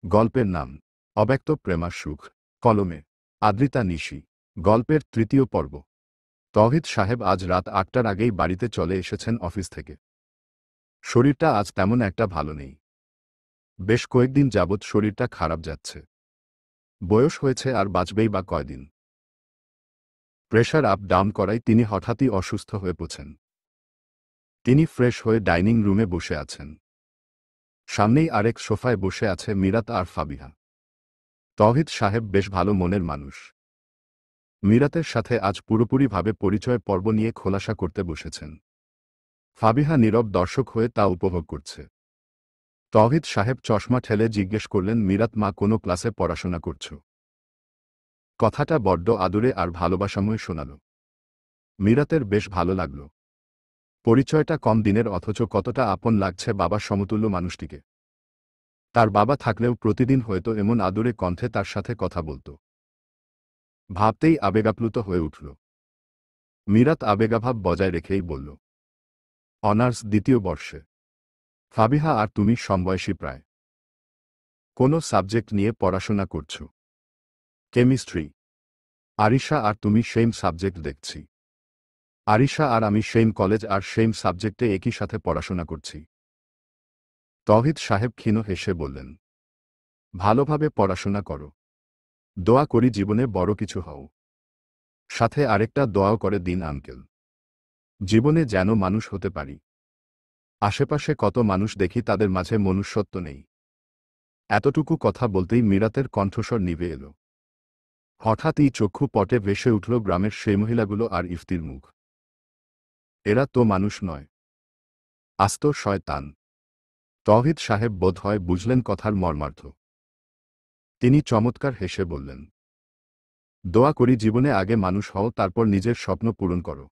গল্পের নাম অব্যক্ত প্রেমার সুখ, কলমে আদ্রিতা নিশি। গল্পের তৃতীয় পর্ব। তৌহিদ সাহেব আজ রাত ৮টার আগেই বাড়িতে চলে এসেছেন অফিস থেকে। শরীরটা আজ তেমন একটা ভালো নেই। বেশ কয়েকদিন যাবৎ শরীরটা খারাপ যাচ্ছে। বয়স হয়েছে, আর বাঁচবেই বা কয়দিন। প্রেশার আপ ডাউন করায় তিনি হঠাৎই অসুস্থ হয়ে পড়েছেন। তিনি ফ্রেশ হয়ে ডাইনিং রুমে বসে আছেন। সামনেই আরেক সোফায় বসে আছে মিরাত আর ফাবিহা। তৌহিদ সাহেব বেশ ভালো মনের মানুষ। মিরাতের সাথে আজ পুরোপুরিভাবে পরিচয় পর্ব নিয়ে খোলাসা করতে বসেছেন। ফাবিহা নীরব দর্শক হয়ে তা উপভোগ করছে। তৌহিদ সাহেব চশমা ঠেলে জিজ্ঞেস করলেন, মিরাত মা, কোনো ক্লাসে পড়াশোনা করছো? কথাটা বড্ড আদুরে আর ভালোবাসাময় শোনাল। মিরাতের বেশ ভালো লাগল। পরিচয়টা কম দিনের, অথচ কতটা আপন লাগছে বাবার সমতুল্য মানুষটিকে। তার বাবা থাকলেও প্রতিদিন হয়তো এমন আদুরে কণ্ঠে তার সাথে কথা বলত। ভাবতেই আবেগাপ্লুত হয়ে উঠল। মিরাত আবেগাভাব বজায় রেখেই বলল, অনার্স দ্বিতীয় বর্ষে। ফাবিহা আর তুমি সমবয়সী প্রায়। কোন সাবজেক্ট নিয়ে পড়াশোনা করছো? কেমিস্ট্রি। আরিশা আর তুমি সেম সাবজেক্ট দেখছি। আরিশা আর আমি সেম কলেজ আর সেম সাবজেক্টে একই সাথে পড়াশোনা করছি। তৌহিদ সাহেব ক্ষীণ হেসে বললেন, ভালোভাবে পড়াশোনা করো। দোয়া করি জীবনে বড় কিছু হও। সাথে আরেকটা দোয়াও করে দিন আঙ্কেল, জীবনে যেন মানুষ হতে পারি। আশেপাশে কত মানুষ দেখি, তাদের মাঝে মনুষ্যত্ব নেই। এতটুকু কথা বলতেই মিরাতের কণ্ঠস্বর নিভে এল। হঠাৎই চক্ষু পটে ভেসে উঠল গ্রামের সেই মহিলাগুলো আর ইফতির মুখ। এরা তো মানুষ নয়, আস্ত শয়তান। তৌহিদ সাহেব বোধহয় বুঝলেন কথার মর্মার্থ। তিনি চমৎকার হেসে বললেন, দোয়া করি জীবনে আগে মানুষ হও, তারপর নিজের স্বপ্ন পূরণ করো।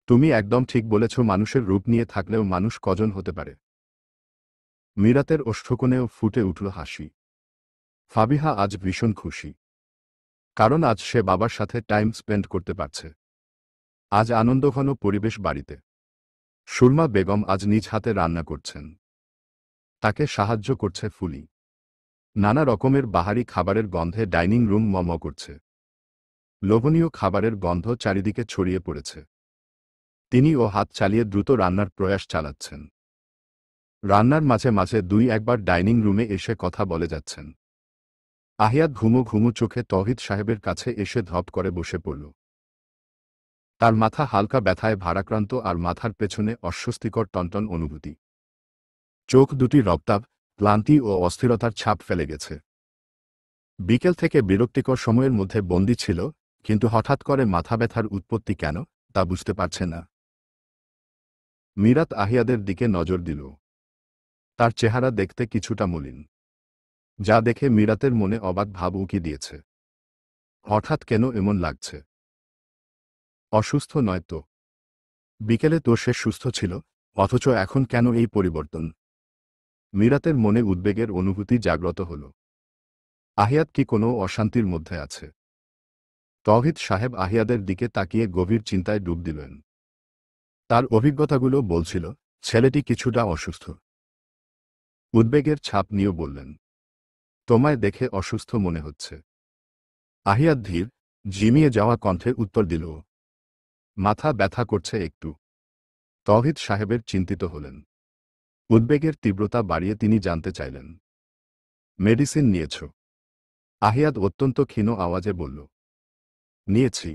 তুমি একদম ঠিক বলেছ, মানুষের রূপ নিয়ে থাকলেও মানুষ কজন হতে পারে। মিরাতের ওষ্ঠকোণেও ফুটে উঠল হাসি। ফাবিহা আজ ভীষণ খুশি, কারণ আজ সে বাবার সাথে টাইম স্পেন্ড করতে পারছে। আজ আনন্দঘন পরিবেশ বাড়িতে। সুরমা বেগম আজ নিজ হাতে রান্না করছেন। তাকে সাহায্য করছে ফুলি। নানা রকমের বাহারি খাবারের গন্ধে ডাইনিং রুম মম করছে। লোভনীয় খাবারের গন্ধ চারিদিকে ছড়িয়ে পড়েছে। তিনি ও হাত চালিয়ে দ্রুত রান্নার প্রয়াস চালাচ্ছেন। রান্নার মাঝে মাঝে দুই একবার ডাইনিং রুমে এসে কথা বলে যাচ্ছেন। আহিয়াত ঘুমো ঘুমো চোখে তৌহিদ সাহেবের কাছে এসে ধপ করে বসে পড়ল। তার মাথা হালকা ব্যথায় ভারাক্রান্ত, আর মাথার পেছনে অস্বস্তিকর টনটন অনুভূতি। চোখ দুটি রক্তাভ, ক্লান্তি ও অস্থিরতার ছাপ ফেলে গেছে। বিকেল থেকে বিরক্তিকর সময়ের মধ্যে বন্দী ছিল, কিন্তু হঠাৎ করে মাথা ব্যথার উৎপত্তি কেন, তা বুঝতে পারছে না। মিরাত আহিয়াদের দিকে নজর দিল। তার চেহারা দেখতে কিছুটা মলিন, যা দেখে মিরাতের মনে অবাক ভাব উকি দিয়েছে। হঠাৎ কেন এমন লাগছে? অসুস্থ নয় তো? বিকেলে তো সে সুস্থ ছিল, অথচ এখন কেন এই পরিবর্তন? মিরাতের মনে উদ্বেগের অনুভূতি জাগ্রত হল। আহিয়াত কি কোনো অশান্তির মধ্যে আছে? তৌহিদ সাহেব আহিয়াদের দিকে তাকিয়ে গভীর চিন্তায় ডুব দিলেন। তার অভিজ্ঞতাগুলো বলছিল, ছেলেটি কিছুটা অসুস্থ। উদ্বেগের ছাপ নিয়ে বললেন, তোমায় দেখে অসুস্থ মনে হচ্ছে। আহিয়াত ধীর, ঝিমিয়ে যাওয়া কণ্ঠে উত্তর দিল, মাথা ব্যথা করছে একটু। তৌহিদ সাহেবের চিন্তিত হলেন। উদ্বেগের তীব্রতা বাড়িয়ে তিনি জানতে চাইলেন, মেডিসিন নিয়েছ? আহিয়াত অত্যন্ত ক্ষীণ আওয়াজে বলল, নিয়েছি।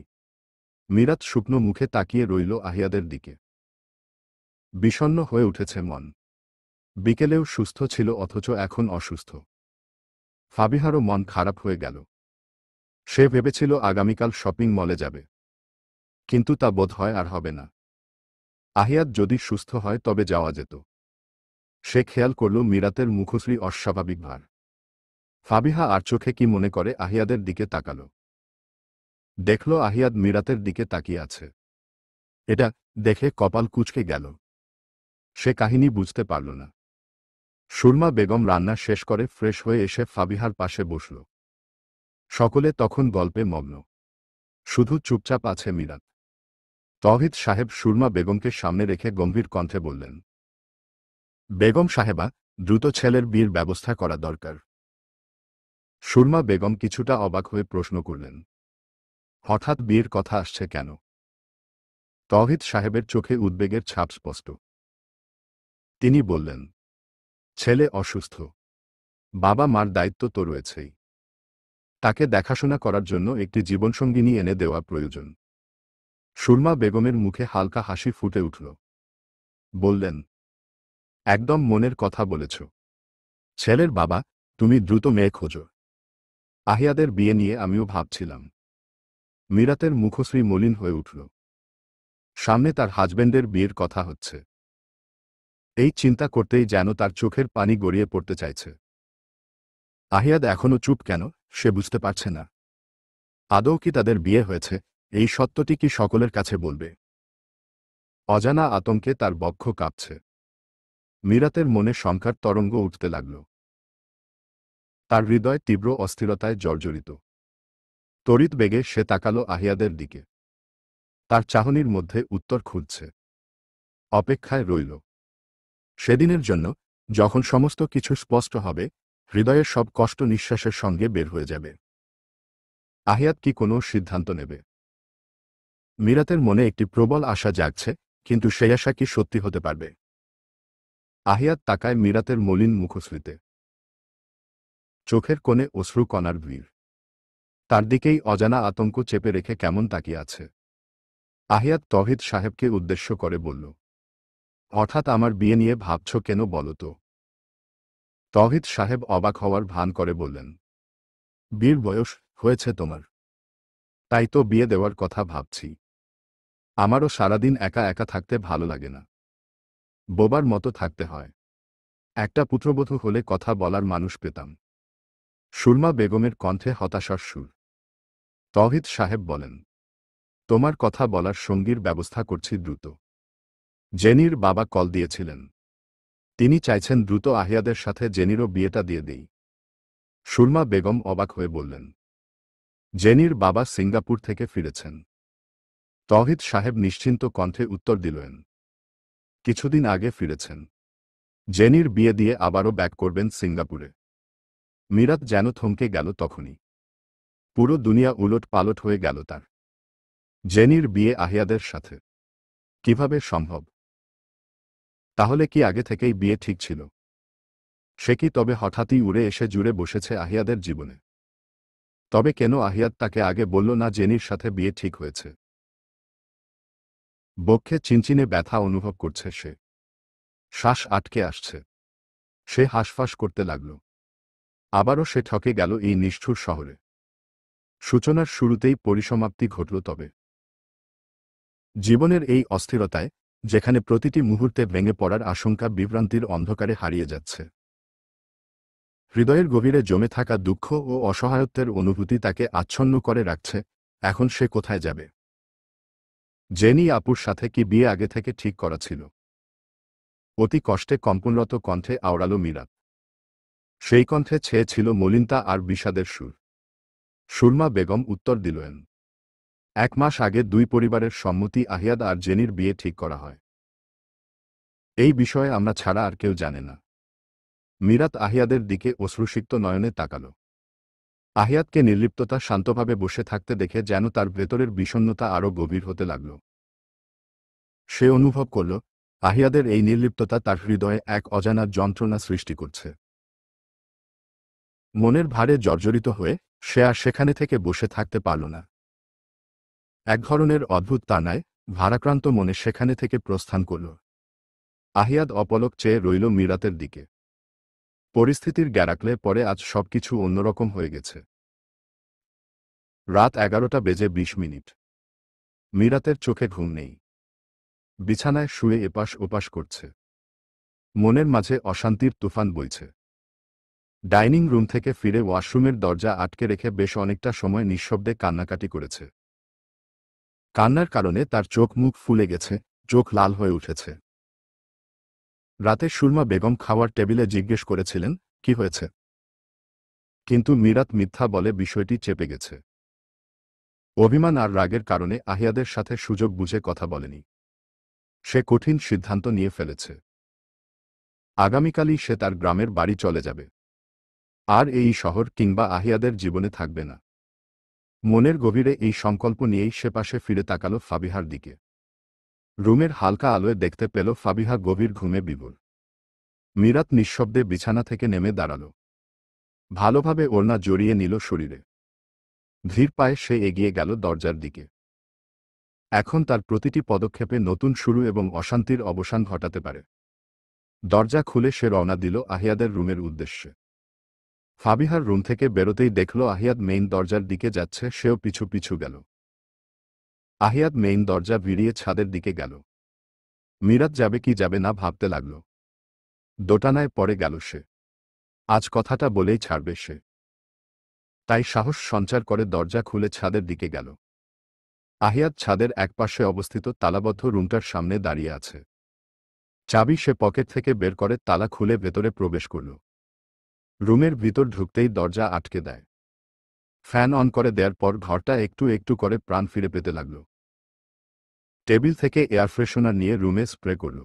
মিরাত শুকনো মুখে তাকিয়ে রইল আহিয়াদের দিকে। বিষণ্ণ হয়ে উঠেছে মন। বিকেলেও সুস্থ ছিল, অথচ এখন অসুস্থ। ফাবিহারও মন খারাপ হয়ে গেল। সে ভেবেছিল আগামীকাল শপিং মলে যাবে, কিন্তু তা বোধহয় আর হবে না। আহিয়াত যদি সুস্থ হয় তবে যাওয়া যেত। সে খেয়াল করল মিরাতের মুখশ্রী অস্বাভাবিক ভার। ফাবিহা আর চোখে কি মনে করে আহিয়াদের দিকে তাকাল। দেখল আহিয়াদ মিরাতের দিকে তাকিয়ে আছে। এটা দেখে কপাল কুঁচকে গেল। সে কাহিনী বুঝতে পারল না। সুরমা বেগম রান্না শেষ করে ফ্রেশ হয়ে এসে ফাবিহার পাশে বসল। সকলে তখন গল্পে মগ্ন। শুধু চুপচাপ আছে মিরাত। তৌহিদ সাহেব সুরমা বেগমকে সামনে রেখে গম্ভীর কণ্ঠে বললেন, বেগম সাহেবা, দ্রুত ছেলের বিয়ের ব্যবস্থা করা দরকার। সুরমা বেগম কিছুটা অবাক হয়ে প্রশ্ন করলেন, হঠাৎ বিয়ের কথা আসছে কেন? তৌহিদ সাহেবের চোখে উদ্বেগের ছাপ স্পষ্ট। তিনি বললেন, ছেলে অসুস্থ, বাবা মার দায়িত্ব তো রয়েছেই, তাকে দেখাশোনা করার জন্য একটি জীবনসঙ্গিনী এনে দেওয়া প্রয়োজন। সুরমা বেগমের মুখে হালকা হাসি ফুটে উঠল। বললেন, একদম মনের কথা বলেছ। ছেলের বাবা, তুমি দ্রুত মেয়ে খোঁজো। আহিয়াদের বিয়ে নিয়ে আমিও ভাবছিলাম। মীরাতের মুখশ্রী মলিন হয়ে উঠল। সামনে তার হাজবেন্ডের বিয়ের কথা হচ্ছে। এই চিন্তা করতেই যেন তার চোখের পানি গড়িয়ে পড়তে চাইছে। আহিয়াদ এখনো চুপ কেন, সে বুঝতে পারছে না। আদৌ কি তাদের বিয়ে হয়েছে, এই সত্যটি কি সকলের কাছে বলবে? অজানা আতঙ্কে তার বক্ষ কাঁপছে। মীরাতের মনে শঙ্কার তরঙ্গ উঠতে লাগল। তার হৃদয় তীব্র অস্থিরতায় জর্জরিত। তড়িৎ বেগে সে তাকালো আহিয়াদের দিকে। তার চাহনির মধ্যে উত্তর খুঁজছে। অপেক্ষায় রইল সেদিনের জন্য, যখন সমস্ত কিছু স্পষ্ট হবে, হৃদয়ের সব কষ্ট নিঃশ্বাসের সঙ্গে বের হয়ে যাবে। আহিয়াত কি কোনো সিদ্ধান্ত নেবে? মীরাতের মনে একটি প্রবল আশা জাগছে, কিন্তু সেই আশা কি সত্যি হতে পারবে? আহিয়াত তাকায় মীরাতের মলিন মুখশ্রীতে। চোখের কোণে অশ্রু কণার ভিড়। তার দিকেই অজানা আতঙ্ক চেপে রেখে কেমন তাকিয়ে আছে। আহিয়াত তৌহিদ সাহেবকে উদ্দেশ্য করে বলল, হঠাৎ আমার বিয়ে নিয়ে ভাবছ কেন বলো তো? তৌহিদ সাহেব অবাক হওয়ার ভান করে বললেন, বিয়ের বয়স হয়েছে তোমার, তাই তো বিয়ে দেওয়ার কথা ভাবছি। আমারও সারাদিন একা একা থাকতে ভালো লাগে না। বোবার মতো থাকতে হয়। একটা পুত্রবধূ হলে কথা বলার মানুষ পেতাম। সুরমা বেগমের কণ্ঠে হতাশার সুর। তৌহিদ সাহেব বলেন, তোমার কথা বলার সঙ্গীর ব্যবস্থা করছি দ্রুত। জেনির বাবা কল দিয়েছিলেন। তিনি চাইছেন দ্রুত আহিয়াদের সাথে জেনিরও বিয়েটা দিয়ে দেই। সুরমা বেগম অবাক হয়ে বললেন, জেনির বাবা সিঙ্গাপুর থেকে ফিরেছেন? তৌহিদ সাহেব নিশ্চিন্ত কণ্ঠে উত্তর দিলেন, কিছুদিন আগে ফিরেছেন। জেনির বিয়ে দিয়ে আবারও ব্যাক করবেন সিঙ্গাপুরে। মীরাত যেন থমকে গেল তখনই। পুরো দুনিয়া উলট পালট হয়ে গেল তার। জেনির বিয়ে আহিয়াদের সাথে কিভাবে সম্ভব? তাহলে কি আগে থেকেই বিয়ে ঠিক ছিল? সে কি তবে হঠাৎই উড়ে এসে জুড়ে বসেছে আহিয়াদের জীবনে? তবে কেন আহিয়াদ তাকে আগে বলল না জেনির সাথে বিয়ে ঠিক হয়েছে? বক্ষে চিনচিনে ব্যথা অনুভব করছে সে। শ্বাস আটকে আসছে। সে হাঁসফাঁস করতে লাগল। আবারও সে ঠকে গেল এই নিষ্ঠুর শহরে। সূচনার শুরুতেই পরিসমাপ্তি ঘটল তবে। জীবনের এই অস্থিরতায়, যেখানে প্রতিটি মুহূর্তে ভেঙে পড়ার আশঙ্কা বিভ্রান্তির অন্ধকারে হারিয়ে যাচ্ছে। হৃদয়ের গভীরে জমে থাকা দুঃখ ও অসহায়ত্বের অনুভূতি তাকে আচ্ছন্ন করে রাখছে। এখন সে কোথায় যাবে? জেনি আপুর সাথে কি বিয়ে আগে থেকে ঠিক করা ছিল? অতি কষ্টে কম্পনরত কণ্ঠে আওড়াল মীরা। সেই কণ্ঠে ছেয়ে ছিল মলিনতা আর বিষাদের সুর। সুরমা বেগম উত্তর দিলেন, 1 মাস আগে দুই পরিবারের সম্মতি আহিয়াদ আর জেনির বিয়ে ঠিক করা হয়। এই বিষয়ে আমরা ছাড়া আর কেউ জানে না। মীরাত আহিয়াদের দিকে অশ্রুসিক্ত নয়নে তাকাল। আহিয়াদকে নির্লিপ্ততা শান্তভাবে বসে থাকতে দেখে যেন তার ভেতরের বিষণ্ণতা আরও গভীর হতে লাগল। সে অনুভব করল, আহিয়াদের এই নির্লিপ্ততা তার হৃদয়ে এক অজানা যন্ত্রণা সৃষ্টি করছে। মনের ভারে জর্জরিত হয়ে সে আর সেখানে থেকে বসে থাকতে পারল না। এক ধরনের অদ্ভুত তাড়নায় ভারাক্রান্ত মনে সেখানে থেকে প্রস্থান করল। আহিয়াদ অপলক চেয়ে রইল মীরাতের দিকে। পরিস্থিতির গ্যারাকলে পরে আজ সবকিছু অন্যরকম হয়ে গেছে। রাত 11টা বেজে 20 মিনিট। মীরাতের চোখে ঘুম নেই। বিছানায় শুয়ে এপাশ ওপাশ করছে। মনের মাঝে অশান্তির তুফান বইছে। ডাইনিং রুম থেকে ফিরে ওয়াশরুমের দরজা আটকে রেখে বেশ অনেকটা সময় নিঃশব্দে কান্নাকাটি করেছে। কান্নার কারণে তার চোখ মুখ ফুলে গেছে, চোখ লাল হয়ে উঠেছে। রাতে সুরমা বেগম খাওয়ার টেবিলে জিজ্ঞেস করেছিলেন, কি হয়েছে? কিন্তু মীরাত মিথ্যা বলে বিষয়টি চেপে গেছে। অভিমান আর রাগের কারণে আহিয়াদের সাথে সুযোগ বুঝে কথা বলেনি। সে কঠিন সিদ্ধান্ত নিয়ে ফেলেছে। আগামীকালই সে তার গ্রামের বাড়ি চলে যাবে। আর এই শহর কিংবা আহিয়াদের জীবনে থাকবে না। মনের গভীরে এই সংকল্প নিয়েই সে পাশে ফিরে তাকালো ফাবিহার দিকে। রুমের হালকা আলোয় দেখতে পেল ফাবিহা গভীর ঘুমে বিভোর। মীরাত নিঃশব্দে বিছানা থেকে নেমে দাঁড়াল। ভালোভাবে ওড়না জড়িয়ে নিল শরীরে। ধীর পায়ে সে এগিয়ে গেল দরজার দিকে। এখন তার প্রতিটি পদক্ষেপে নতুন শুরু এবং অশান্তির অবসান ঘটাতে পারে। দরজা খুলে সে রওনা দিল আহিয়াদের রুমের উদ্দেশ্যে। ফাবিহার রুম থেকে বেরোতেই দেখল আহিয়াদ মেইন দরজার দিকে যাচ্ছে, সেও পিছু পিছু গেল। আহিয়াদ মেইন দরজা ভিড়িয়ে ছাদের দিকে গেল। মীরাত যাবে কি যাবে না ভাবতে লাগল। দোটানায় পড়ে গেল সে। আজ কথাটা বলেই ছাড়বে সে। তাই সাহস সঞ্চার করে দরজা খুলে ছাদের দিকে গেল। আহিয়াদ ছাদের একপাশে অবস্থিত তালাবদ্ধ রুমটার সামনে দাঁড়িয়ে আছে। চাবি সে পকেট থেকে বের করে তালা খুলে ভেতরে প্রবেশ করল। রুমের ভিতর ঢুকতেই দরজা আটকে দেয়। ফ্যান অন করে দেওয়ার পর ঘরটা একটু একটু করে প্রাণ ফিরে পেতে লাগল। টেবিল থেকে এয়ার ফ্রেশনার নিয়ে রুমে স্প্রে করল।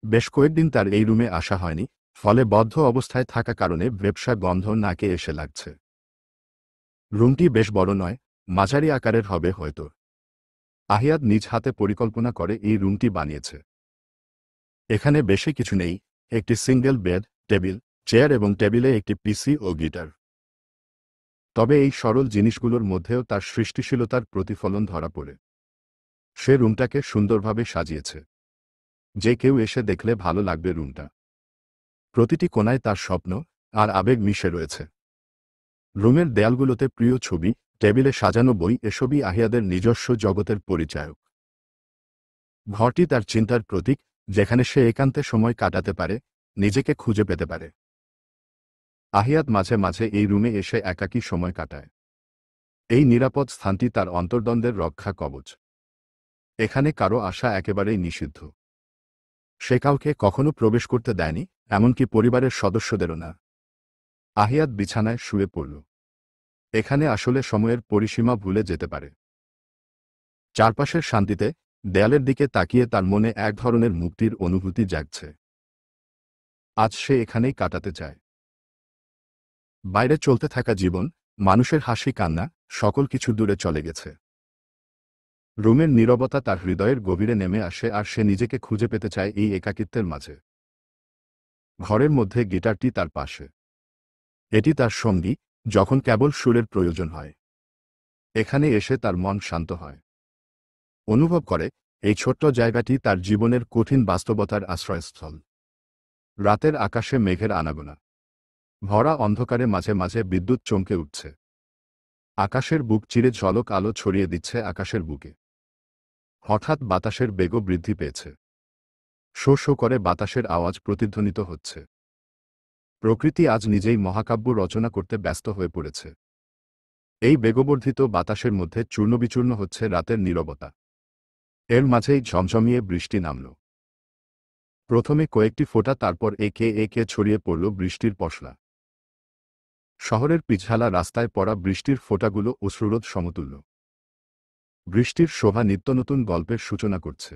বেশ কয়েকদিন তার এই রুমে আসা হয়নি, ফলে বদ্ধ অবস্থায় থাকা কারণে ব্যবসা গন্ধ নাকে এসে লাগছে। রুমটি বেশ বড় নয়, মাঝারি আকারের হবে হয়তো। আহিয়াদ নিজ হাতে পরিকল্পনা করে এই রুমটি বানিয়েছে। এখানে বেশি কিছু নেই, একটি সিঙ্গেল বেড, টেবিল, চেয়ার এবং টেবিলে একটি পিসি ও গিটার। তবে এই সরল জিনিসগুলোর মধ্যেও তার সৃষ্টিশীলতার প্রতিফলন ধরা পড়ে। সে রুমটাকে সুন্দরভাবে সাজিয়েছে। যে কেউ এসে দেখলে ভালো লাগবে রুমটা। প্রতিটি কোণায় তার স্বপ্ন আর আবেগ মিশে রয়েছে। রুমের দেয়ালগুলোতে প্রিয় ছবি, টেবিলে সাজানো বই, এসবই আহিয়াদের নিজস্ব জগতের পরিচায়ক। ঘরটি তার চিন্তার প্রতীক, যেখানে সে একান্তে সময় কাটাতে পারে, নিজেকে খুঁজে পেতে পারে। আহিয়াদ মাঝে মাঝে এই রুমে এসে একাকী সময় কাটায়। এই নিরাপদ স্থানটি তার অন্তর্দ্বন্দ্বের রক্ষা কবচ। এখানে কারো আসা একেবারেই নিষিদ্ধ। সে কাউকে কখনো প্রবেশ করতে দেয়নি, এমনকি পরিবারের সদস্যদেরও না। আহিয়াদ বিছানায় শুয়ে পড়ল। এখানে আসলে সময়ের পরিসীমা ভুলে যেতে পারে। চারপাশের শান্তিতে, দেয়ালের দিকে তাকিয়ে তার মনে এক ধরনের মুক্তির অনুভূতি জাগছে। আজ সে এখানেই কাটাতে চায়। বাইরে চলতে থাকা জীবন, মানুষের হাসি কান্না, সকল কিছু দূরে চলে গেছে। রুমের নীরবতা তার হৃদয়ের গভীরে নেমে আসে, আর সে নিজেকে খুঁজে পেতে চায় এই একাকিত্বের মাঝে। ঘরের মধ্যে গিটারটি তার পাশে। এটি তার সঙ্গী, যখন কেবল সুরের প্রয়োজন হয়। এখানে এসে তার মন শান্ত হয়। অনুভব করে এই ছোট্ট জায়গাটি তার জীবনের কঠিন বাস্তবতার আশ্রয়স্থল। রাতের আকাশে মেঘের আনাগোনা। ভরা অন্ধকারে মাঝে মাঝে বিদ্যুৎ চমকে উঠছে। আকাশের বুক চিরে ঝলক আলো ছড়িয়ে দিচ্ছে আকাশের বুকে। হঠাৎ বাতাসের বেগও বৃদ্ধি পেয়েছে। শো শো করে বাতাসের আওয়াজ প্রতিধ্বনিত হচ্ছে। প্রকৃতি আজ নিজেই মহাকাব্য রচনা করতে ব্যস্ত হয়ে পড়েছে। এই বেগবর্ধিত বাতাসের মধ্যে চূর্ণবিচূর্ণ হচ্ছে রাতের নীরবতা। এর মাঝেই ঝমঝমিয়ে বৃষ্টি নামল। প্রথমে কয়েকটি ফোঁটা, তারপর একে একে ছড়িয়ে পড়ল বৃষ্টির পশলা। শহরের পিছালা রাস্তায় পড়া বৃষ্টির ফোঁটাগুলো অশ্রুরোধ সমতুল্য। বৃষ্টির শোভা নিত্যনতুন গল্পের সূচনা করছে।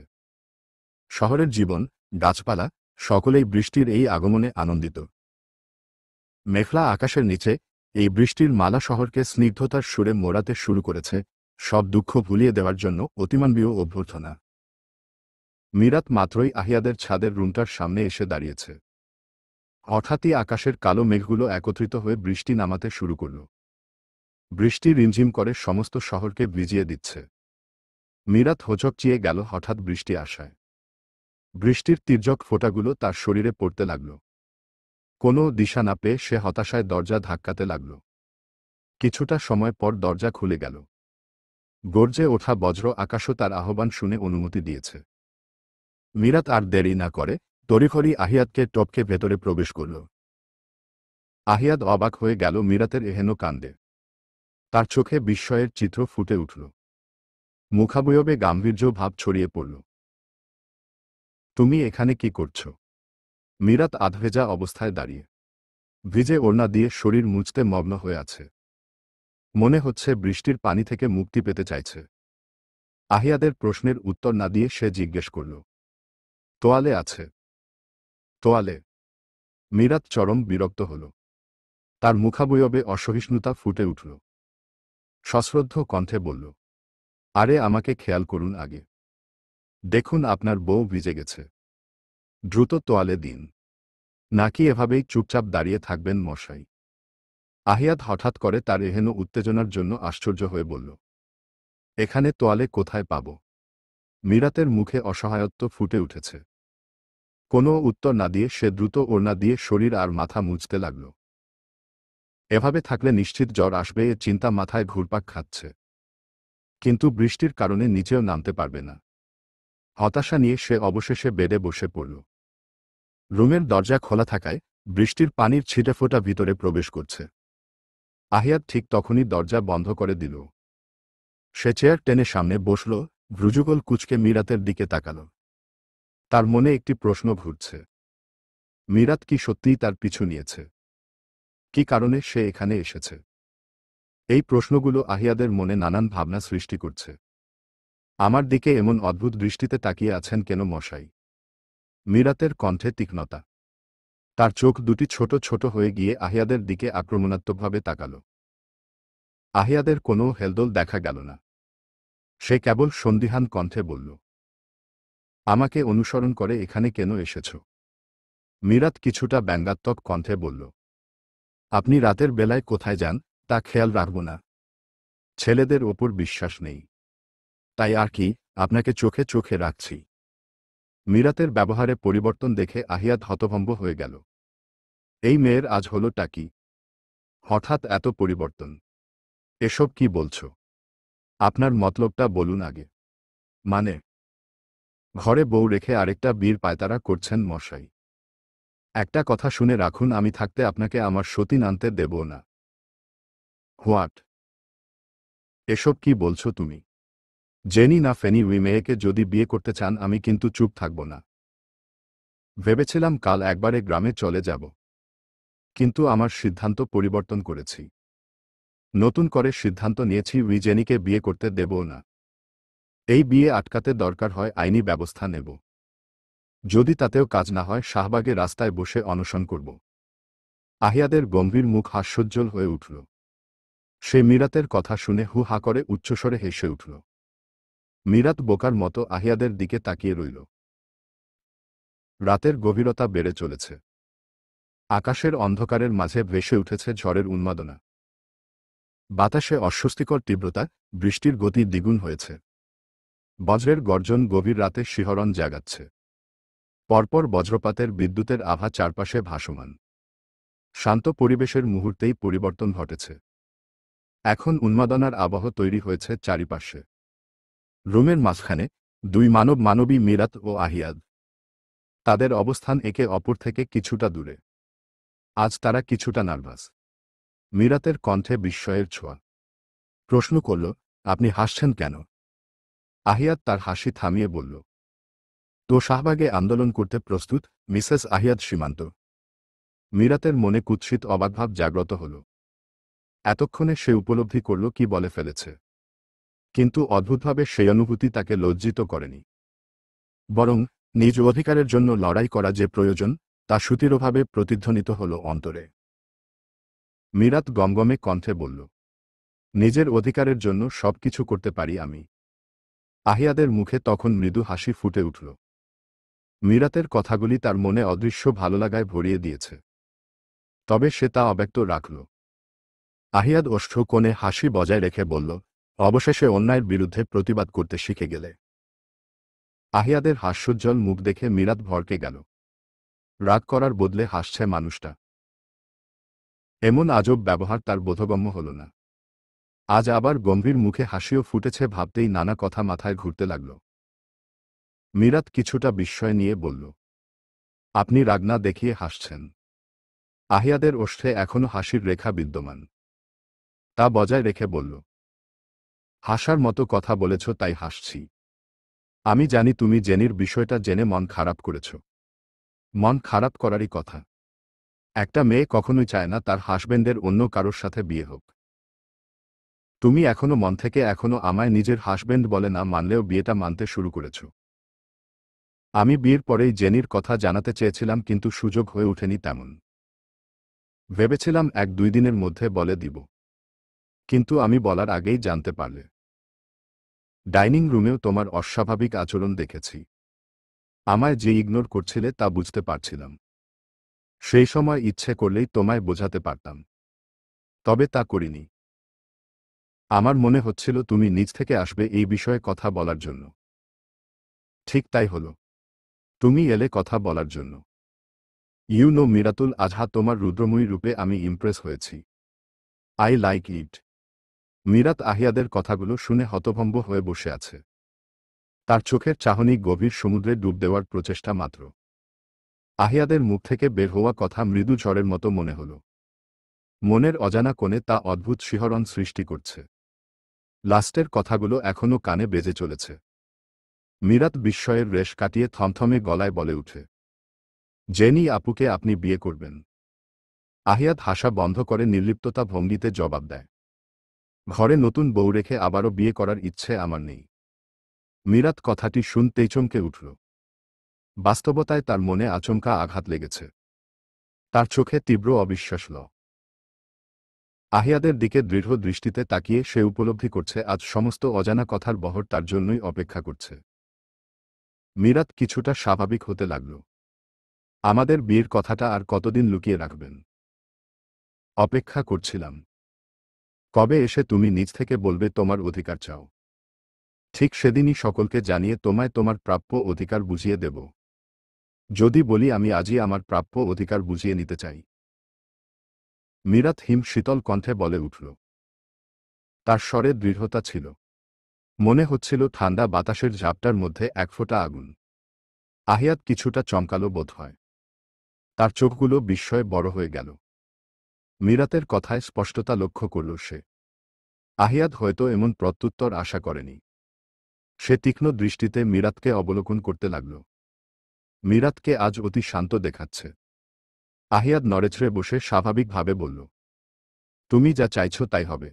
শহরের জীবন, গাছপালা, সকলেই বৃষ্টির এই আগমনে আনন্দিত। মেঘলা আকাশের নিচে এই বৃষ্টির মালা শহরকে স্নিগ্ধতার সুরে মোড়াতে শুরু করেছে, সব দুঃখ ভুলিয়ে দেওয়ার জন্য অতিমানবীয় অভ্যর্থনা। মীরাত মাত্রই আহিয়াদের ছাদের রুমটার সামনে এসে দাঁড়িয়েছে। হঠাৎই আকাশের কালো মেঘগুলো একত্রিত হয়ে বৃষ্টি নামাতে শুরু করল। বৃষ্টি রিমঝিম করে সমস্ত শহরকে ভিজিয়ে দিচ্ছে। মীরাত হোঁচকচিয়ে গেল হঠাৎ বৃষ্টি আসায়। বৃষ্টির তির্যক ফোঁটাগুলো তার শরীরে পড়তে লাগল। কোনো দিশা না পেয়ে সে হতাশায় দরজা ধাক্কাতে লাগল। কিছুটা সময় পর দরজা খুলে গেল। গর্জে ওঠা বজ্র আকাশও তার আহ্বান শুনে অনুমতি দিয়েছে। মীরাত আর দেরি না করে তড়িঘড়ি আহিয়াদকে টপকে ভেতরে প্রবেশ করল। আহিয়াদ অবাক হয়ে গেল মীরাতের এহেন কাণ্ডে। তার চোখে বিস্ময়ের চিত্র ফুটে উঠল। মুখাবয়বে গাম্ভীর্য ভাব ছড়িয়ে পড়ল। তুমি এখানে কি করছ? মীরাত আধভেজা অবস্থায় দাঁড়িয়ে, ভিজে ওড়না দিয়ে শরীর মুছতে মগ্ন হয়ে আছে। মনে হচ্ছে বৃষ্টির পানি থেকে মুক্তি পেতে চাইছে। আহিয়াদের প্রশ্নের উত্তর না দিয়ে সে জিজ্ঞেস করল, তোয়ালে আছে? তোয়ালে? মীরাত চরম বিরক্ত হল। তার মুখাবয়বে অসহিষ্ণুতা ফুটে উঠল। সশ্রদ্ধ কণ্ঠে বলল, আরে আমাকে খেয়াল করুন আগে। দেখুন আপনার বউ ভিজে গেছে। দ্রুত তোয়ালে দিন। নাকি এভাবেই চুপচাপ দাঁড়িয়ে থাকবেন মশাই? আহিয়াত হঠাৎ করে তার এহেন উত্তেজনার জন্য আশ্চর্য হয়ে বলল, এখানে তোয়ালে কোথায় পাব? মীরাতের মুখে অসহায়ত্ব ফুটে উঠেছে। কোনো উত্তর না দিয়ে সে দ্রুত ওড়না দিয়ে শরীর আর মাথা মুছতে লাগল। এভাবে থাকলে নিশ্চিত জ্বর আসবে এ চিন্তা মাথায় ঘুরপাক খাচ্ছে। কিন্তু বৃষ্টির কারণে নিচেও নামতে পারবে না। হতাশা নিয়ে সে অবশেষে বেডে বসে পড়ল। রুমের দরজা খোলা থাকায় বৃষ্টির পানির ছিটেফোঁটা ভিতরে প্রবেশ করছে। আহিয়াত ঠিক তখনই দরজা বন্ধ করে দিল। সে চেয়ার টেনে সামনে বসল, ভ্রুযুগল কুঁচকে মীরাতের দিকে তাকাল। তার মনে একটি প্রশ্ন ঘুরছে। মীরাত কি সত্যিই তার পিছু নিয়েছে? কি কারণে সে এখানে এসেছে? এই প্রশ্নগুলো আহিয়াদের মনে নানান ভাবনা সৃষ্টি করছে। আমার দিকে এমন অদ্ভুত দৃষ্টিতে তাকিয়ে আছেন কেন মশাই? মীরাতের কণ্ঠে তীক্ষ্ণতা। তার চোখ দুটি ছোট ছোট হয়ে গিয়ে আহিয়াদের দিকে আক্রমণাত্মকভাবে তাকাল। আহিয়াদের কোনো হেলদোল দেখা গেল না। সে কেবল সন্দিহান কণ্ঠে বলল, আমাকে অনুসরণ করে এখানে কেন এসেছ? মীরাত কিছুটা ব্যঙ্গাত্মক কণ্ঠে বলল, আপনি রাতের বেলায় কোথায় যান তা খেয়াল রাখব না। ছেলেদের ওপর বিশ্বাস নেই, তাই আর কি আপনাকে চোখে চোখে রাখছি। মীরাতের ব্যবহারে পরিবর্তন দেখে আহিয়াত হতভম্ব হয়ে গেল। এই মেয়ের আজ হলোটা কি? হঠাৎ এত পরিবর্তন? এসব কি বলছ? আপনার মতলবটা বলুন আগে। মানে? ঘরে বউ রেখে আরেকটা বীর পায়তারা করছেন মশাই। একটা কথা শুনে রাখুন, আমি থাকতে আপনাকে আমার সতীন আনতে দেব না। হোয়াট? এসব কি বলছো তুমি? জেনি না ফেনি ওই মেয়েকে যদি বিয়ে করতে চান আমি কিন্তু চুপ থাকব না। ভেবেছিলাম কাল একবারে গ্রামে চলে যাব, কিন্তু আমার সিদ্ধান্ত পরিবর্তন করেছি। নতুন করে সিদ্ধান্ত নিয়েছি ওই জেনিকে বিয়ে করতে দেব না। এই বিয়ে আটকাতে দরকার হয় আইনি ব্যবস্থা নেব। যদি তাতেও কাজ না হয় শাহবাগে রাস্তায় বসে অনশন করব। আহিয়াদের গম্ভীর মুখ হাস্যোজ্জ্বল হয়ে উঠল। সে মীরাতের কথা শুনে হু হা করে উচ্চস্বরে হেসে উঠল। মীরাত বোকার মতো আহিয়াদের দিকে তাকিয়ে রইল। রাতের গভীরতা বেড়ে চলেছে। আকাশের অন্ধকারের মাঝে ভেসে উঠেছে ঝড়ের উন্মাদনা। বাতাসে অস্বস্তিকর তীব্রতা, বৃষ্টির গতি দ্বিগুণ হয়েছে। বজ্রের গর্জন গভীর রাতে শিহরণ জাগাচ্ছে। পরপর বজ্রপাতের বিদ্যুতের আভা চারপাশে ভাসমান। শান্ত পরিবেশের মুহূর্তেই পরিবর্তন ঘটেছে। এখন উন্মাদনার আবহ তৈরি হয়েছে চারিপাশে। রুমের মাঝখানে দুই মানবী মীরাত ও আহিয়াদ। তাদের অবস্থান একে অপর থেকে কিছুটা দূরে। আজ তারা কিছুটা নার্ভাস। মীরাতের কণ্ঠে বিস্ময়ের ছোঁয়া। প্রশ্ন করল, আপনি হাসছেন কেন? আহিয়াদ তার হাসি থামিয়ে বলল, তো শাহবাগে আন্দোলন করতে প্রস্তুত মিসেস আহিয়াদ সীমান্ত? মীরাতের মনে কুৎসিত অবাকভাব জাগ্রত হল। এতক্ষণে সে উপলব্ধি করল কি বলে ফেলেছে। কিন্তু অদ্ভুতভাবে সেই অনুভূতি তাকে লজ্জিত করেনি। বরং নিজ অধিকারের জন্য লড়াই করা যে প্রয়োজন তা সুদৃঢ়ভাবে প্রতিধ্বনিত হল অন্তরে। মীরাত গমগমে কণ্ঠে বলল, নিজের অধিকারের জন্য সবকিছু করতে পারি আমি। আহিয়াদের মুখে তখন মৃদু হাসি ফুটে উঠল। মীরাতের কথাগুলি তার মনে অদৃশ্য ভালোলাগায় ভরিয়ে দিয়েছে। তবে সে তা অব্যক্ত রাখল। আহিয়াদ ওষ্ঠ কোণে হাসি বজায় রেখে বলল, অবশেষে অন্যায়ের বিরুদ্ধে প্রতিবাদ করতে শিখে গেলে। আহিয়াদের হাস্যোজ্জ্বল মুখ দেখে মীরাত ভড়কে গেল। রাগ করার বদলে হাসছে মানুষটা। এমন আজব ব্যবহার তার বোধগম্য হল না। আজ আবার গম্ভীর মুখে হাসিও ফুটেছে ভাবতেই নানা কথা মাথায় ঘুরতে লাগল। মীরাত কিছুটা বিস্ময় নিয়ে বলল, আপনি রাগ না দেখিয়ে হাসছেন। আহিয়াদের ওষ্ঠে এখনো হাসির রেখা বিদ্যমান। তা বজায় রেখে বলল, হাসার মতো কথা বলেছ তাই হাসছি। আমি জানি তুমি জেনির বিষয়টা জেনে মন খারাপ করেছ। মন খারাপ করারই কথা। একটা মেয়ে কখনোই চায় না তার হাসব্যান্ডের অন্য কারোর সাথে বিয়ে হোক। তুমি এখনো মন থেকে এখনো আমায় নিজের হাসব্যান্ড বলে না মানলেও বিয়েটা মানতে শুরু করেছ। আমি বিয়ের পরেই জেনির কথা জানাতে চেয়েছিলাম কিন্তু সুযোগ হয়ে ওঠেনি তেমন। ভেবেছিলাম 1-2 দিনের মধ্যে বলে দিব, কিন্তু আমি বলার আগেই জানতে পারলে। ডাইনিং রুমেও তোমার অস্বাভাবিক আচরণ দেখেছি। আমায় যে ইগনোর করছিলে তা বুঝতে পারছিলাম। সেই সময় ইচ্ছে করলেই তোমায় বোঝাতে পারতাম, তবে তা করিনি। আমার মনে হচ্ছিল তুমি নিজ থেকে আসবে এই বিষয়ে কথা বলার জন্য। ঠিক তাই হলো, তুমি এলে কথা বলার জন্য। মিরাতুল আজহা, তোমার রুদ্রময়ী রূপে আমি ইমপ্রেস হয়েছি। I like it. মিরাত আহিয়াদের কথাগুলো শুনে হতভম্ব হয়ে বসে আছে। তার চোখের চাহনি গভীর সমুদ্রে ডুব দেওয়ার প্রচেষ্টা মাত্র। আহিয়াদের মুখ থেকে বের হওয়া কথা মৃদু ঝড়ের মতো মনে হল। মনের অজানা কোণে তা অদ্ভুত শিহরণ সৃষ্টি করছে। লাস্টের কথাগুলো এখনও কানে বেজে চলেছে। মিরাত বিস্ময়ের রেশ কাটিয়ে থমথমে গলায় বলে উঠে, জেনি আপুকে আপনি বিয়ে করবেন? আহিয়াত হাসা বন্ধ করে নির্লিপ্ততা ভঙ্গিতে জবাব দেয়, ঘরে নতুন বউ রেখে আবারও বিয়ে করার ইচ্ছে আমার নেই। মিরাত কথাটি শুনতেই চমকে উঠল। বাস্তবতায় তার মনে আচমকা আঘাত লেগেছে। তার চোখে তীব্র অবিশ্বাস ল। আহিয়াদের দিকে দৃঢ় দৃষ্টিতে তাকিয়ে সে উপলব্ধি করছে আজ সমস্ত অজানা কথার বহর তার জন্যই অপেক্ষা করছে। মিরাত কিছুটা স্বাভাবিক হতে লাগল। আমাদের বিয়ের কথাটা আর কতদিন লুকিয়ে রাখবেন? অপেক্ষা করছিলাম। কবে এসে তুমি নিজ থেকে বলবে তোমার অধিকার চাও? ঠিক সেদিনই সকলকে জানিয়ে তোমায় তোমার প্রাপ্য অধিকার বুঝিয়ে দেব। যদি বলি আমি আজই আমার প্রাপ্য অধিকার বুঝিয়ে নিতে চাই? মিরাত হিম শীতল কণ্ঠে বলে উঠল। তার স্বরে দৃঢ়তা ছিল। মনে হচ্ছিল ঠান্ডা বাতাসের ঝাপটার মধ্যে এক ফোঁটা আগুন। আহিয়াত কিছুটা চমকালো বোধ হয়। তার চোখগুলো বিস্ময়ে বড় হয়ে গেল। মিরাতের কথায় স্পষ্টতা লক্ষ্য করল সে। আহিয়াত হয়তো এমন প্রত্যুত্তর আশা করেনি। সে তীক্ষ্ণ দৃষ্টিতে মিরাতকে অবলোকন করতে লাগল। মিরাতকে আজ অতি শান্ত দেখাচ্ছে। আহিয়াত নড়েচড়ে বসে স্বাভাবিকভাবে বলল, তুমি যা চাইছ তাই হবে।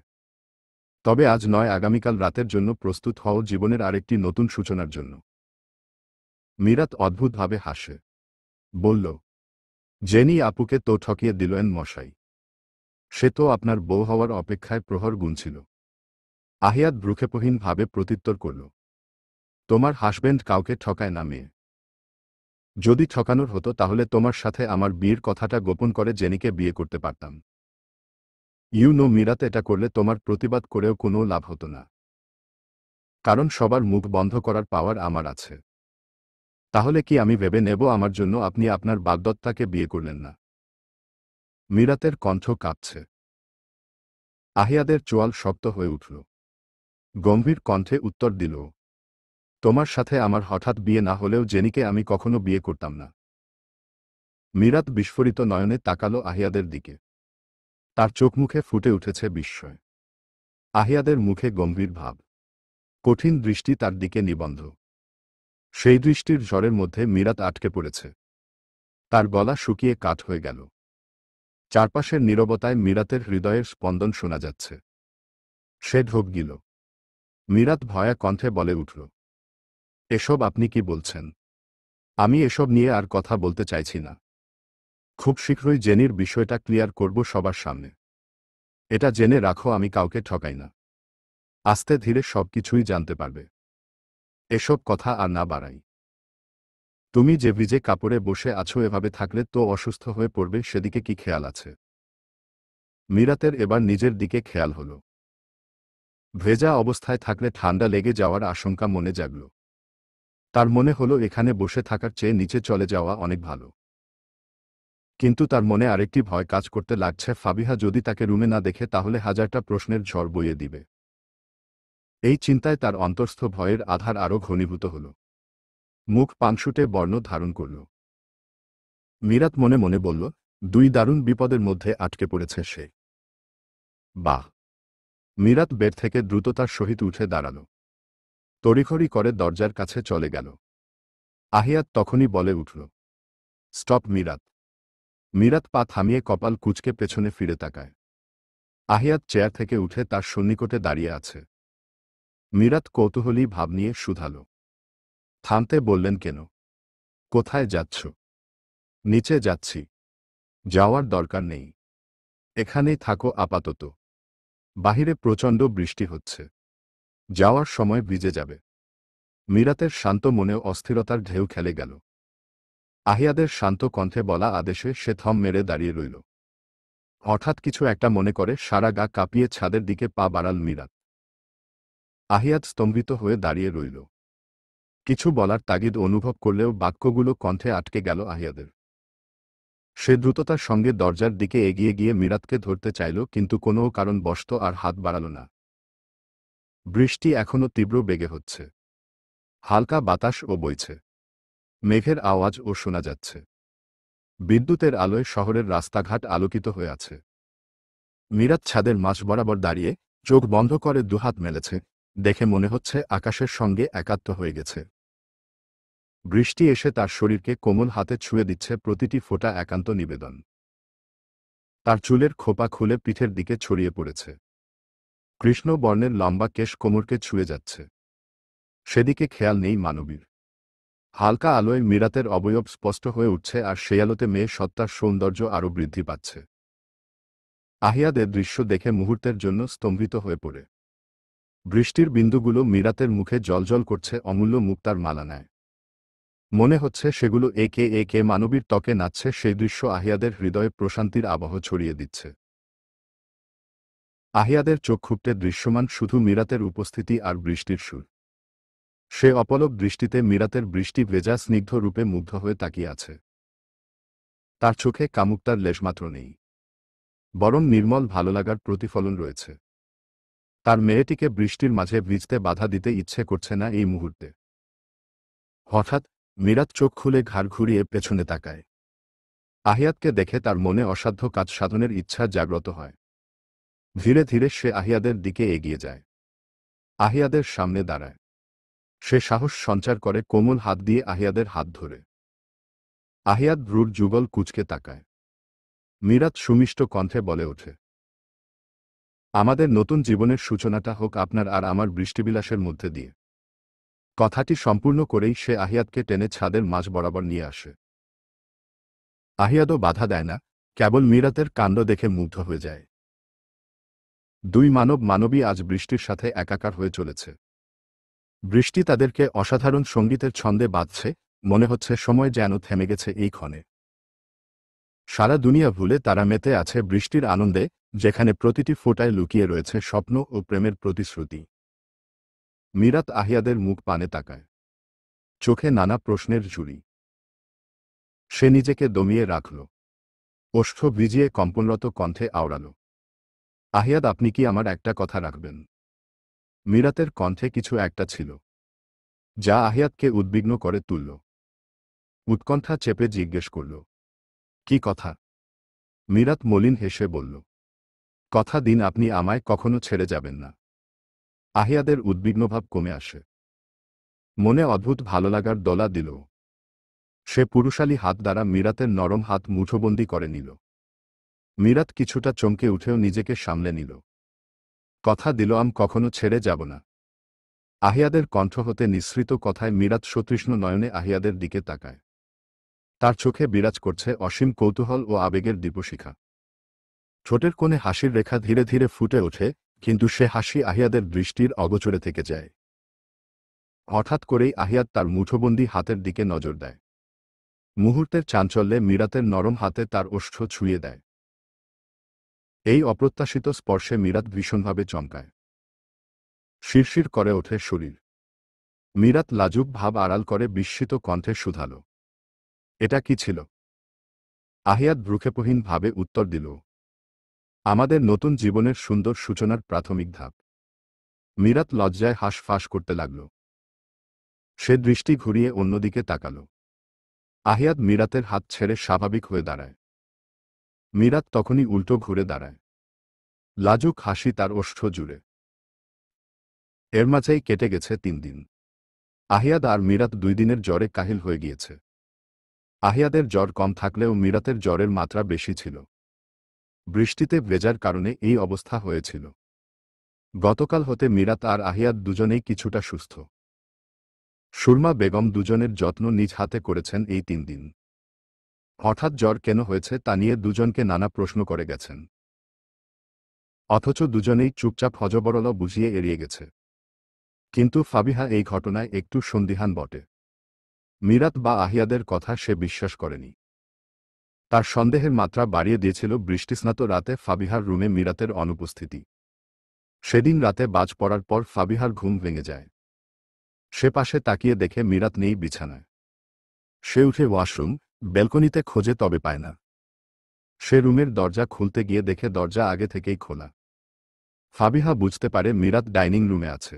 তবে আজ নয়, আগামীকাল রাতের জন্য প্রস্তুত হও, জীবনের আরেকটি নতুন সূচনার জন্য। মিরাত অদ্ভুতভাবে হাসে। বলল, জেনি আপুকে তো ঠকিয়ে দিলেন মশাই। সে তো আপনার বউ হওয়ার অপেক্ষায় প্রহর গুনছিল। আহিয়াত ভ্রুক্ষেপহীনভাবে প্রত্যুত্তর করল, তোমার হাসব্যান্ড কাউকে ঠকায় না মেয়ে। যদি ঠকানোর হতো তাহলে তোমার সাথে আমার বিয়ের কথাটা গোপন করে জেনিকে বিয়ে করতে পারতাম। মিরাত, এটা করলে তোমার প্রতিবাদ করেও কোনো লাভ হতো না। কারণ সবার মুখ বন্ধ করার পাওয়ার আমার আছে। তাহলে কি আমি ভেবে নেব আমার জন্য আপনি আপনার বাগদত্তাকে বিয়ে করলেন না? মিরাতের কণ্ঠ কাঁপছে। আহিয়াদের চোয়াল শক্ত হয়ে উঠল। গম্ভীর কণ্ঠে উত্তর দিল, তোমার সাথে আমার হঠাৎ বিয়ে না হলেও জেনিকে আমি কখনো বিয়ে করতাম না। মিরাত বিস্ফোরিত নয়নে তাকালো আহিয়াদের দিকে। তার চোখমুখে ফুটে উঠেছে বিস্ময়। আহিয়াদের মুখে গম্ভীর ভাব, কঠিন দৃষ্টি তার দিকে নিবন্ধ। সেই দৃষ্টির ঝড়ের মধ্যে মিরাত আটকে পড়েছে। তার গলা শুকিয়ে কাঠ হয়ে গেল। চারপাশের নীরবতায় মিরাতের হৃদয়ের স্পন্দন শোনা যাচ্ছে। সে ঢোক গিল। মিরাত ভয়া কণ্ঠে বলে উঠল, এসব আপনি কি বলছেন? আমি এসব নিয়ে আর কথা বলতে চাইছি না। খুব শীঘ্রই জেনির বিষয়টা ক্লিয়ার করব সবার সামনে। এটা জেনে রাখো, আমি কাউকে ঠকাই না। আস্তে ধীরে সবকিছুই জানতে পারবে। এসব কথা আর না বাড়াই। তুমি যে ভিজে কাপড়ে বসে আছো, এভাবে থাকলে তো অসুস্থ হয়ে পড়বে, সেদিকে কি খেয়াল আছে? মিরাতের এবার নিজের দিকে খেয়াল হল। ভেজা অবস্থায় থাকলে ঠান্ডা লেগে যাওয়ার আশঙ্কা মনে জাগল। তার মনে হলো এখানে বসে থাকার চেয়ে নিচে চলে যাওয়া অনেক ভালো। কিন্তু তার মনে আরেকটি ভয় কাজ করতে লাগছে, ফাবিহা যদি তাকে রুমে না দেখে তাহলে হাজারটা প্রশ্নের ঝড় বইয়ে দিবে। এই চিন্তায় তার অন্তঃস্থ ভয়ের আধার আরও ঘনীভূত হল। মুখ পাংশুটে বর্ণ ধারণ করল। মিরাত মনে মনে বলল, দুই দারুণ বিপদের মধ্যে আটকে পড়েছে সে। বাহ! মিরাত বেড থেকে দ্রুততার সহিত উঠে দাঁড়াল। তড়িঘড়ি করে দরজার কাছে চলে গেল। আহিয়াত তখনই বলে উঠল, স্টপ মিরাত। মিরাত পা থামিয়ে কপাল কুঁচকে পেছনে ফিরে তাকায়। আহিয়াত চেয়ার থেকে উঠে তার সন্নিকটে দাঁড়িয়ে আছে। মিরাত কৌতূহলী ভাব নিয়ে শুধাল, থামতে বললেন কেন? কোথায় যাচ্ছ? নিচে যাচ্ছি। যাওয়ার দরকার নেই। এখানেই থাকো আপাতত। বাহিরে প্রচণ্ড বৃষ্টি হচ্ছে। যাওয়ার সময় ভিজে যাবে। মীরাতের শান্ত মনেও অস্থিরতার ঢেউ খেলে গেল। আহিয়াদের শান্ত কণ্ঠে বলা আদেশে সে থম মেরে দাঁড়িয়ে রইল। হঠাৎ কিছু একটা মনে করে সারা গা কাঁপিয়ে ছাদের দিকে পা বাড়াল মীরাত। আহিয়াদ স্তম্ভিত হয়ে দাঁড়িয়ে রইল। কিছু বলার তাগিদ অনুভব করলেও বাক্যগুলো কণ্ঠে আটকে গেল আহিয়াদের। সে দ্রুততার সঙ্গে দরজার দিকে এগিয়ে গিয়ে মীরাতকে ধরতে চাইল, কিন্তু কোনো কারণবশত আর হাত বাড়াল না। বৃষ্টি এখনো তীব্র বেগে হচ্ছে। হালকা বাতাসও বইছে। মেঘের আওয়াজও শোনা যাচ্ছে। বিদ্যুতের আলোয় শহরের রাস্তাঘাট আলোকিত হয়ে আছে। মীরাত ছাদের মাঝ বরাবর দাঁড়িয়ে চোখ বন্ধ করে দুহাত মেলেছে। দেখে মনে হচ্ছে আকাশের সঙ্গে একাত্ম হয়ে গেছে। বৃষ্টি এসে তার শরীরকে কোমল হাতে ছুঁয়ে দিচ্ছে, প্রতিটি ফোঁটা একান্ত নিবেদন। তার চুলের খোপা খুলে পিঠের দিকে ছড়িয়ে পড়েছে। কৃষ্ণ বর্ণের লম্বা কেশ কোমরকে ছুঁয়ে যাচ্ছে। সেদিকে খেয়াল নেই মানবীর। হালকা আলোয় মীরাতের অবয়ব স্পষ্ট হয়ে উঠছে, আর সেই আলোতে মেয়ে সত্তার সৌন্দর্য আরও বৃদ্ধি পাচ্ছে। আহিয়াদের দৃশ্য দেখে মুহূর্তের জন্য স্তম্ভিত হয়ে পড়ে। বৃষ্টির বিন্দুগুলো মীরাতের মুখে জ্বলজ্বল করছে অমূল্য মুক্তার মালা নেয়। মনে হচ্ছে সেগুলো একে একে মানবীর ত্বকে নাচছে। সেই দৃশ্য আহিয়াদের হৃদয়ে প্রশান্তির আবহ ছড়িয়ে দিচ্ছে। আহিয়াদের চোখ খুঁটে দৃশ্যমান শুধু মীরাতের উপস্থিতি আর বৃষ্টির সুর। সে অপলক দৃষ্টিতে মীরাতের বৃষ্টি ভেজা স্নিগ্ধ রূপে মুগ্ধ হয়ে তাকিয়ে আছে। তার চোখে কামুকতার লেশমাত্র নেই, বরং নির্মল ভালোলাগার প্রতিফলন রয়েছে। তার মেয়েটিকে বৃষ্টির মাঝে ভিজতে বাধা দিতে ইচ্ছে করছে না এই মুহূর্তে। হঠাৎ মীরাত চোখ খুলে ঘাড় ঘুরিয়ে পেছনে তাকায়। আহিয়াদকে দেখে তার মনে অসাধ্য কাজ সাধনের ইচ্ছা জাগ্রত হয়। ধীরে ধীরে সে আহিয়াদের দিকে এগিয়ে যায়। আহিয়াদের সামনে দাঁড়ায়। সে সাহস সঞ্চার করে কোমল হাত দিয়ে আহিয়াদের হাত ধরে। আহিয়াদ ভ্রুর যুগল কুঁচকে তাকায়। মীরাত সুমিষ্ট কণ্ঠে বলে ওঠে, আমাদের নতুন জীবনের সূচনাটা হোক আপনার আর আমার বৃষ্টিবিলাসের মধ্যে দিয়ে। কথাটি সম্পূর্ণ করেই সে আহিয়াদকে টেনে ছাদের মাঝ বরাবর নিয়ে আসে। আহিয়াদও বাধা দেয় না, কেবল মীরাতের কাণ্ড দেখে মুগ্ধ হয়ে যায়। দুই মানবী আজ বৃষ্টির সাথে একাকার হয়ে চলেছে। বৃষ্টি তাদেরকে অসাধারণ সঙ্গীতের ছন্দে বাঁধছে। মনে হচ্ছে সময় যেন থেমে গেছে এই ক্ষণে। সারা দুনিয়া ভুলে তারা মেতে আছে বৃষ্টির আনন্দে, যেখানে প্রতিটি ফোঁটায় লুকিয়ে রয়েছে স্বপ্ন ও প্রেমের প্রতিশ্রুতি। মীরাত আহিয়াদের মুখ পানে তাকায়। চোখে নানা প্রশ্নের ঝুড়ি। সে নিজেকে দমিয়ে রাখল। ওষ্ঠ ভিজিয়ে কম্পনরত কণ্ঠে আওড়াল, আহিয়াদ, আপনি কি আমার একটা কথা রাখবেন? মীরাতের কণ্ঠে কিছু একটা ছিল, যা আহিয়াদকে উদ্বিগ্ন করে তুলল। উৎকণ্ঠা চেপে জিজ্ঞেস করল, কি কথা? মীরাত মলিন হেসে বলল, কথা দিন আপনি আমায় কখনো ছেড়ে যাবেন না। আহিয়াদের উদ্বিগ্নভাব কমে আসে। মনে অদ্ভুত ভালোলাগার দোলা দিল। সে পুরুষালী হাত দ্বারা মীরাতের নরম হাত মুঠোবন্দি করে নিল। মীরাত কিছুটা চমকে উঠেও নিজেকে সামলে নিল। কথা দিলাম, কখনো ছেড়ে যাব না। আহিয়াদের কণ্ঠ হতে নিঃসৃত কথায় মীরাত সতৃষ্ণ নয়নে আহিয়াদের দিকে তাকায়। তার চোখে বিরাজ করছে অসীম কৌতূহল ও আবেগের দীপশিখা। ঠোঁটের কোণে হাসির রেখা ধীরে ধীরে ফুটে ওঠে, কিন্তু সে হাসি আহিয়াদের দৃষ্টির অগোচরে থেকে যায়। হঠাৎ করেই আহিয়াদ তার মুঠোবন্দি হাতের দিকে নজর দেয়। মুহূর্তের চাঞ্চল্যে মীরাতের নরম হাতে তার ওষ্ঠ ছুঁয়ে দেয়। এই অপ্রত্যাশিত স্পর্শে মীরাত ভীষণভাবে চমকায়। শিরশির করে ওঠে শরীর। মীরাত লাজুক ভাব আড়াল করে বিস্মিত কণ্ঠে শুধাল, এটা কি ছিল? আহিয়াদ ভ্রুক্ষেপহীন ভাবে উত্তর দিল, আমাদের নতুন জীবনের সুন্দর সূচনার প্রাথমিক ধাপ। মীরাত লজ্জায় হাঁসফাঁস করতে লাগল। সে দৃষ্টি ঘুরিয়ে অন্যদিকে তাকাল। আহিয়াদ মীরাতের হাত ছেড়ে স্বাভাবিক হয়ে দাঁড়ায়। মীরাত তখনই উল্টো ঘুরে দাঁড়ায়। লাজুক হাসি তার ওষ্ঠ জুড়ে। এর মাঝেই কেটে গেছে 3 দিন। আহিয়াদ আর মীরাত 2 দিনের জ্বরে কাহিল হয়ে গিয়েছে। আহিয়াদের জ্বর কম থাকলেও মীরাতের জ্বরের মাত্রা বেশি ছিল। বৃষ্টিতে ভেজার কারণে এই অবস্থা হয়েছিল। গতকাল হতে মীরাত আর আহিয়াদ দুজনেই কিছুটা সুস্থ। সুরমা বেগম দুজনের যত্ন নিজ হাতে করেছেন এই 3 দিন। হঠাৎ জ্বর কেন হয়েছে তা নিয়ে দুজনকে নানা প্রশ্ন করে গেছেন। অথচ দুজনেই চুপচাপ হযবরল বুঝিয়ে এড়িয়ে গেছে। কিন্তু ফাবিহা এই ঘটনায় একটু সন্দিহান বটে। মিরাত বা আহিয়াদের কথা সে বিশ্বাস করেনি। তার সন্দেহের মাত্রা বাড়িয়ে দিয়েছিল বৃষ্টিস্নাত রাতে ফাবিহার রুমে মিরাতের অনুপস্থিতি। সেদিন রাতে বাজ পড়ার পর ফাবিহার ঘুম ভেঙে যায়। সে পাশে তাকিয়ে দেখে মিরাত নেই বিছানায়। সে উঠে ওয়াশরুম, ব্যালকনিতে খোঁজে তবে পায় না। সে রুমের দরজা খুলতে গিয়ে দেখে দরজা আগে থেকেই খোলা। ফাবিহা বুঝতে পারে মিরাত ডাইনিং রুমে আছে।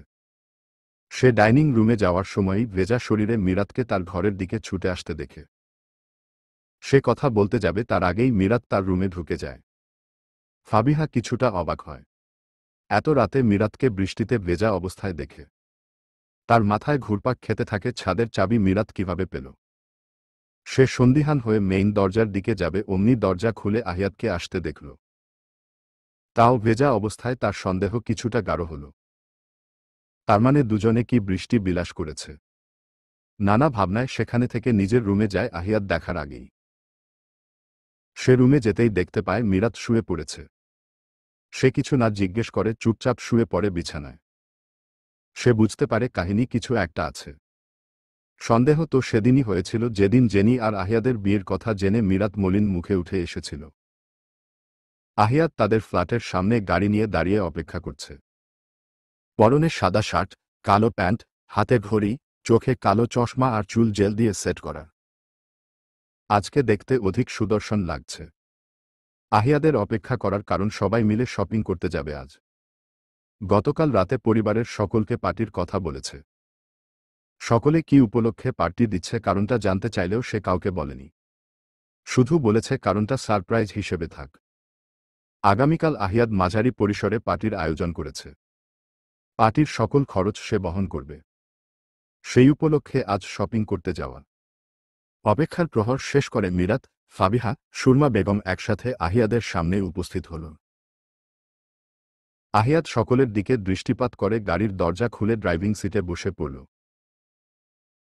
সে ডাইনিং রুমে যাওয়ার সময়ই ভেজা শরীরে মিরাতকে তার ঘরের দিকে ছুটে আসতে দেখে। সে কথা বলতে যাবে তার আগেই মিরাত তার রুমে ঢুকে যায়। ফাবিহা কিছুটা অবাক হয়। এত রাতে মিরাতকে বৃষ্টিতে ভেজা অবস্থায় দেখে তার মাথায় ঘুরপাক খেতে থাকে ছাদের চাবি মিরাত কিভাবে পেল। সে সন্দিহান হয়ে মেইন দরজার দিকে যাবে অমনি দরজা খুলে আহিয়াতকে আসতে দেখল। তাও ভেজা অবস্থায় তার সন্দেহ কিছুটা গাঢ় হল। তার মানে দুজনে কি বৃষ্টি বিলাস করেছে? নানা ভাবনায় সেখানে থেকে নিজের রুমে যায় আহিয়াত দেখার আগেই। সে রুমে যেতেই দেখতে পায় মিরাত শুয়ে পড়েছে। সে কিছু না জিজ্ঞেস করে চুপচাপ শুয়ে পড়ে বিছানায়। সে বুঝতে পারে কাহিনী কিছু একটা আছে। সন্দেহ তো সেদিনই হয়েছিল যেদিন জেনি আর আহিয়াদের বিয়ের কথা জেনে মিরাত মলিন মুখে উঠে এসেছিল। আহিয়াত তাদের ফ্ল্যাটের সামনে গাড়ি নিয়ে দাঁড়িয়ে অপেক্ষা করছে। পরনে সাদা শার্ট, কালো প্যান্ট, হাতে ঘড়ি, চোখে কালো চশমা আর চুল জেল দিয়ে সেট করা। আজকে দেখতে অধিক সুদর্শন লাগছে। আহিয়াদের অপেক্ষা করার কারণ সবাই মিলে শপিং করতে যাবে আজ। গতকাল রাতে পরিবারের সকলকে পার্টির কথা বলেছে। সকলে কি উপলক্ষে পার্টি দিচ্ছে কারণটা জানতে চাইলেও সে কাউকে বলেনি। শুধু বলেছে কারণটা সারপ্রাইজ হিসেবে থাক। আগামীকাল আহিয়াদ মাঝারি পরিসরে পার্টির আয়োজন করেছে। পার্টির সকল খরচ সে বহন করবে। সেই উপলক্ষে আজ শপিং করতে যাওয়া। অপেক্ষার প্রহর শেষ করে মিরাত, ফাবিহা, সুরমা বেগম একসাথে আহিয়াদের সামনে উপস্থিত হল। আহিয়াদ সকলের দিকে দৃষ্টিপাত করে গাড়ির দরজা খুলে ড্রাইভিং সিটে বসে পড়ল।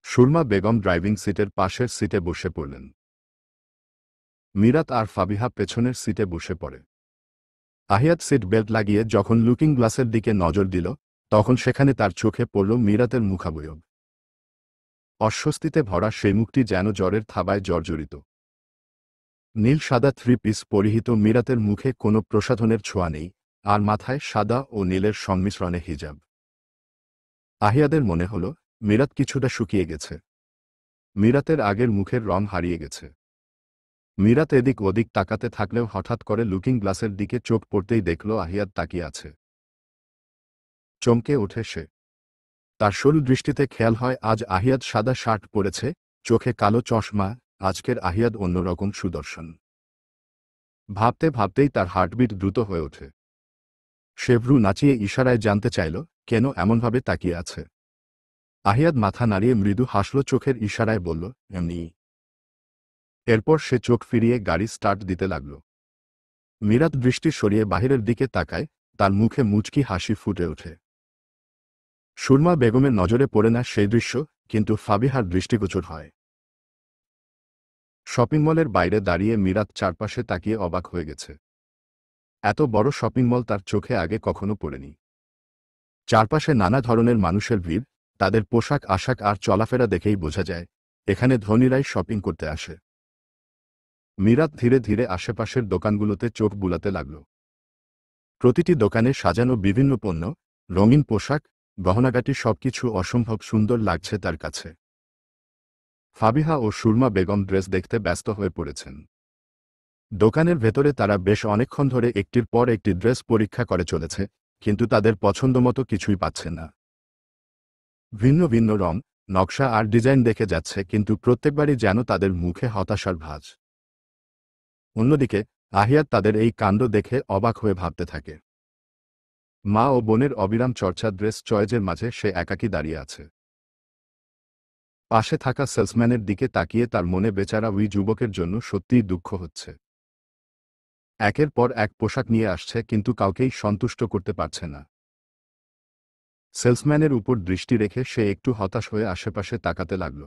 সুরমা বেগম ড্রাইভিং সিটের পাশের সিটে বসে পড়লেন। মিরাত আর ফাবিহা পেছনের সিটে বসে পড়ে। আহিয়াত সিট বেল্ট লাগিয়ে যখন লুকিং গ্লাসের দিকে নজর দিল তখন সেখানে তার চোখে পড়ল মিরাতের মুখাবয়ব। অস্বস্তিতে ভরা সেই মুখটি যেন জ্বরের থাবায় জর্জরিত। নীল সাদা থ্রি পিস পরিহিত মিরাতের মুখে কোনো প্রসাধনের ছোঁয়া নেই, আর মাথায় সাদা ও নীলের সংমিশ্রণে হিজাব। আহিয়াদের মনে হল মিরাত কিছুটা শুকিয়ে গেছে। মিরাতের আগের মুখের রং হারিয়ে গেছে। মিরাত এদিক ওদিক তাকাতে থাকলেও হঠাৎ করে লুকিং গ্লাসের দিকে চোখ পড়তেই দেখল আহিয়াদ তাকিয়ে আছে। চমকে ওঠে সে। তার সরু দৃষ্টিতে খেয়াল হয় আজ আহিয়াদ সাদা শার্ট পরেছে, চোখে কালো চশমা। আজকের আহিয়াদ অন্যরকম সুদর্শন। ভাবতে ভাবতেই তার হার্টবিট দ্রুত হয়ে ওঠে। সে ভ্রু নাচিয়ে ইশারায় জানতে চাইল কেন এমনভাবে তাকিয়ে আছে। আহিয়াদ মাথা নাড়িয়ে মৃদু হাসল, চোখের ইশারায় বলল, এমনি। এরপর সে চোখ ফিরিয়ে গাড়ি স্টার্ট দিতে লাগল। মিরাত দৃষ্টি সরিয়ে বাহিরের দিকে তাকায়, তার মুখে মুচকি হাসি ফুটে ওঠে। সুরমা বেগমের নজরে পড়ে না সেই দৃশ্য, কিন্তু ফাবিহার দৃষ্টিগোচর হয়। শপিং মলের বাইরে দাঁড়িয়ে মিরাত চারপাশে তাকিয়ে অবাক হয়ে গেছে। এত বড় শপিং মল তার চোখে আগে কখনো পড়েনি। চারপাশে নানা ধরনের মানুষের ভিড়, তাদের পোশাক আশাক আর চলাফেরা দেখেই বোঝা যায় এখানে ধনীরাই শপিং করতে আসে। মিরাত ধীরে ধীরে আশেপাশের দোকানগুলোতে চোখ বুলাতে লাগল। প্রতিটি দোকানে সাজানো বিভিন্ন পণ্য, রঙিন পোশাক, গহনাগাটি সবকিছু অসম্ভব সুন্দর লাগছে তার কাছে। ফাবিহা ও সুরমা বেগম ড্রেস দেখতে ব্যস্ত হয়ে পড়েছেন। দোকানের ভেতরে তারা বেশ অনেকক্ষণ ধরে একটির পর একটি ড্রেস পরীক্ষা করে চলেছে, কিন্তু তাদের পছন্দমতো কিছুই পাচ্ছে না। ভিন্ন ভিন্ন রং, নকশা আর ডিজাইন দেখে যাচ্ছে, কিন্তু প্রত্যেকবারই যেন তাদের মুখে হতাশার ভাঁজ। অন্যদিকে আহিয়াত তাদের এই কাণ্ড দেখে অবাক হয়ে ভাবতে থাকে। মা ও বোনের অবিরাম চর্চা ড্রেস চয়েজের মাঝে সে একাকী দাঁড়িয়ে আছে। পাশে থাকা সেলসম্যানের দিকে তাকিয়ে তার মনে বেচারা ওই যুবকের জন্য সত্যিই দুঃখ হচ্ছে। একের পর এক পোশাক নিয়ে আসছে, কিন্তু কাউকেই সন্তুষ্ট করতে পারছে না। সেলসম্যানের উপর দৃষ্টি রেখে সে একটু হতাশ হয়ে আশেপাশে তাকাতে লাগল।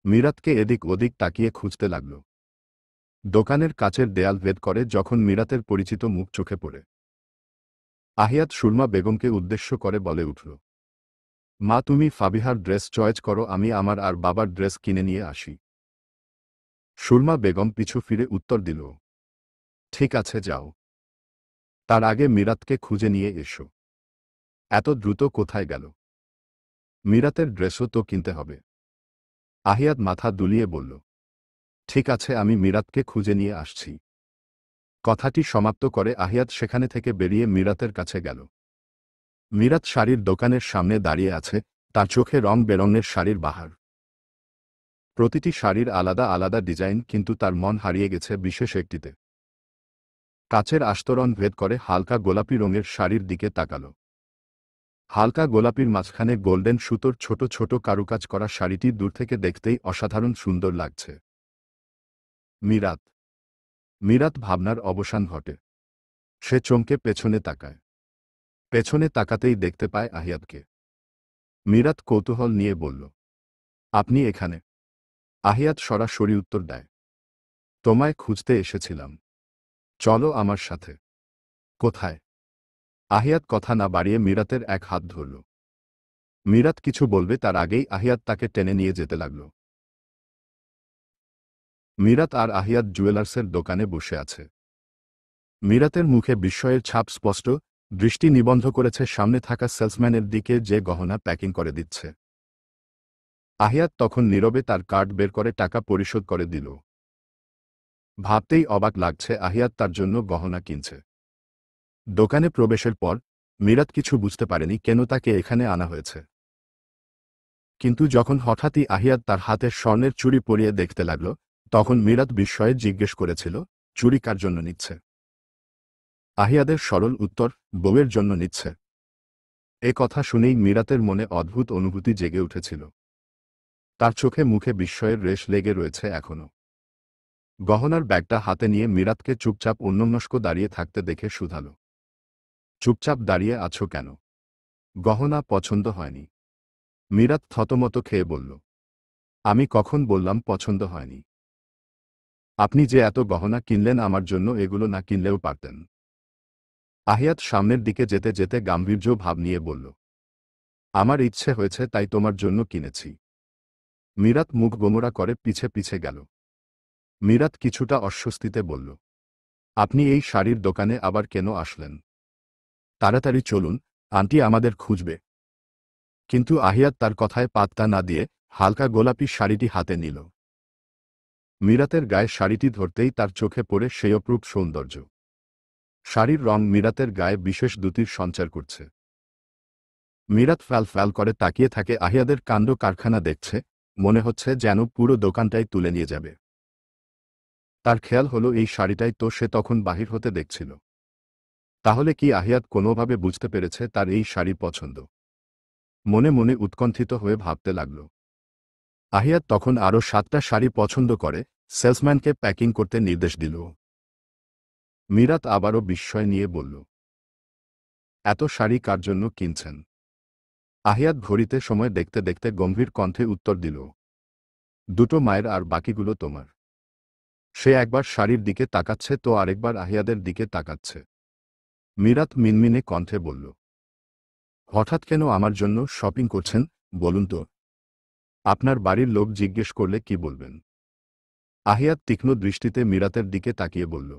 মিরাতকে এদিক ওদিক তাকিয়ে খুঁজতে লাগল। দোকানের কাচের দেয়াল ভেদ করে যখন মিরাতের পরিচিত মুখ চোখে পড়ে। আহিয়াত সুরমা বেগমকে উদ্দেশ্য করে বলে উঠল, মা তুমি ফাবিহার ড্রেস চয়েস করো, আমি আমার আর বাবার ড্রেস কিনে নিয়ে আসি। সুরমা বেগম পিছু ফিরে উত্তর দিল, ঠিক আছে যাও, তার আগে মিরাতকে খুঁজে নিয়ে এসো। এত দ্রুত কোথায় গেল? মিরাতের ড্রেসও তো কিনতে হবে। আহিয়াত মাথা দুলিয়ে বলল, ঠিক আছে আমি মিরাতকে খুঁজে নিয়ে আসছি। কথাটি সমাপ্ত করে আহিয়াত সেখানে থেকে বেরিয়ে মিরাতের কাছে গেল। মিরাত শাড়ির দোকানের সামনে দাঁড়িয়ে আছে, তার চোখে রং বেরঙের শাড়ির বাহার। প্রতিটি শাড়ির আলাদা আলাদা ডিজাইন, কিন্তু তার মন হারিয়ে গেছে বিশেষ একটিতে। কাচের আস্তরণ ভেদ করে হালকা গোলাপি রঙের শাড়ির দিকে তাকাল। হালকা গোলাপির মাঝখানে গোল্ডেন সুতোর ছোট ছোট কারুকাজ করা শাড়িটি দূর থেকে দেখতেই অসাধারণ সুন্দর লাগছে। মিরাত। মিরাত ভাবনার অবসান ঘটে। সে চমকে পেছনে তাকায়। পেছনে তাকাতেই দেখতে পায় আহিয়াতকে। মিরাত কৌতূহল নিয়ে বলল, আপনি এখানে? আহিয়াত সরাসরি উত্তর দেয়, তোমায় খুঁজতে এসেছিলাম, চলো আমার সাথে। কোথায়? আহিয়াত কথা না বাড়িয়ে মিরাতের এক হাত ধরল। মিরাত কিছু বলবে তার আগেই আহিয়াত তাকে টেনে নিয়ে যেতে লাগল। মিরাত আর আহিয়াত জুয়েলার্সের দোকানে বসে আছে। মিরাতের মুখে বিস্ময়ের ছাপ স্পষ্ট, দৃষ্টি নিবন্ধ করেছে সামনে থাকা সেলসম্যানের দিকে যে গহনা প্যাকিং করে দিচ্ছে। আহিয়াত তখন নীরবে তার কার্ড বের করে টাকা পরিশোধ করে দিল। ভাবতেই অবাক লাগছে আহিয়াত তার জন্য গহনা কিনছে। দোকানে প্রবেশের পর মিরাত কিছু বুঝতে পারেনি কেন তাকে এখানে আনা হয়েছে। কিন্তু যখন হঠাৎই আহিয়াত তার হাতের স্বর্ণের চুড়ি পরিয়ে দেখতে লাগল, তখন মিরাত বিস্ময়ে জিজ্ঞেস করেছিল, চুড়ি কার জন্য নিচ্ছে? আহিয়াদের সরল উত্তর, বউয়ের জন্য নিচ্ছে। এ কথা শুনেই মিরাতের মনে অদ্ভুত অনুভূতি জেগে উঠেছিল। তার চোখে মুখে বিস্ময়ের রেশ লেগে রয়েছে এখনো। গহনার ব্যাগটা হাতে নিয়ে মিরাতকে চুপচাপ অন্যমনস্ক দাঁড়িয়ে থাকতে দেখে শুধাল, চুপচাপ দাঁড়িয়ে আছো কেন? গহনা পছন্দ হয়নি? মিরাত থতমত খেয়ে বলল, আমি কখন বললাম পছন্দ হয়নি? আপনি যে এত গহনা কিনলেন, আমার জন্য এগুলো না কিনলেও পারতেন। আহিয়াত সামনের দিকে যেতে যেতে গাম্ভীর্য ভাব নিয়ে বলল, আমার ইচ্ছে হয়েছে তাই তোমার জন্য কিনেছি। মিরাত মুখ গোমরা করে পিছে পিছে গেল। মিরাত কিছুটা অস্বস্তিতে বলল, আপনি এই শাড়ির দোকানে আবার কেন আসলেন? তাড়াতাড়ি চলুন, আন্টি আমাদের খুঁজবে। কিন্তু আহিয়াত তার কথায় পাত্তা না দিয়ে হালকা গোলাপি শাড়িটি হাতে নিল। মিরাতের গায়ে শাড়িটি ধরতেই তার চোখে পড়ে সেই অপরূপ সৌন্দর্য। শাড়ির রং মিরাতের গায়ে বিশেষ দ্যুতির সঞ্চার করছে। মিরাত ফ্যাল ফ্যাল করে তাকিয়ে থাকে, আহিয়াদের কাণ্ড কারখানা দেখছে, মনে হচ্ছে যেন পুরো দোকানটাই তুলে নিয়ে যাবে। তার খেয়াল হলো এই শাড়িটাই তো সে তখন বাহির হতে দেখছিল। তাহলে কি আহিয়াত কোনোভাবে বুঝতে পেরেছে তার এই শাড়ি পছন্দ? মনে মনে উৎকণ্ঠিত হয়ে ভাবতে লাগল। আহিয়াত তখন আরও 7টা শাড়ি পছন্দ করে সেলসম্যানকে প্যাকিং করতে নির্দেশ দিল। মিরাত আবারও বিস্ময় নিয়ে বলল, এত শাড়ি কার জন্য কিনছেন? আহিয়াত ঘড়িতে সময় দেখতে দেখতে গম্ভীর কণ্ঠে উত্তর দিল, দুটো মায়ের আর বাকিগুলো তোমার। সে একবার শাড়ির দিকে তাকাচ্ছে তো আরেকবার আহিয়াদের দিকে তাকাচ্ছে। মিরাত মিনমিনে কণ্ঠে বলল, হঠাৎ কেন আমার জন্য শপিং করছেন বলুন তো? আপনার বাড়ির লোক জিজ্ঞেস করলে কি বলবেন? আহিয়াত তীক্ষ্ণ দৃষ্টিতে মিরাতের দিকে তাকিয়ে বলল,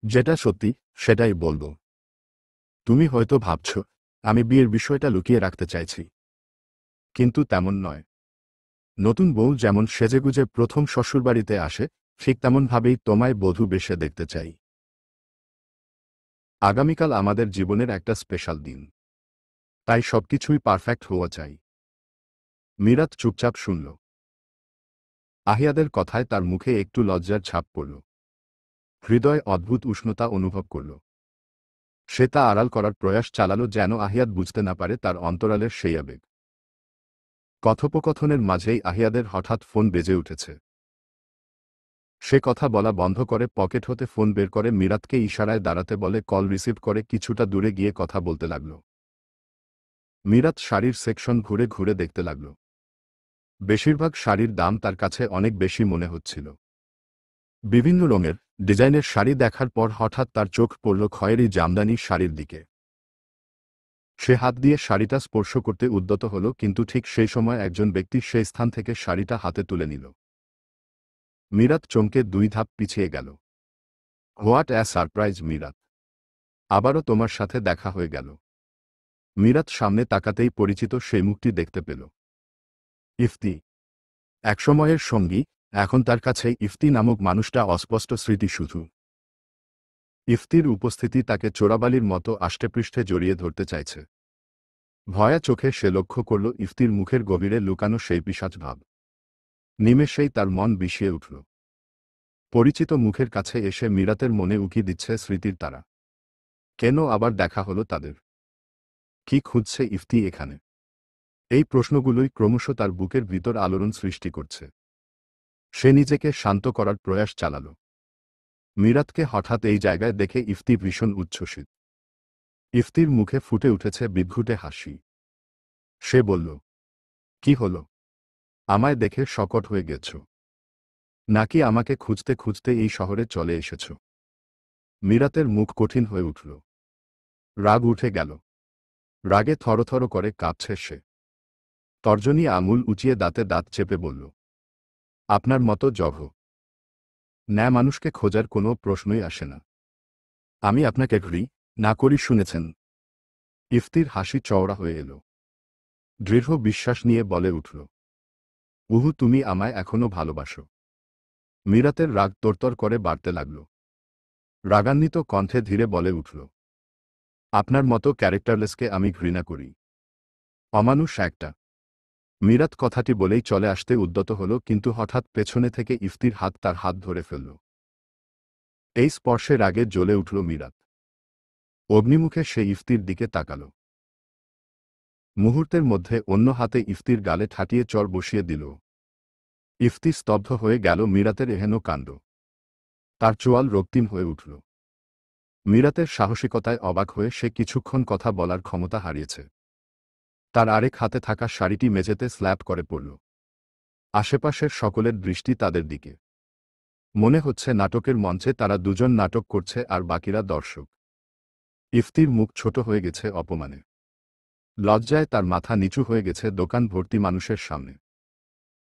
যেটা সত্যি সেটাই বলব। তুমি হয়তো ভাবছ আমি বিয়ের বিষয়টা লুকিয়ে রাখতে চাইছি, কিন্তু তেমন নয়। নতুন বউ যেমন সেজেগুজে প্রথম শ্বশুরবাড়িতে আসে, ঠিক তেমনভাবেই তোমায় বধূ বেশে দেখতে চাই। আগামীকাল আমাদের জীবনের একটা স্পেশাল দিন, তাই সবকিছুই পারফেক্ট হওয়া চাই। মিরাত চুপচাপ শুনল। আহিয়াদের কথায় তার মুখে একটু লজ্জার ছাপ পড়ল। হৃদয় অদ্ভুত উষ্ণতা অনুভব করল। সে তা আড়াল করার প্রয়াস চালালো যেন আহিয়াদ বুঝতে না পারে তার অন্তরালের সেই আবেগ। কথোপকথনের মাঝেই আহিয়াদের হঠাৎ ফোন বেজে উঠেছে। সে কথা বলা বন্ধ করে পকেট হতে ফোন বের করে মিরাতকে ইশারায় দাঁড়াতে বলে কল রিসিভ করে কিছুটা দূরে গিয়ে কথা বলতে লাগল। মিরাত শাড়ির সেকশন ঘুরে ঘুরে দেখতে লাগল। বেশিরভাগ শাড়ির দাম তার কাছে অনেক বেশি মনে হচ্ছিল। বিভিন্ন রঙের ডিজাইনের শাড়ি দেখার পর হঠাৎ তার চোখ পড়ল খয়েরি জামদানি শাড়ির দিকে। সে হাত দিয়ে শাড়িটা স্পর্শ করতে উদ্যত হল, কিন্তু ঠিক সেই সময় একজন ব্যক্তি সেই স্থান থেকে শাড়িটা হাতে তুলে নিল। মীরাত চমকে 2 ধাপ পিছিয়ে গেল। What a surprise Mirat! আবারও তোমার সাথে দেখা হয়ে গেল। মীরাত সামনে তাকাতেই পরিচিত সেই মুখটি দেখতে পেল। ইফতি। একসময়ের সঙ্গী, এখন তার কাছে ইফতি নামক মানুষটা অস্পষ্ট স্মৃতি শুধু। ইফতির উপস্থিতি তাকে চোরাবালির মতো আষ্টেপৃষ্ঠে জড়িয়ে ধরতে চাইছে। ভয়া চোখে সে লক্ষ্য করল ইফতির মুখের গভীরে লুকানো সেই পিশাচ ভাব। নিমেষেই তার মন বিষিয়ে উঠল। পরিচিত মুখের কাছে এসে মীরাতের মনে উকি দিচ্ছে স্মৃতির তারা। কেন আবার দেখা হলো তাদের? কি খুঁজছে ইফতি এখানে? এই প্রশ্নগুলোই ক্রমশ তার বুকের ভিতর আলোড়ন সৃষ্টি করছে। সে নিজেকে শান্ত করার প্রয়াস চালাল। মীরাতকে হঠাৎ এই জায়গায় দেখে ইফতি ভীষণ উচ্ছ্বসিত। ইফতির মুখে ফুটে উঠেছে বিদ্ঘুটে হাসি। সে বলল, কি হলো? আমায় দেখে শকট হয়ে গেছ? নাকি আমাকে খুঁজতে খুঁজতে এই শহরে চলে এসেছ? মীরাতের মুখ কঠিন হয়ে উঠল। রাগ উঠে গেল। রাগে থরথর করে কাঁপছে সে। তর্জনী আঙুল উঁচিয়ে দাঁতে দাঁত চেপে বলল, আপনার মতো জঘ ন্যায় মানুষকে খোঁজার কোনো প্রশ্নই আসে না। আমি আপনাকে ঘৃণা না করি, শুনেছেন? ইফতির হাসি চওড়া হয়ে এল। দৃঢ় বিশ্বাস নিয়ে বলে উঠল, উহু, তুমি আমায় এখনো ভালোবাসো। মীরাতের রাগ তরতর করে বাড়তে লাগল। রাগান্বিত কণ্ঠে ধীরে বলে উঠল, আপনার মতো ক্যারেক্টারলেসকে আমি ঘৃণা করি। অমানুষ একটা। মীরাত কথাটি বলেই চলে আসতে উদ্যত হল, কিন্তু হঠাৎ পেছনে থেকে ইফতির হাত তার হাত ধরে ফেলল। এই স্পর্শে রাগে জ্বলে উঠল মীরাত। অগ্নিমুখে সে ইফতির দিকে তাকাল। মুহূর্তের মধ্যে অন্য হাতে ইফতির গালে ঠাটিয়ে চর বসিয়ে দিল। ইফতি স্তব্ধ হয়ে গেল মীরাতের এহেন কাণ্ড। তার চোয়াল রক্তিম হয়ে উঠল। মীরাতের সাহসিকতায় অবাক হয়ে সে কিছুক্ষণ কথা বলার ক্ষমতা হারিয়েছে। তার আরেক হাতে থাকা শাড়িটি মেঝেতে স্ল্যাপ করে পড়ল। আশেপাশের সকলের দৃষ্টি তাদের দিকে। মনে হচ্ছে নাটকের মঞ্চে তারা দুজন নাটক করছে আর বাকিরা দর্শক। ইফতির মুখ ছোট হয়ে গেছে অপমানে। লজ্জায় তার মাথা নিচু হয়ে গেছে দোকান ভর্তি মানুষের সামনে।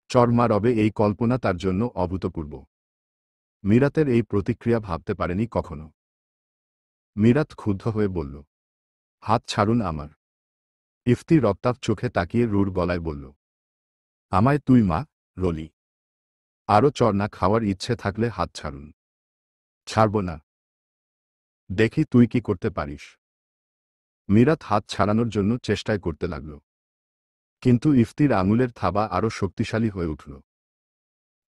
চরমা রবে এই কল্পনা তার জন্য অভূতপূর্ব। মীরাতের এই প্রতিক্রিয়া ভাবতে পারেনি কখনো। মীরাত ক্ষুব্ধ হয়ে বলল, হাত ছাড়ুন আমার। ইফতি রক্তাভ চোখে তাকিয়ে রূঢ় গলায় বলল, আমায় তুই মা রলি। আরও চর না খাওয়ার ইচ্ছে থাকলে হাত ছাড়ুন। ছাড়ব না। দেখি তুই কি করতে পারিস। মীরাত হাত ছাড়ানোর জন্য চেষ্টায় করতে লাগল। কিন্তু ইফতির আঙুলের থাবা আরও শক্তিশালী হয়ে উঠল।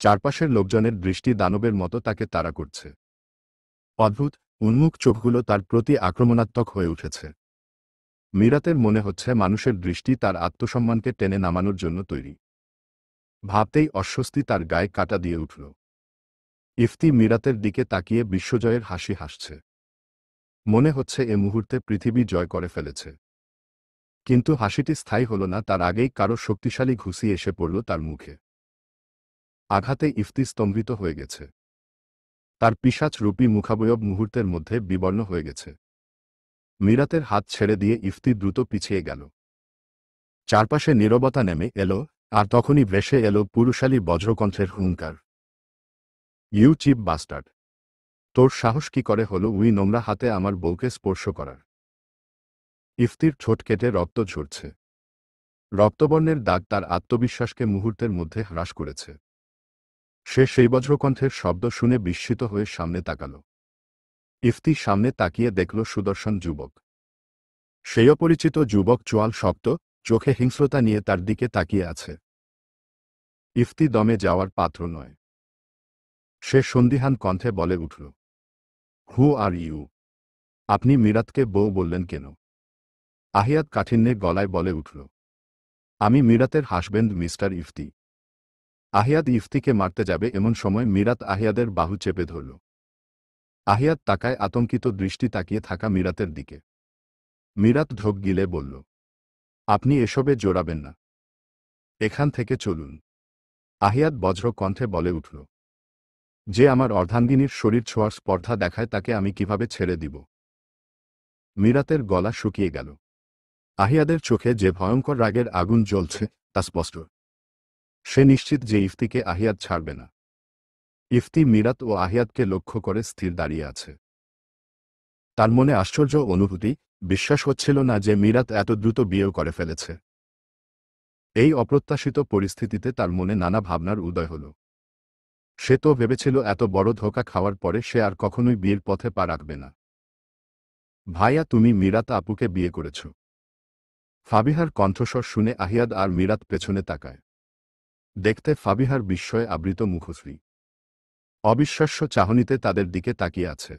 চারপাশের লোকজনের দৃষ্টি দানবের মতো তাকে তাড়া করছে। অদ্ভুত উন্মুখ চোখগুলো তার প্রতি আক্রমণাত্মক হয়ে উঠেছে। মীরাতের মনে হচ্ছে মানুষের দৃষ্টি তার আত্মসম্মানকে টেনে নামানোর জন্য তৈরি। ভাবতেই অস্বস্তি তার গায়ে কাটা দিয়ে উঠল। ইফতি মীরাতের দিকে তাকিয়ে বিশ্বজয়ের হাসি হাসছে। মনে হচ্ছে এ মুহূর্তে পৃথিবী জয় করে ফেলেছে। কিন্তু হাসিটি স্থায়ী হল না, তার আগেই কারো শক্তিশালী ঘুষি এসে পড়ল তার মুখে। আঘাতে ইফতি স্তম্ভিত হয়ে গেছে। তার পিশাচ রূপী মুখাবয়ব মুহূর্তের মধ্যে বিবর্ণ হয়ে গেছে। মীরাতের হাত ছেড়ে দিয়ে ইফতি দ্রুত পিছিয়ে গেল। চারপাশে নীরবতা নেমে এলো, আর তখনই ভেসে এলো পুরুষালী বজ্রকণ্ঠের হুঙ্কার, ইউ চিপ বাস্টার্ড! তোর সাহস কি করে হলো উই নোংরা হাতে আমার বউকে স্পর্শ করার? ইফতির ঠোঁট কেটে রক্ত ঝরছে। রক্তবর্ণের দাগ তার আত্মবিশ্বাসকে মুহূর্তের মধ্যে হ্রাস করেছে। সে সেই বজ্রকণ্ঠের শব্দ শুনে বিস্মিত হয়ে সামনে তাকাল। ইফতি সামনে তাকিয়ে দেখল সুদর্শন যুবক। সেই অপরিচিত যুবক চোয়াল শক্ত, চোখে হিংস্রতা নিয়ে তার দিকে তাকিয়ে আছে। ইফতি দমে যাওয়ার পাত্র নয়। সে সন্দিহান কণ্ঠে বলে উঠল, হু আর ইউ? আপনি মীরাতকে বউ বললেন কেন? আহিয়াত কাঠিন্যে গলায় বলে উঠল, আমি মীরাতের হাসবেন্ড মিস্টার ইফতি। আহিয়াত ইফতিকে মারতে যাবে এমন সময় মীরাত আহিয়াদের বাহু চেপে ধরল। আহিয়াত তাকায় আতঙ্কিত দৃষ্টি তাকিয়ে থাকা মীরাতের দিকে। মীরাত ঢোক গিলে বলল, আপনি এসবে জড়াবেন না। এখান থেকে চলুন। আহিয়াত বজ্র কণ্ঠে বলে উঠল, যে আমার অর্ধাঙ্গিনীর শরীর ছোঁয়ার স্পর্ধা দেখায় তাকে আমি কিভাবে ছেড়ে দিব? মীরাতের গলা শুকিয়ে গেল। আহিয়াদের চোখে যে ভয়ঙ্কর রাগের আগুন জ্বলছে তা স্পষ্ট। সে নিশ্চিত যে ইফতিকে আহিয়াদ ছাড়বে না। ইফতি মিরাত ও আহিয়াদকে লক্ষ্য করে স্থির দাঁড়িয়ে আছে। তার মনে আশ্চর্য অনুভূতি, বিশ্বাস হচ্ছিল না যে মিরাত এত দ্রুত বিয়েও করে ফেলেছে। এই অপ্রত্যাশিত পরিস্থিতিতে তার মনে নানা ভাবনার উদয় হল। সে তো ভেবেছিল এত বড় ধোঁকা খাওয়ার পরে সে আর কখনোই বিয়ের পথে পা রাখবে না। ভাইয়া, তুমি মিরাত আপুকে বিয়ে করেছ? ফাবিহার কণ্ঠস্বর শুনে আহিয়াদ আর মিরাত পেছনে তাকায়। দেখতে ফাবিহার বিস্ময়ে আবৃত মুখশ্রী। অবিশ্বাস্য চাহনিতে তাদের দিকে তাকিয়ে আছে।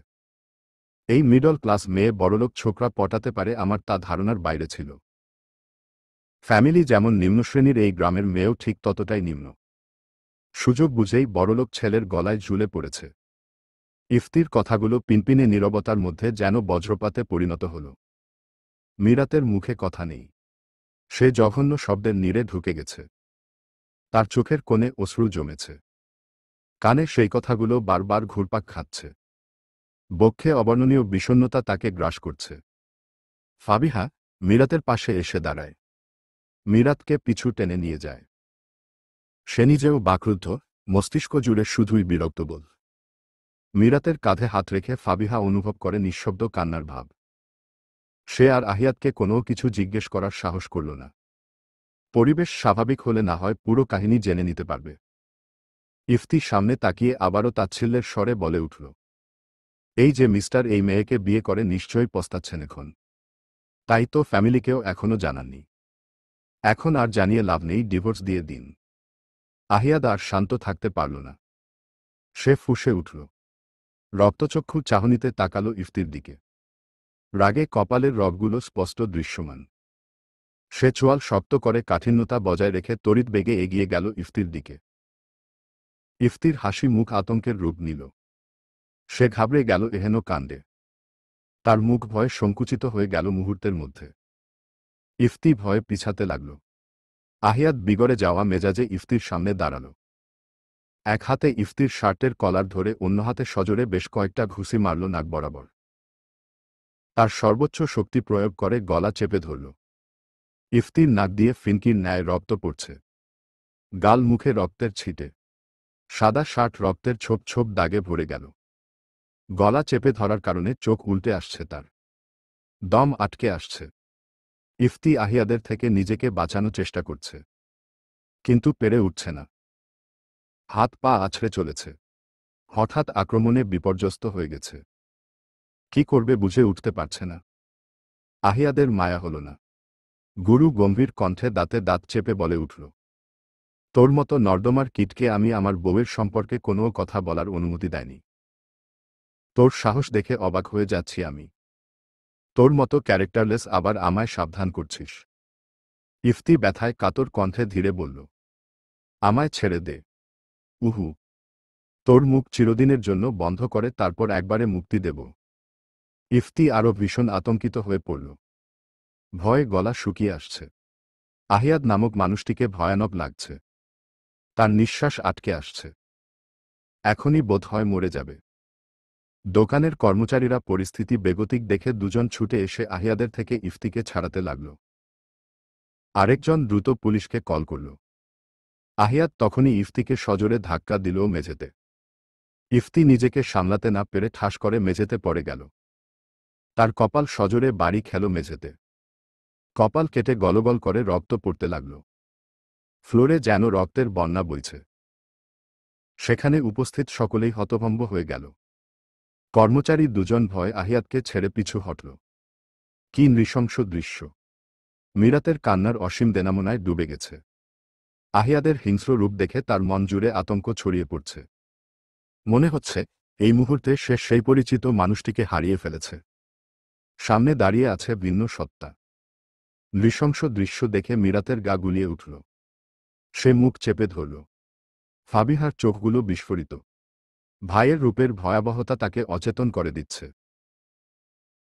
এই মিডল ক্লাস মেয়ে বড়লোক ছোকরা পটাতে পারে, আমার তা ধারণার বাইরে ছিল। ফ্যামিলি যেমন নিম্নশ্রেণীর, এই গ্রামের মেয়েও ঠিক ততটাই নিম্ন। সুযোগ বুঝেই বড়লোক ছেলের গলায় ঝুলে পড়েছে। ইফতির কথাগুলো পিনপিনে নীরবতার মধ্যে যেন বজ্রপাতে পরিণত হল। মিরাতের মুখে কথা নেই। সে জঘন্য শব্দের নীড়ে ঢুকে গেছে। তার চোখের কোণে অশ্রু জমেছে। কানে সেই কথাগুলো বারবার ঘুরপাক খাচ্ছে। বক্ষে অবর্ণনীয় বিষণ্ণতা তাকে গ্রাস করছে। ফাবিহা মিরাতের পাশে এসে দাঁড়ায়। মিরাতকে পিছু টেনে নিয়ে যায়। সে নিজেও বাকরুদ্ধ, মস্তিষ্ক জুড়ে শুধুই বিরক্তবোধ। মিরাতের কাঁধে হাত রেখে ফাবিহা অনুভব করে নিঃশব্দ কান্নার ভাব। সে আর আহিয়াতকে কোনো কিছু জিজ্ঞেস করার সাহস করল না। পরিবেশ স্বাভাবিক হলে না হয় পুরো কাহিনী জেনে নিতে পারবে। ইফতি সামনে তাকিয়ে আবারও তাচ্ছিল্যের স্বরে বলে উঠল, এই যে মিস্টার এই মেয়েকে বিয়ে করে নিশ্চয়ই পস্তাচ্ছেন এখন। তাই তো ফ্যামিলিকেও এখনো জানাননি। এখন আর জানিয়ে লাভ নেই, ডিভোর্স দিয়ে দিন। আহিয়াদ আর শান্ত থাকতে পারল না। সে ফুঁসে উঠল। রক্তচক্ষু চাহনিতে তাকালো ইফতির দিকে। রাগে কপালের রগগুলো স্পষ্ট দৃশ্যমান। সে চোয়াল শক্ত করে কাঠিন্যতা বজায় রেখে তড়িৎ বেগে এগিয়ে গেল ইফতির দিকে। ইফতির হাসি মুখ আতঙ্কের রূপ নিল। সে ঘাবড়ে গেল এহেন কাণ্ডে। তার মুখ ভয়ে সংকুচিত হয়ে গেল মুহূর্তের মধ্যে। ইফতি ভয়ে পিছাতে লাগল। আহিয়াদ বিগড়ে যাওয়া মেজাজে ইফতির সামনে দাঁড়াল। এক হাতে ইফতির শার্টের কলার ধরে অন্য হাতে সজোরে বেশ কয়েকটা ঘুষি মারল নাক বরাবর। তার সর্বোচ্চ শক্তি প্রয়োগ করে গলা চেপে ধরল। ইফতির নাক দিয়ে ফিনকির ন্যায় রক্ত পড়ছে। গাল মুখে রক্তের ছিটে। সাদা শার্ট রক্তের ছোপ ছোপ দাগে ভরে গেল। গলা চেপে ধরার কারণে চোখ উল্টে আসছে তার। দম আটকে আসছে। ইফতি আহিয়াদের থেকে নিজেকে বাঁচানোর চেষ্টা করছে, কিন্তু পেরে উঠছে না। হাত পা আছড়ে চলেছে। হঠাৎ আক্রমণে বিপর্যস্ত হয়ে গেছে। কি করবে বুঝে উঠতে পারছে না। আহিয়াদের মায়া হল না। গুরু গম্ভীর কণ্ঠে দাঁতে দাঁত চেপে বলে উঠল, তোর মতো নর্দমার কীটকে আমি আমার বউয়ের সম্পর্কে কোনো কথা বলার অনুমতি দেয়নি। তোর সাহস দেখে অবাক হয়ে যাচ্ছি আমি। তোর মতো ক্যারেক্টারলেস আবার আমায় সাবধান করছিস। ইফতি ব্যথায় কাতর কণ্ঠে ধীরে বলল, আমায় ছেড়ে দে। উহু। তোর মুখ চিরদিনের জন্য বন্ধ করে তারপর একবারে মুক্তি দেব। ইফতি আরও ভীষণ আতঙ্কিত হয়ে পড়ল। ভয়ে গলা শুকিয়ে আসছে। আহিয়াদ নামক মানুষটিকে ভয়ানক লাগছে। তার নিঃশ্বাস আটকে আসছে। এখনই বোধহয় মরে যাবে। দোকানের কর্মচারীরা পরিস্থিতি বেগতিক দেখে দুজন ছুটে এসে আহিয়াদের থেকে ইফতিকে ছাড়াতে লাগল। আরেকজন দ্রুত পুলিশকে কল করল। আহিয়াদ তখনই ইফতিকে সজোরে ধাক্কা দিল মেঝেতে। ইফতি নিজেকে সামলাতে না পেরে ঠাস করে মেঝেতে পড়ে গেল। তার কপাল সজোরে বাড়ি খেল মেঝেতে। কপাল কেটে গলগল করে রক্ত পড়তে লাগল। ফ্লোরে যেন রক্তের বন্যা বইছে। সেখানে উপস্থিত সকলেই হতভম্ব হয়ে গেল। কর্মচারী দুজন ভয় আহিয়াদকে ছেড়ে পিছু হটল। কি নৃশংস দৃশ্য! মিরাতের কান্নার অসীম দেনামনায় ডুবে গেছে। আহিয়াদের হিংস্র রূপ দেখে তার মন জুড়ে আতঙ্ক ছড়িয়ে পড়ছে। মনে হচ্ছে এই মুহূর্তে সে সেই পরিচিত মানুষটিকে হারিয়ে ফেলেছে। সামনে দাঁড়িয়ে আছে ভিন্ন সত্তা। নৃশংস দৃশ্য দেখে মিরাতের গা গুলিয়ে উঠল। সে মুখ চেপে ধরল। ফাবিহার চোখগুলো বিস্ফোরিত। ভাইয়ের রূপের ভয়াবহতা তাকে অচেতন করে দিচ্ছে।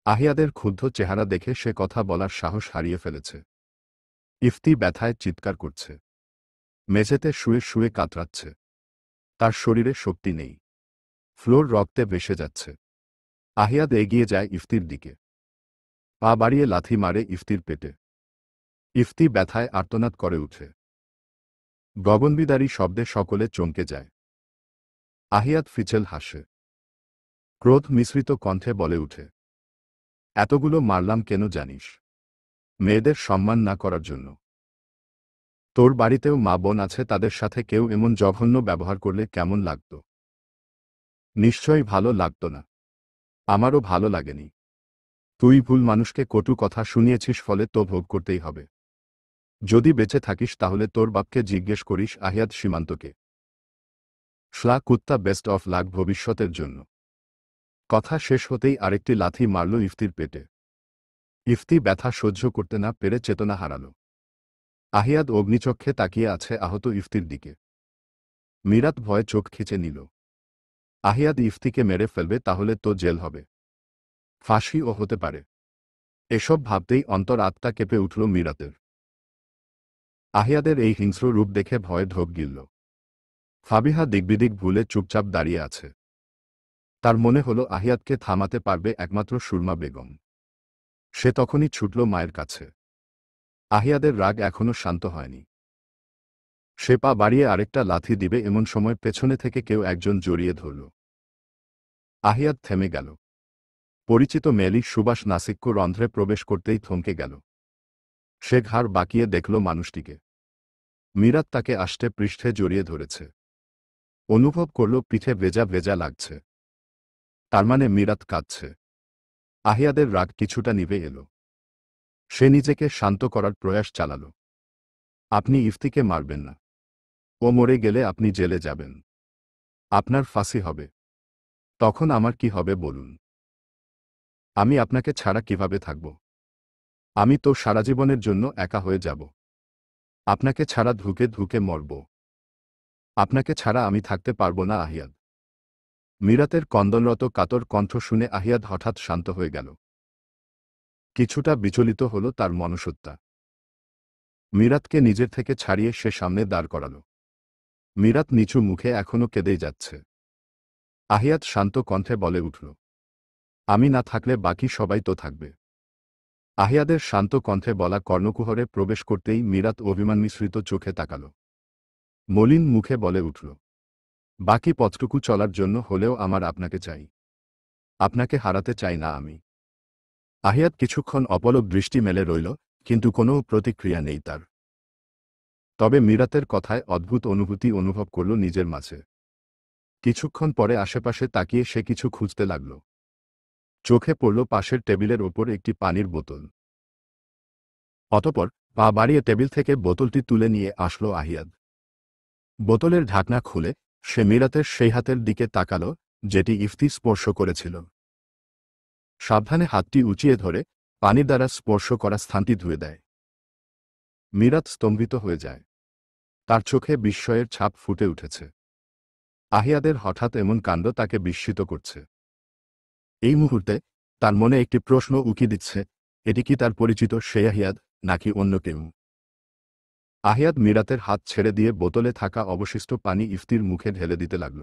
আহিয়াদের ক্ষুব্ধ চেহারা দেখে সে কথা বলার সাহস হারিয়ে ফেলেছে। ইফতি ব্যথায় চিৎকার করছে। মেঝেতে শুয়ে শুয়ে কাতরাচ্ছে। তার শরীরে শক্তি নেই। ফ্লোর রক্তে ভেসে যাচ্ছে। আহিয়াদ এগিয়ে যায় ইফতির দিকে। পা বাড়িয়ে লাথি মারে ইফতির পেটে। ইফতি ব্যথায় আর্তনাদ করে উঠে। গগনবিদারী শব্দে সকলে চমকে যায়। আহিয়াত ফিচেল হাসে। ক্রোধ মিশ্রিত কণ্ঠে বলে উঠে, এতগুলো মারলাম কেন জানিস? মেয়েদের সম্মান না করার জন্য। তোর বাড়িতেও মা বোন আছে, তাদের সাথে কেউ এমন জঘন্য ব্যবহার করলে কেমন লাগতো? নিশ্চয়ই ভালো লাগতো না। আমারও ভালো লাগেনি। তুই ভুল মানুষকে কটু কথা শুনিয়েছিস, ফলে তো ভোগ করতেই হবে। যদি বেঁচে থাকিস তাহলে তোর বাপকে জিজ্ঞেস করিস আহিয়াত সীমান্তকে। শ্লা কুত্তা, বেস্ট অফ লাক ভবিষ্যতের জন্য। কথা শেষ হতেই আরেকটি লাথি মারল ইফতির পেটে। ইফতি ব্যথা সহ্য করতে না পেরে চেতনা হারাল। আহিয়াদ অগ্নিচক্ষে তাকিয়ে আছে আহত ইফতির দিকে। মিরাত ভয়ে চোখ খিচে নিল। আহিয়াদ ইফতিকে মেরে ফেলবে, তাহলে তো জেল হবে, ফাঁসিও হতে পারে। এসব ভাবতেই অন্তর আত্মা কেঁপে উঠল মিরাতের। আহিয়াদের এই হিংস্র রূপ দেখে ভয়ে ঢোক গিলল। ফাবিহা দিকবিদিক ভুলে চুপচাপ দাঁড়িয়ে আছে। তার মনে হলো আহিয়াদকে থামাতে পারবে একমাত্র সুরমা বেগম। সে তখনই ছুটল মায়ের কাছে। আহিয়াদের রাগ এখনো শান্ত হয়নি। সে পা বাড়িয়ে আরেকটা লাথি দিবে এমন সময় পেছনে থেকে কেউ একজন জড়িয়ে ধরল। আহিয়াদ থেমে গেল। পরিচিত মেলি সুবাস নাসিক্য রন্ধ্রে প্রবেশ করতেই থমকে গেল। সে ঘাড় বাঁকিয়ে দেখল মানুষটিকে। মিরাত তাকে আষ্টে পৃষ্ঠে জড়িয়ে ধরেছে। অনুভব করল পিঠে ভেজা ভেজা লাগছে। তার মানে মিরাত কাঁদছে। আহিয়াদের রাগ কিছুটা নিভে এল। সে নিজেকে শান্ত করার প্রয়াস চালাল। আপনি ইফতিকে মারবেন না। ও মরে গেলে আপনি জেলে যাবেন। আপনার ফাঁসি হবে। তখন আমার কি হবে বলুন? আমি আপনাকে ছাড়া কিভাবে থাকব? আমি তো সারা জীবনের জন্য একা হয়ে যাব। আপনাকে ছাড়া ধুকে ধুকে মরব। আপনাকে ছাড়া আমি থাকতে পারব না আহিয়াদ। মিরাতের কন্দনরত কাতর কণ্ঠ শুনে আহিয়াদ হঠাৎ শান্ত হয়ে গেল। কিছুটা বিচলিত হল তার মনসত্তা। মিরাতকে নিজের থেকে ছাড়িয়ে সে সামনে দাঁড় করাল। মিরাত নিচু মুখে এখনো কেঁদেই যাচ্ছে। আহিয়াদ শান্ত কণ্ঠে বলে উঠল, আমি না থাকলে বাকি সবাই তো থাকবে। আহিয়াদের শান্ত কণ্ঠে বলা কর্ণকুহরে প্রবেশ করতেই মিরাত অভিমান মিশ্রিত চোখে তাকাল। মলিন মুখে বলে উঠল, বাকি পথটুকু চলার জন্য হলেও আমার আপনাকে চাই। আপনাকে হারাতে চাই না আমি। আহিয়াদ কিছুক্ষণ অপলক দৃষ্টি মেলে রইল, কিন্তু কোনো প্রতিক্রিয়া নেই তার। তবে মিরাতের কথায় অদ্ভুত অনুভূতি অনুভব করল নিজের মাঝে। কিছুক্ষণ পরে আশেপাশে তাকিয়ে সে কিছু খুঁজতে লাগল। চোখে পড়ল পাশের টেবিলের ওপর একটি পানির বোতল। অতঃপর পা বাড়িয়ে টেবিল থেকে বোতলটি তুলে নিয়ে আসলো আহিয়াদ। বোতলের ঢাকনা খুলে সে মিরাতের সেই হাতের দিকে তাকাল যেটি ইফতি স্পর্শ করেছিল। সাবধানে হাতটি উঁচিয়ে ধরে পানির দ্বারা স্পর্শ করা স্থানটি ধুয়ে দেয়। মিরাত স্তম্ভিত হয়ে যায়। তার চোখে বিস্ময়ের ছাপ ফুটে উঠেছে। আহিয়াদের হঠাৎ এমন কাণ্ড তাকে বিস্মিত করছে। এই মুহূর্তে তার মনে একটি প্রশ্ন উকি দিচ্ছে, এটি কি তার পরিচিত সেই আহিয়াদ, নাকি অন্য কেউ? আহিয়াদ মিরাতের হাত ছেড়ে দিয়ে বোতলে থাকা অবশিষ্ট পানি ইফতির মুখে ঢেলে দিতে লাগল।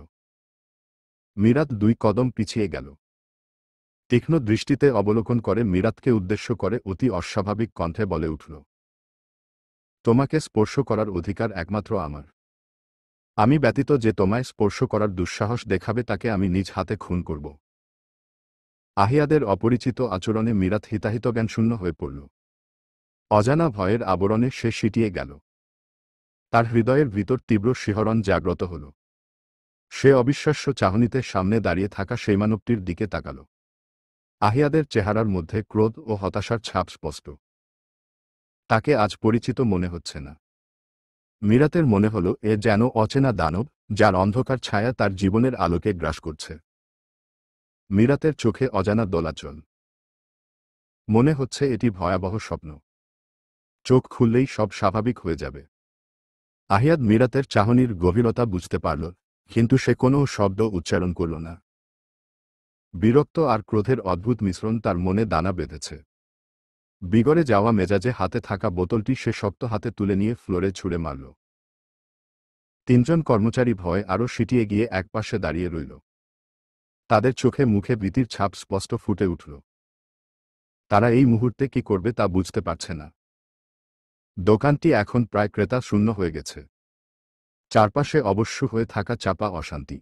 মিরাত 2 কদম পিছিয়ে গেল। তীক্ষ্ণ দৃষ্টিতে অবলোকন করে মিরাতকে উদ্দেশ্য করে অতি অস্বাভাবিক কণ্ঠে বলে উঠল, তোমাকে স্পর্শ করার অধিকার একমাত্র আমার। আমি ব্যতীত যে তোমায় স্পর্শ করার দুঃসাহস দেখাবে তাকে আমি নিজ হাতে খুন করব। আহিয়াদের অপরিচিত আচরণে মিরাত হিতাহিত জ্ঞানশূন্য হয়ে পড়ল। অজানা ভয়ের আবরণে সে সিটিয়ে গেল। তার হৃদয়ের ভিতর তীব্র শিহরণ জাগ্রত হল। সে অবিশ্বাস্য চাহনিতে সামনে দাঁড়িয়ে থাকা সেই মানবটির দিকে তাকাল। আহিয়াদের চেহারার মধ্যে ক্রোধ ও হতাশার ছাপ স্পষ্ট। তাকে আজ পরিচিত মনে হচ্ছে না। মিরাতের মনে হল এ যেন অচেনা দানব, যার অন্ধকার ছায়া তার জীবনের আলোকে গ্রাস করছে। মিরাতের চোখে অজানা দোলাচল। মনে হচ্ছে এটি ভয়াবহ স্বপ্ন। চোখ খুললেই সব স্বাভাবিক হয়ে যাবে। আহিয়াদ মিরাতের চাহনির গভীরতা বুঝতে পারল, কিন্তু সে কোনো শব্দ উচ্চারণ করল না। বিরক্ত আর ক্রোধের অদ্ভুত মিশ্রণ তার মনে দানা বেঁধেছে। বিগড়ে যাওয়া মেজাজে হাতে থাকা বোতলটি সে শক্ত হাতে তুলে নিয়ে ফ্লোরে ছুঁড়ে মারল। 3 জন কর্মচারী ভয় আরও সিটিয়ে গিয়ে একপাশে দাঁড়িয়ে রইল। তাদের চোখে মুখে ভীতির ছাপ স্পষ্ট ফুটে উঠল। তারা এই মুহূর্তে কি করবে তা বুঝতে পারছে না। দোকানটি এখন প্রায় ক্রেতা শূন্য হয়ে গেছে। চারপাশে অবশ্য হয়ে থাকা চাপা অশান্তি,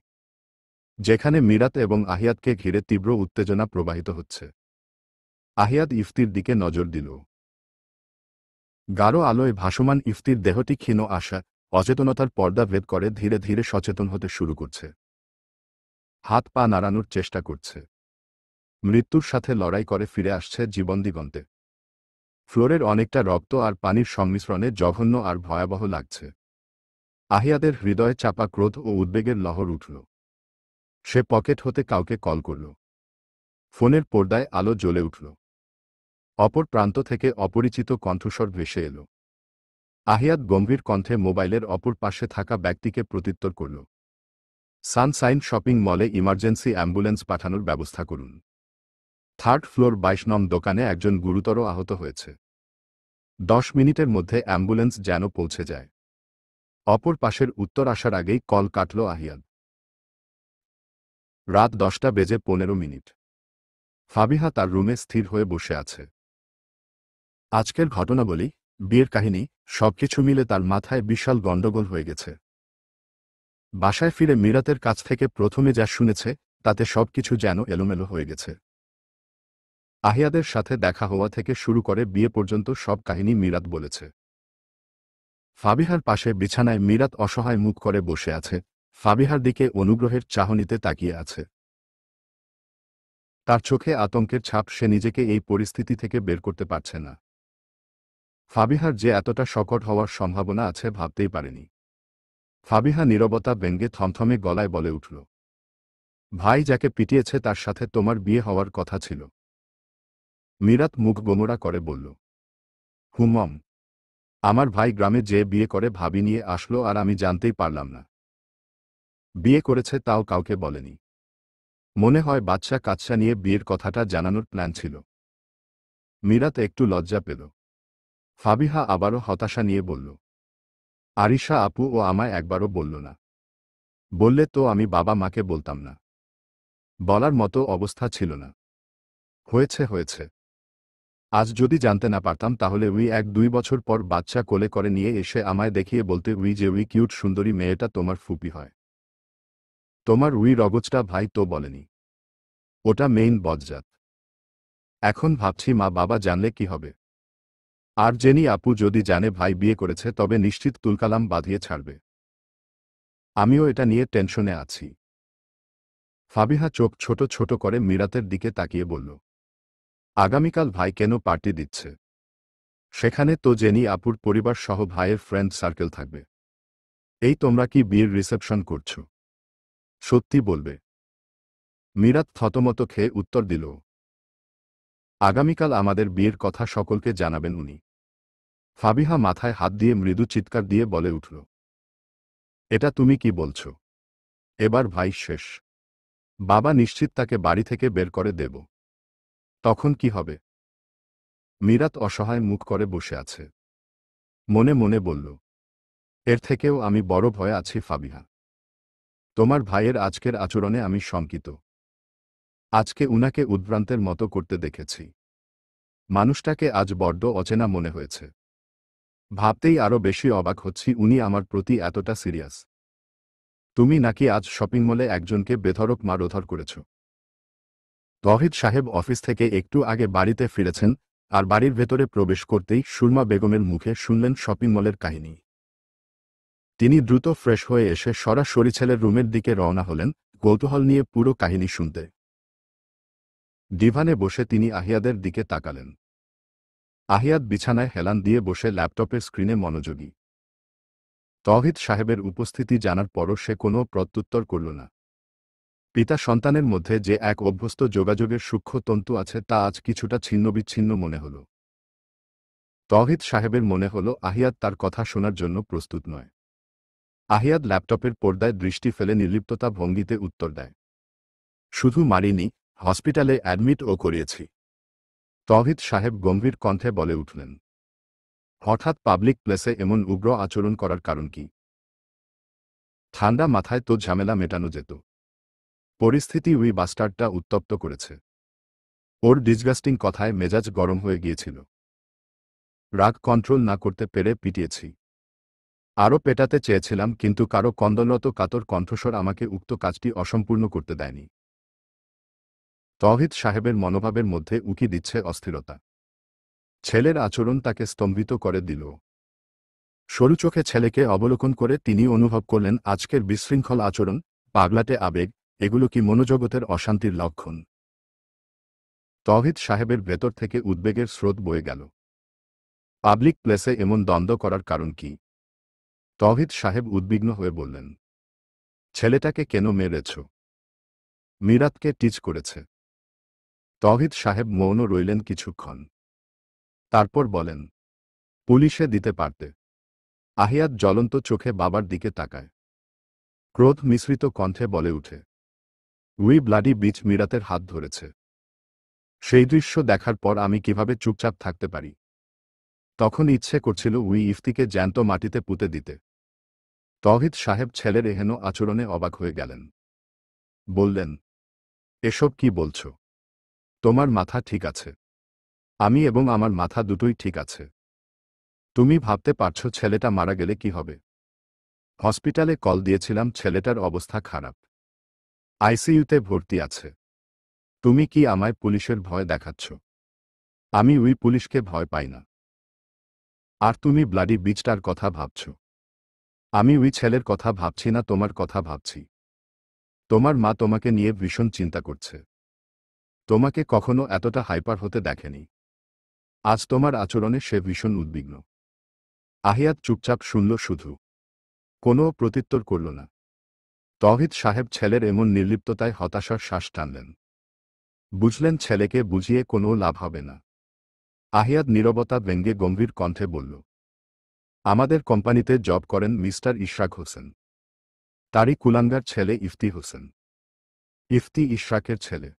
যেখানে মিরাত এবং আহিয়াদকে ঘিরে তীব্র উত্তেজনা প্রবাহিত হচ্ছে। আহিয়াদ ইফতির দিকে নজর দিল। গাঢ় আলোয় ভাসমান ইফতির দেহটি ক্ষীণ আশা, অচেতনতার পর্দা ভেদ করে ধীরে ধীরে সচেতন হতে শুরু করছে। হাত পা নাড়ানোর চেষ্টা করছে। মৃত্যুর সাথে লড়াই করে ফিরে আসছে জীবন দিগন্তে। ফ্লোরের অনেকটা রক্ত আর পানির সংমিশ্রণে জঘন্য আর ভয়াবহ লাগছে। আহিয়াদের হৃদয়ে চাপা ক্রোধ ও উদ্বেগের লহর উঠল। সে পকেট হতে কাউকে কল করল। ফোনের পর্দায় আলো জ্বলে উঠল। অপর প্রান্ত থেকে অপরিচিত কণ্ঠস্বর ভেসে এল। আহিয়াদ গম্ভীর কণ্ঠে মোবাইলের অপর পাশে থাকা ব্যক্তিকে প্রত্যুত্তর করল। সানসাইন শপিং মলে ইমার্জেন্সি অ্যাম্বুলেন্স পাঠানোর ব্যবস্থা করুন। 3rd ফ্লোর 22 নং দোকানে একজন গুরুতর আহত হয়েছে। 10 মিনিটের মধ্যে অ্যাম্বুলেন্স যেন পৌঁছে যায়। অপর পাশের উত্তর আসার আগেই কল কাটল আহিয়াদ। রাত 10:15। ফাবিহা তার রুমে স্থির হয়ে বসে আছে। আজকের ঘটনাবলী, বিয়ের কাহিনী, সবকিছু মিলে তার মাথায় বিশাল গণ্ডগোল হয়ে গেছে। বাসায় ফিরে মিরাতের কাছ থেকে প্রথমে যা শুনেছে, তাতে সবকিছু যেন এলোমেলো হয়ে গেছে। আহিয়াদের সাথে দেখা হওয়া থেকে শুরু করে বিয়ে পর্যন্ত সব কাহিনী মিরাত বলেছে। ফাবিহার পাশে বিছানায় মিরাত অসহায় মুখ করে বসে আছে, ফাবিহার দিকে অনুগ্রহের চাহনিতে তাকিয়ে আছে। তার চোখে আতঙ্কের ছাপ, সে নিজেকে এই পরিস্থিতি থেকে বের করতে পারছে না। ফাবিহার যে এতটা শকট হওয়ার সম্ভাবনা আছে ভাবতেই পারেনি। ফাবিহা নীরবতা ভেঙে থমথমে গলায় বলে উঠল, ভাই যাকে পিটিয়েছে তার সাথে তোমার বিয়ে হওয়ার কথা ছিল। মিরাত মুখ গোমরা করে বলল, হুমম, আমার ভাই গ্রামে যে বিয়ে করে ভাবি নিয়ে আসলো আর আমি জানতেই পারলাম না। বিয়ে করেছে তাও কাউকে বলেনি। মনে হয় বাচ্চা কাচ্চা নিয়ে বিয়ের কথাটা জানানোর প্ল্যান ছিল। মিরাত একটু লজ্জা পেল। ফাবিহা আবারও হতাশা নিয়ে বলল, আরিশা আপু ও আমায় একবারও বলল না। বললে তো আমি বাবা মাকে বলতাম না। বলার মতো অবস্থা ছিল না। হয়েছে হয়েছে। আজ যদি জানতে না পারতাম তাহলে উই 1-2 বছর পর বাচ্চা কোলে করে নিয়ে এসে আমায় দেখিয়ে বলতে উই যে উই কিউট সুন্দরী মেয়েটা তোমার ফুপি হয়। তোমার উই রগজটা ভাই তো বলেনি। ওটা মেইন বজ্জাত। এখন ভাবছি মা বাবা জানলে কি হবে। আর জেনি আপু যদি জানে ভাই বিয়ে করেছে তবে নিশ্চিত তুলকালাম বাঁধিয়ে ছাড়বে। আমিও এটা নিয়ে টেনশনে আছি। ফাবিহা চোখ ছোট ছোট করে মিরাতের দিকে তাকিয়ে বলল, আগামীকাল ভাই কেন পার্টি দিচ্ছে? সেখানে তো জেনি আপুর পরিবার সহ ভাইয়ের ফ্রেন্ড সার্কেল থাকবে। এই তোমরা কি বিয়ের রিসেপশন করছো? সত্যি বলবে? মিরাত থতমত খেয়ে উত্তর দিল, আগামীকাল আমাদের বিয়ের কথা সকলকে জানাবেন উনি। ফাবিহা মাথায় হাত দিয়ে মৃদু চিৎকার দিয়ে বলে উঠল, এটা তুমি কি বলছো? এবার ভাই শেষ। বাবা নিশ্চিত তাকে বাড়ি থেকে বের করে দেব। তখন কি হবে? মিরাত অসহায় মুখ করে বসে আছে। মনে মনে বলল, এর থেকেও আমি বড় ভয়ে আছি ফাবিহা। তোমার ভাইয়ের আজকের আচরণে আমি শঙ্কিত। আজকে উনাকে উদ্ভ্রান্তের মতো করতে দেখেছি। মানুষটাকে আজ বড্ড অচেনা মনে হয়েছে। ভাবতেই আরো বেশি অবাক হচ্ছি উনি আমার প্রতি এতটা সিরিয়াস। তুমি নাকি আজ শপিং মলে একজনকে বেধড়ক মারধর করেছ? তহিদ সাহেব অফিস থেকে একটু আগে বাড়িতে ফিরেছেন, আর বাড়ির ভেতরে প্রবেশ করতেই সুরমা বেগমের মুখে শুনলেন শপিং মলের কাহিনী। তিনি দ্রুত ফ্রেশ হয়ে এসে সরাসরি ছেলের রুমের দিকে রওনা হলেন, কৌতূহল নিয়ে পুরো কাহিনী শুনতে। ডিভানে বসে তিনি আহিয়াদের দিকে তাকালেন। আহিয়াদ বিছানায় হেলান দিয়ে বসে ল্যাপটপের স্ক্রিনে মনোযোগী। তহিদ সাহেবের উপস্থিতি জানার পরও সে কোনো প্রত্যুত্তর করল না। পিতা সন্তানের মধ্যে যে এক অভ্যস্ত যোগাযোগের সূক্ষ্ম তন্তু আছে তা আজ কিছুটা ছিন্নবিচ্ছিন্ন মনে হল। তহিদ সাহেবের মনে হল আহিয়াদ তার কথা শোনার জন্য প্রস্তুত নয়। আহিয়াদ ল্যাপটপের পর্দায় দৃষ্টি ফেলে নির্লিপ্ততা ভঙ্গিতে উত্তর দেয়, শুধু মারিনি, হসপিটালে অ্যাডমিটও করিয়েছি। তহিদ সাহেব গম্ভীর কণ্ঠে বলে উঠলেন, হঠাৎ পাবলিক প্লেসে এমন উগ্র আচরণ করার কারণ কি? ঠান্ডা মাথায় তো ঝামেলা মেটানো যেত। পরিস্থিতি উই বাস্টার্ডটা উত্তপ্ত করেছে। ওর ডিসগাস্টিং কথায় মেজাজ গরম হয়ে গিয়েছিল। রাগ কন্ট্রোল না করতে পেরে পিটিয়েছি। আরও পেটাতে চেয়েছিলাম, কিন্তু কারো কন্দনরত কাতর কণ্ঠস্বর আমাকে উক্ত কাজটি অসম্পূর্ণ করতে দেয়নি। তৌহিদ সাহেবের মনোভাবের মধ্যে উকি দিচ্ছে অস্থিরতা। ছেলের আচরণ তাকে স্তম্ভিত করে দিল। সরু চোখে ছেলেকে অবলোকন করে তিনি অনুভব করলেন আজকের বিশৃঙ্খল আচরণ, পাগলাটে আবেগ, এগুলো কি মনোজগতের অশান্তির লক্ষণ? তৌহিদ সাহেবের ভেতর থেকে উদ্বেগের স্রোত বয়ে গেল। পাবলিক প্লেসে এমন দ্বন্দ্ব করার কারণ কি? তৌহিদ সাহেব উদ্বিগ্ন হয়ে বললেন, ছেলেটাকে কেন মেরেছ? মিরাতকে টিচ করেছে। তৌহিদ সাহেব মৌন রইলেন কিছুক্ষণ। তারপর বলেন, পুলিশে দিতে পারতে। আহিয়াত জ্বলন্ত চোখে বাবার দিকে তাকায়। ক্রোধ মিশ্রিত কণ্ঠে বলে উঠে, উই ব্লাডি বিচ মিরাতের হাত ধরেছে। সেই দৃশ্য দেখার পর আমি কিভাবে চুপচাপ থাকতে পারি? তখন ইচ্ছে করছিল উই ইফতিকে জ্যান্ত মাটিতে পুঁতে দিতে। তৌহিদ সাহেব ছেলের এহেন আচরণে অবাক হয়ে গেলেন। বললেন, এসব কি বলছ? তোমার মাথা ঠিক আছে? আমি এবং আমার মাথা দুটোই ঠিক আছে। তুমি ভাবতে পারছ ছেলেটা মারা গেলে কি হবে? হসপিটালে কল দিয়েছিলাম, ছেলেটার অবস্থা খারাপ, আইসিইউতে ভর্তি আছে। তুমি কি আমায় পুলিশের ভয় দেখাচ্ছ? আমি উই পুলিশকে ভয় পাই না। আর তুমি ব্লাডি বিচটার কথা ভাবছ। আমি উই ছেলের কথা ভাবছি না, তোমার কথা ভাবছি। তোমার মা তোমাকে নিয়ে ভীষণ চিন্তা করছে। তোমাকে কখনো এতটা হাইপার হতে দেখেনি। আজ তোমার আচরণে সে ভীষণ উদ্বিগ্ন। আহিয়াত চুপচাপ শুনল শুধু, কোনো প্রত্যুত্তর করল না। তৌহিদ সাহেব ছেলের এমন নির্লিপ্ততায় হতাশার শ্বাস টানলেন। বুঝলেন ছেলেকে বুঝিয়ে কোনো লাভ হবে না। আহিয়াত নীরবতা ভেঙ্গে গম্ভীর কণ্ঠে বলল, আমাদের কোম্পানিতে জব করেন মিস্টার ইশরাক হোসেন। তারই কুলাঙ্গার ছেলে ইফতি হোসেন। ইফতি ইশরাকের ছেলে?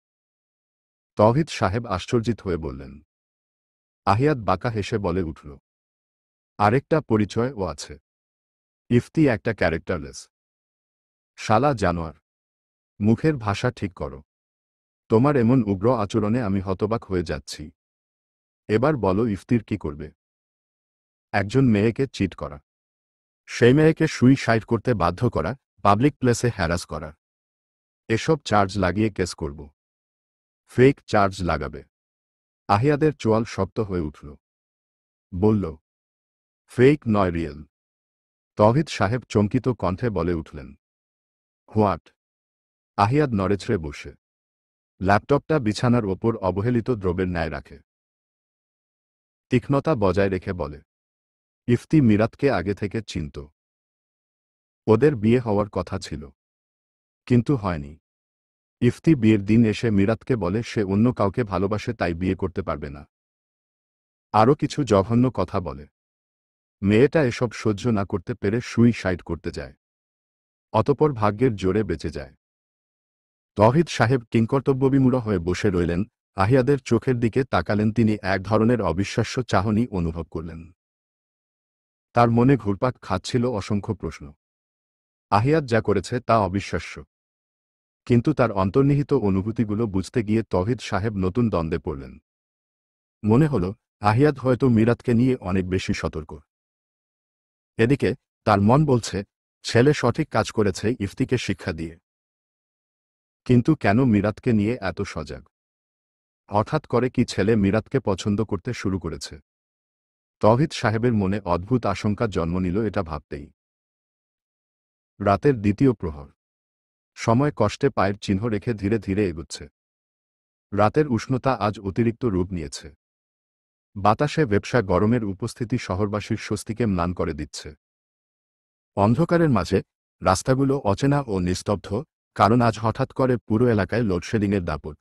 তৌহিদ সাহেব আশ্চর্যিত হয়ে বললেন। আহিয়াত বাঁকা হেসে বলে উঠল, আরেকটা পরিচয়ও আছে। ইফতি একটা ক্যারেক্টারলেস শালা জানোয়ার। মুখের ভাষা ঠিক করো। তোমার এমন উগ্র আচরণে আমি হতবাক হয়ে যাচ্ছি। এবার বলো ইফতির কি করবে? একজন মেয়েকে চিট করা, সেই মেয়েকে সুইসাইড করতে বাধ্য করা, পাবলিক প্লেসে হ্যারাস করা, এসব চার্জ লাগিয়ে কেস করব। ফেক চার্জ লাগাবে? আহিয়াদের চোয়াল শক্ত হয়ে উঠল। বলল, ফেক নয়, রিয়েল। তৌহিদ সাহেব চমকিত কণ্ঠে বলে উঠলেন, হোয়াট? আহিয়াদ নড়েচড়ে বসে ল্যাপটপটা বিছানার ওপর অবহেলিত দ্রব্যের ন্যায় রাখে। তীক্ষ্ণতা বজায় রেখে বলে, ইফতি মিরাতকে আগে থেকে চিনত। ওদের বিয়ে হওয়ার কথা ছিল, কিন্তু হয়নি। ইফতি বিয়ের দিন এসে মিরাতকে বলে সে অন্য কাউকে ভালোবাসে, তাই বিয়ে করতে পারবে না। আরও কিছু জঘন্য কথা বলে। মেয়েটা এসব সহ্য না করতে পেরে সুইসাইড করতে যায়। অতপর ভাগ্যের জোরে বেঁচে যায়। তৌহিদ সাহেব কিংকর্তব্যবিমূঢ় হয়ে বসে রইলেন। আহিয়াদের চোখের দিকে তাকালেন। তিনি এক ধরনের অবিশ্বাস্য চাহনি অনুভব করলেন। তার মনে ঘুরপাক খাচ্ছিল অসংখ্য প্রশ্ন। আহিয়াত যা করেছে তা অবিশ্বাস্য, কিন্তু তার অন্তর্নিহিত অনুভূতিগুলো বুঝতে গিয়ে তৌহিদ সাহেব নতুন দ্বন্দ্বে পড়লেন। মনে হল আহিয়াত হয়তো মিরাতকে নিয়ে অনেক বেশি সতর্ক। এদিকে তার মন বলছে ছেলে সঠিক কাজ করেছে ইফতিকে শিক্ষা দিয়ে। কিন্তু কেন মিরাতকে নিয়ে এত সজাগ? হঠাৎ করে কি ছেলে মিরাতকে পছন্দ করতে শুরু করেছে? তৌহিদ সাহেবের মনে অদ্ভুত আশঙ্কা জন্ম নিল এটা ভাবতেই। রাতের দ্বিতীয় প্রহর। সময় কষ্টে পায়ের চিহ্ন রেখে ধীরে ধীরে এগোচ্ছে। রাতের উষ্ণতা আজ অতিরিক্ত রূপ নিয়েছে। বাতাসে ভেপসা গরমের উপস্থিতি শহরবাসীর স্বস্তিকে ম্লান করে দিচ্ছে। অন্ধকারের মাঝে রাস্তাগুলো অচেনা ও নিস্তব্ধ, কারণ আজ হঠাৎ করে পুরো এলাকায় লোডশেডিংয়ের দাপট।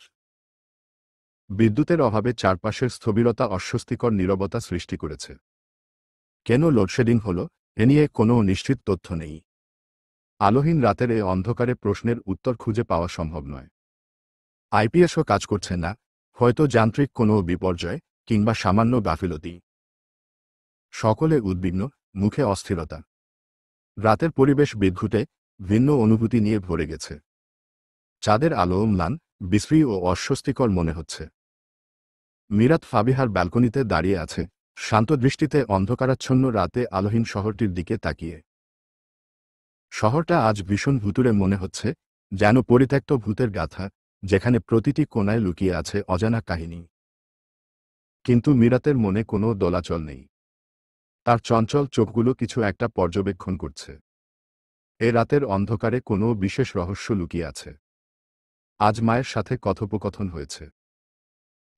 বিদ্যুতের অভাবে চারপাশের স্থবিরতা অস্বস্তিকর নীরবতা সৃষ্টি করেছে। কেন লোডশেডিং হল এ নিয়ে কোনো নিশ্চিত তথ্য নেই। আলোহীন রাতের এ অন্ধকারে প্রশ্নের উত্তর খুঁজে পাওয়া সম্ভব নয়। আইপিএসও কাজ করছে না, হয়তো যান্ত্রিক কোনো বিপর্যয় কিংবা সামান্য গাফিলতি। সকলে উদ্বিগ্ন, মুখে অস্থিরতা। রাতের পরিবেশ বিদ্ঘুটে, ভিন্ন অনুভূতি নিয়ে ভরে গেছে। চাঁদের আলো ম্লান, বিশ্রী ও অস্বস্তিকর মনে হচ্ছে। মিরাত ফাবিহার ব্যালকনিতে দাঁড়িয়ে আছে, শান্ত দৃষ্টিতে অন্ধকারাচ্ছন্ন রাতে আলোহীন শহরটির দিকে তাকিয়ে। শহরটা আজ ভীষণ ভুতুড়ে মনে হচ্ছে, যেন পরিত্যক্ত ভূতের গাথা, যেখানে প্রতিটি কোণায় লুকিয়ে আছে অজানা কাহিনী। কিন্তু মীরাতের মনে কোনো দোলাচল নেই। তার চঞ্চল চোখগুলো কিছু একটা পর্যবেক্ষণ করছে। এ রাতের অন্ধকারে কোনো বিশেষ রহস্য লুকিয়ে আছে। আজ মায়ের সাথে কথোপকথন হয়েছে।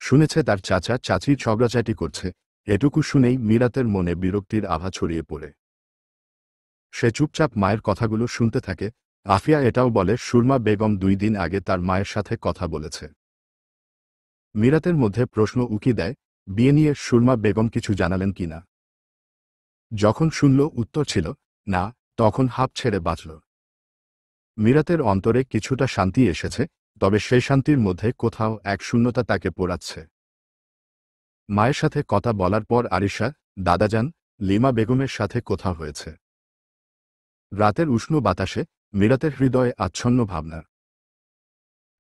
শুনেছে তার চাচা চাচি ঝগড়াঝাটি করছে। এটুকু শুনেই মীরাতের মনে বিরক্তির আভা ছড়িয়ে পড়ে। সে চুপচাপ মায়ের কথাগুলো শুনতে থাকে। আফিয়া এটাও বলে সুরমা বেগম 2 দিন আগে তার মায়ের সাথে কথা বলেছে। মীরাতের মধ্যে প্রশ্ন উকি দেয়, বিয়ে নিয়ে সুরমা বেগম কিছু জানালেন কিনা। যখন শুনল উত্তর ছিল না, তখন হাঁপ ছেড়ে বাঁচল। মীরাতের অন্তরে কিছুটা শান্তি এসেছে, তবে সেই শান্তির মধ্যে কোথাও এক শূন্যতা তাকে পোড়াচ্ছে। মায়ের সাথে কথা বলার পর আরিশা, দাদাজান, লিমা বেগমের সাথে কথা হয়েছে। রাতের উষ্ণ বাতাসে মীরাতের হৃদয়ে আচ্ছন্ন ভাবনা।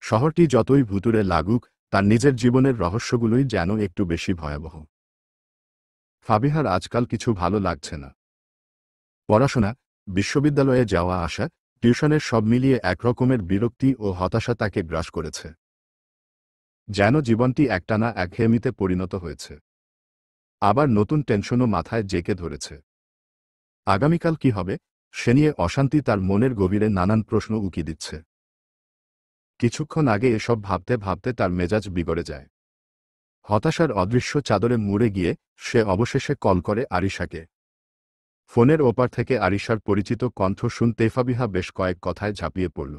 শহরটি যতই ভুতুড়ে লাগুক, তার নিজের জীবনের রহস্যগুলোই যেন একটু বেশি ভয়াবহ। ফাবিহার আজকাল কিছু ভালো লাগছে না। পড়াশোনা, বিশ্ববিদ্যালয়ে যাওয়া আসা, টিউশনের সব মিলিয়ে একরকমের বিরক্তি ও হতাশা তাকে গ্রাস করেছে। যেন জীবনটি একটানা একঘেয়েমিতে পরিণত হয়েছে। আবার নতুন টেনশনও মাথায় জেঁকে ধরেছে। আগামীকাল কি হবে, সে নিয়ে অশান্তি তার মনের গভীরে নানান প্রশ্ন উকি দিচ্ছে। কিছুক্ষণ আগে এসব ভাবতে ভাবতে তার মেজাজ বিগড়ে যায়। হতাশার অদৃশ্য চাদরে মুড়ে গিয়ে সে অবশেষে কল করে আরিশাকে। ফোনের ওপার থেকে আরিশার পরিচিত কণ্ঠ শুনতে ফাবিহা বেশ কয়েক কথায় ঝাঁপিয়ে পড়ল।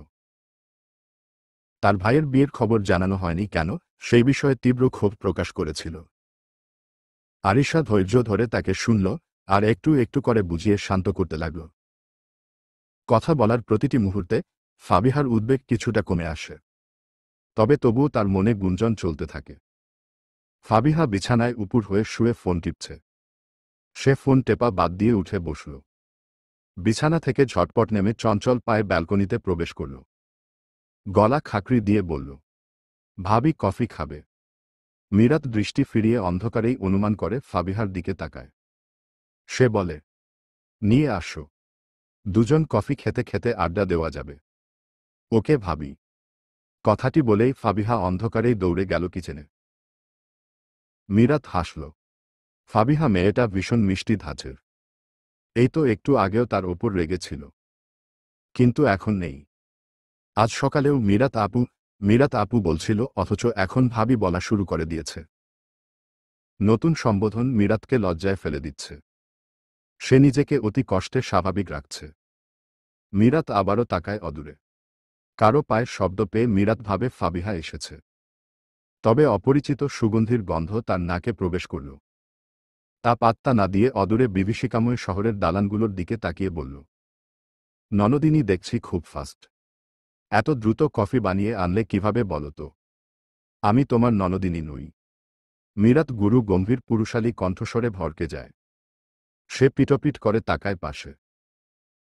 তার ভাইয়ের বিয়ের খবর জানানো হয়নি কেন, সেই বিষয়ে তীব্র ক্ষোভ প্রকাশ করেছিল। আরিশা ধৈর্য ধরে তাকে শুনল, আর একটু একটু করে বুঝিয়ে শান্ত করতে লাগল। কথা বলার প্রতিটি মুহূর্তে ফাবিহার উদ্বেগ কিছুটা কমে আসে। তবে তবুও তার মনে গুঞ্জন চলতে থাকে। ফাবিহা বিছানায় উপুড় হয়ে শুয়ে ফোন টিপছে। সে ফোন টেপা বাদ দিয়ে উঠে বসল। বিছানা থেকে ঝটপট নেমে চঞ্চল পায়ে ব্যালকনিতে প্রবেশ করল। গলা খাকড়ি দিয়ে বলল, ভাবি কফি খাবে। মীরাত দৃষ্টি ফিরিয়ে অন্ধকারেই অনুমান করে ফাবিহার দিকে তাকায়। সে বলে, নিয়ে আসো। দুজন কফি খেতে খেতে আড্ডা দেওয়া যাবে। ওকে ভাবি। কথাটি বলেই ফাবিহা অন্ধকারেই দৌড়ে গেল কিচেনে। মীরাত হাসল। ফাবিহা মেয়েটা ভীষণ মিষ্টি ধাঁচের। এই তো একটু আগেও তার ওপর রেগেছিল, কিন্তু এখন নেই। আজ সকালেও মীরাত আপু বলছিল, অথচ এখন ভাবি বলা শুরু করে দিয়েছে। নতুন সম্বোধন মীরাতকে লজ্জায় ফেলে দিচ্ছে। সে নিজেকে অতি কষ্টে স্বাভাবিক রাখছে। মীরাত আবারও তাকায় অদূরে। কারো পায়ের শব্দ পেয়ে মীরাত ভাবে ফাবিহা এসেছে। তবে অপরিচিত সুগন্ধির গন্ধ তার নাকে প্রবেশ করল। তা পাত্তা না দিয়ে অদূরে বিভীষিকাময় শহরের দালানগুলোর দিকে তাকিয়ে বলল, ননদিনী দেখছি খুব ফাস্ট। এত দ্রুত কফি বানিয়ে আনলে কিভাবে বলো তো? আমি তোমার ননদিনী নই। মীরাত গুরু গম্ভীর পুরুষালী কণ্ঠস্বরে ভড়কে যায়। সে পিটপিট করে তাকায় পাশে।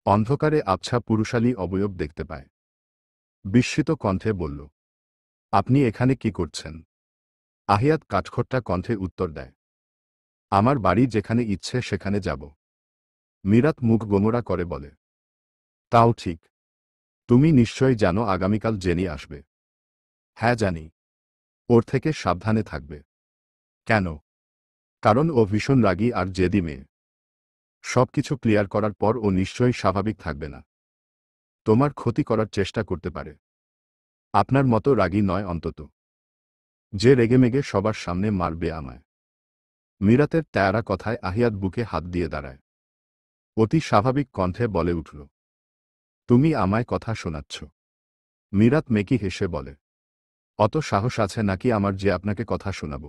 অন্ধকারে আবছা পুরুষালী অবয়ব দেখতে পায়। বিস্মিত কণ্ঠে বলল, আপনি এখানে কি করছেন? আহিয়াত কাঠখোট্টা কণ্ঠে উত্তর দেয়, আমার বাড়ি যেখানে ইচ্ছে সেখানে যাব। মীরাত মুখ গোমরা করে বলে, তাও ঠিক। তুমি নিশ্চয়ই জানো আগামীকাল জেনি আসবে। হ্যাঁ জানি। ওর থেকে সাবধানে থাকবে। কেন? কারণ ও ভীষণ রাগী আর জেদি মেয়ে। সবকিছু ক্লিয়ার করার পর ও নিশ্চয়ই স্বাভাবিক থাকবে না। তোমার ক্ষতি করার চেষ্টা করতে পারে। আপনার মতো রাগী নয় অন্তত। যে রেগেমেগে সবার সামনে মারবে আমায়। মীরাতের তেয়ারা কথায় আহিয়াত বুকে হাত দিয়ে দাঁড়ায়। অতি স্বাভাবিক কণ্ঠে বলে উঠল, তুমি আমায় কথা শোনাচ্ছ? মীরাত মেকি হেসে বলে, অত সাহস আছে নাকি আমার যে আপনাকে কথা শোনাব?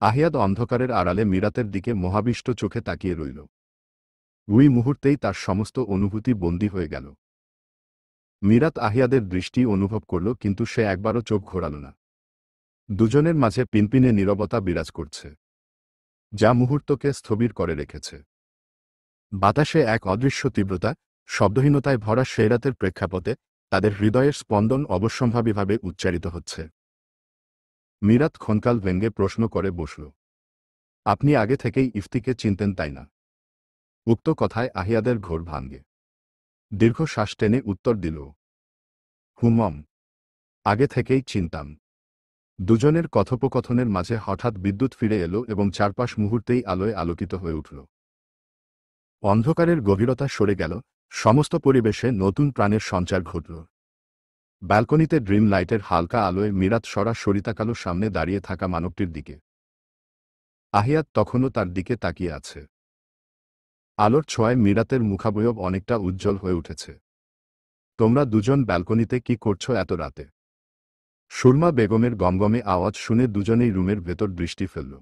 আহিয়াত অন্ধকারের আড়ালে মীরাতের দিকে মোহাবিষ্ট চোখে তাকিয়ে রইল। ওই মুহূর্তেই তার সমস্ত অনুভূতি বন্দী হয়ে গেল। মীরাত আহিয়াদের দৃষ্টি অনুভব করল, কিন্তু সে একবারও চোখ ঘোরাল না। দুজনের মাঝে পিনপিনে নীরবতা বিরাজ করছে, যা মুহূর্তকে স্থবির করে রেখেছে। বাতাসে এক অদৃশ্য তীব্রতা, শব্দহীনতায় ভরা সেই রাতের প্রেক্ষাপটে তাদের হৃদয়ের স্পন্দন অবশ্যম্ভাবীভাবে উচ্চারিত হচ্ছে। মীরাত ক্ষণকাল ব্যঙ্গে প্রশ্ন করে বসল, আপনি আগে থেকেই ইফতিকে চিনতেন তাই না? উক্ত কথায় আহিয়াদের ঘোর ভাঙে। দীর্ঘ শ্বাস টেনে উত্তর দিল, হুমম, আগে থেকেই চিনতাম। দুজনের কথোপকথনের মাঝে হঠাৎ বিদ্যুৎ ফিরে এলো এবং চারপাশ মুহূর্তেই আলোয় আলোকিত হয়ে উঠল। অন্ধকারের গভীরতা সরে গেল, সমস্ত পরিবেশে নতুন প্রাণের সঞ্চার ঘটল। ব্যালকনিতে ড্রিম লাইটের হালকা আলোয় মিরাত সরাসরি তাকালো সামনে দাঁড়িয়ে থাকা মানবটির দিকে। আহিয়াত তখনও তার দিকে তাকিয়ে আছে। আলোর ছোঁয়ায় মিরাতের মুখাবয়ব অনেকটা উজ্জ্বল হয়ে উঠেছে। তোমরা দুজন ব্যালকনিতে কি করছো এত রাতে? সুরমা বেগমের গমগমে আওয়াজ শুনে দুজনেই রুমের ভেতর দৃষ্টি ফেলল।